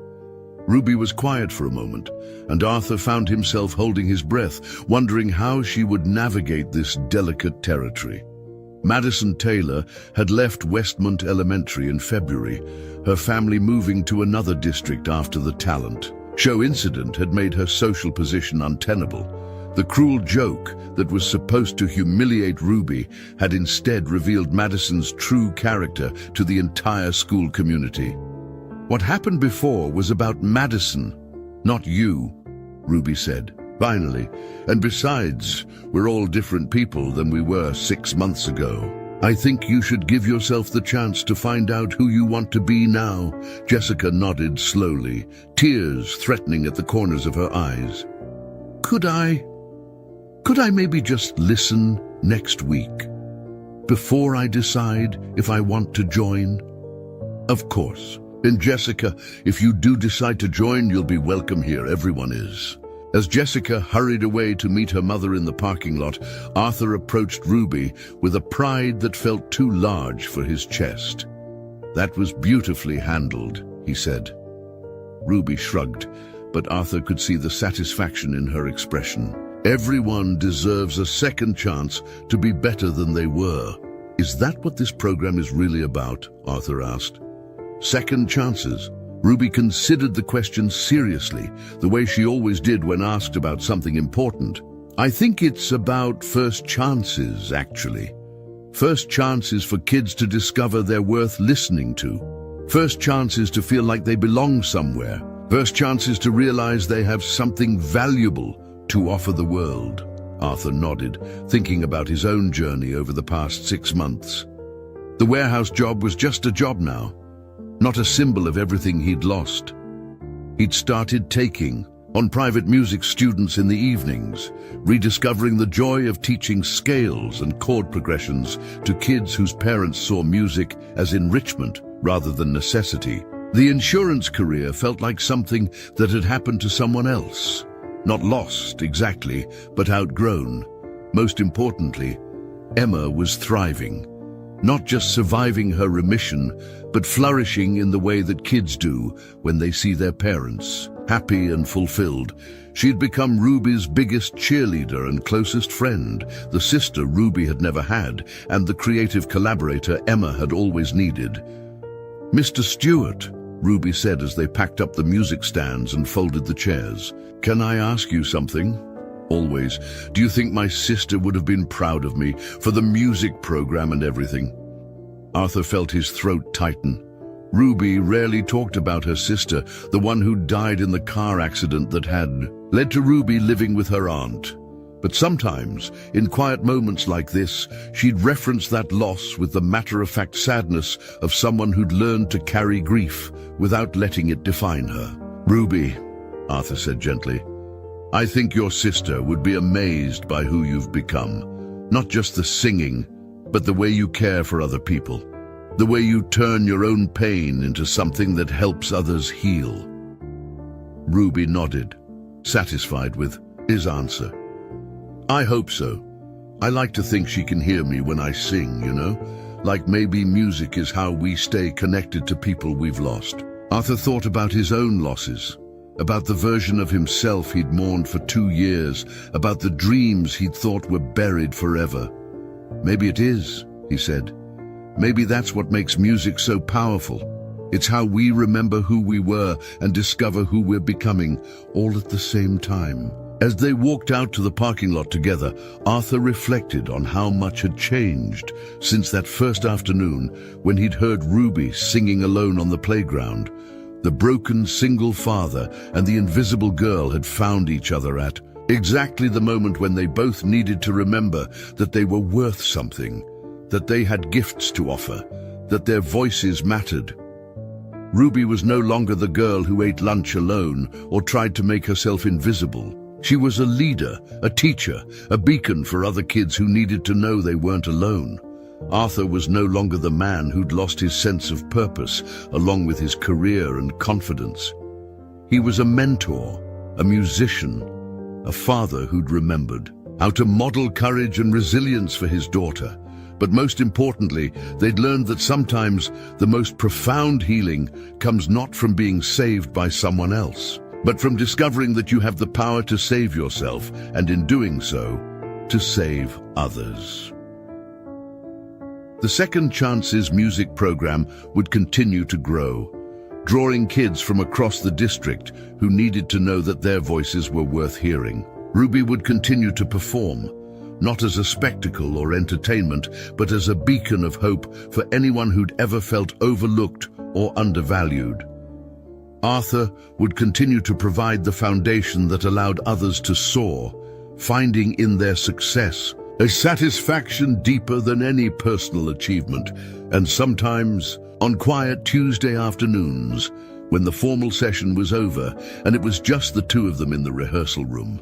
Ruby was quiet for a moment, and Arthur found himself holding his breath, wondering how she would navigate this delicate territory. Madison Taylor had left Westmont Elementary in February, her family moving to another district after the talent show incident had made her social position untenable. The cruel joke that was supposed to humiliate Ruby had instead revealed Madison's true character to the entire school community. "What happened before was about Madison, not you," Ruby said. "Finally. And besides, we're all different people than we were 6 months ago. I think you should give yourself the chance to find out who you want to be now." Jessica nodded slowly, tears threatening at the corners of her eyes. Could I maybe just listen next week, before I decide if I want to join?" "Of course. And Jessica, if you do decide to join, you'll be welcome here, everyone is." As Jessica hurried away to meet her mother in the parking lot, Arthur approached Ruby with a pride that felt too large for his chest. "That was beautifully handled," he said. Ruby shrugged, but Arthur could see the satisfaction in her expression. Everyone deserves a second chance to be better than they were. "Is that what this program is really about?" Arthur asked. Second chances? Ruby considered the question seriously, the way she always did when asked about something important. "I think it's about first chances, actually. First chances for kids to discover they're worth listening to. First chances to feel like they belong somewhere. First chances to realize they have something valuable to offer the world." Arthur nodded, thinking about his own journey over the past 6 months. The warehouse job was just a job now, not a symbol of everything he'd lost. He'd started taking on private music students in the evenings, rediscovering the joy of teaching scales and chord progressions to kids whose parents saw music as enrichment rather than necessity. The insurance career felt like something that had happened to someone else. Not lost, exactly, but outgrown. Most importantly, Emma was thriving. Not just surviving her remission, but flourishing in the way that kids do when they see their parents, happy and fulfilled. She'd become Ruby's biggest cheerleader and closest friend, the sister Ruby had never had, and the creative collaborator Emma had always needed. "Mr. Stewart," Ruby said as they packed up the music stands and folded the chairs, "can I ask you something?" "Always. Do you think my sister would have been proud of me for the music program and everything?" Arthur felt his throat tighten. Ruby rarely talked about her sister, the one who died in the car accident that had led to Ruby living with her aunt. But sometimes, in quiet moments like this, she'd reference that loss with the matter-of-fact sadness of someone who'd learned to carry grief without letting it define her. "Ruby," Arthur said gently, "I think your sister would be amazed by who you've become. Not just the singing, but the way you care for other people. The way you turn your own pain into something that helps others heal." Ruby nodded, satisfied with his answer. "I hope so. I like to think she can hear me when I sing, you know? Like maybe music is how we stay connected to people we've lost." Arthur thought about his own losses, about the version of himself he'd mourned for 2 years, about the dreams he'd thought were buried forever. "Maybe it is," he said. Maybe that's what makes music so powerful. It's how we remember who we were and discover who we're becoming, all at the same time. As they walked out to the parking lot together, Arthur reflected on how much had changed since that first afternoon when he'd heard Ruby singing alone on the playground. The broken single father and the invisible girl had found each other at exactly the moment when they both needed to remember that they were worth something, that they had gifts to offer, that their voices mattered. Ruby was no longer the girl who ate lunch alone or tried to make herself invisible. She was a leader, a teacher, a beacon for other kids who needed to know they weren't alone. Arthur was no longer the man who'd lost his sense of purpose, along with his career and confidence. He was a mentor, a musician, a father who'd remembered how to model courage and resilience for his daughter. But most importantly, they'd learned that sometimes the most profound healing comes not from being saved by someone else, but from discovering that you have the power to save yourself, and in doing so, to save others. The Second Chances music program would continue to grow, drawing kids from across the district who needed to know that their voices were worth hearing. Ruby would continue to perform, not as a spectacle or entertainment, but as a beacon of hope for anyone who'd ever felt overlooked or undervalued. Arthur would continue to provide the foundation that allowed others to soar, finding in their success a satisfaction deeper than any personal achievement. And sometimes, on quiet Tuesday afternoons, when the formal session was over and it was just the two of them in the rehearsal room,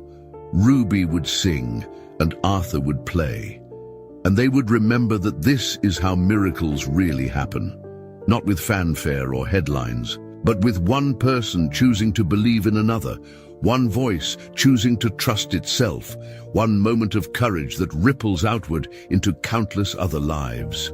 Ruby would sing and Arthur would play. And they would remember that this is how miracles really happen, not with fanfare or headlines, but with one person choosing to believe in another, one voice choosing to trust itself, one moment of courage that ripples outward into countless other lives.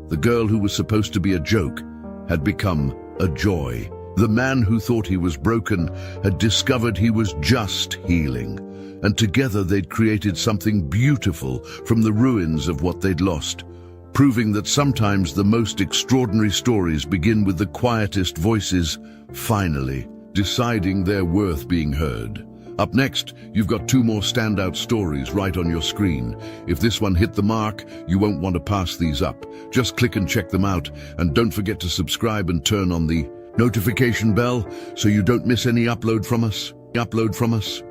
The girl who was supposed to be a joke had become a joy. The man who thought he was broken had discovered he was just healing, and together they'd created something beautiful from the ruins of what they'd lost, proving that sometimes the most extraordinary stories begin with the quietest voices finally deciding their worth being heard. Up next, you've got two more standout stories right on your screen. If this one hit the mark, you won't want to pass these up. Just click and check them out, and don't forget to subscribe and turn on the notification bell so you don't miss any upload from us.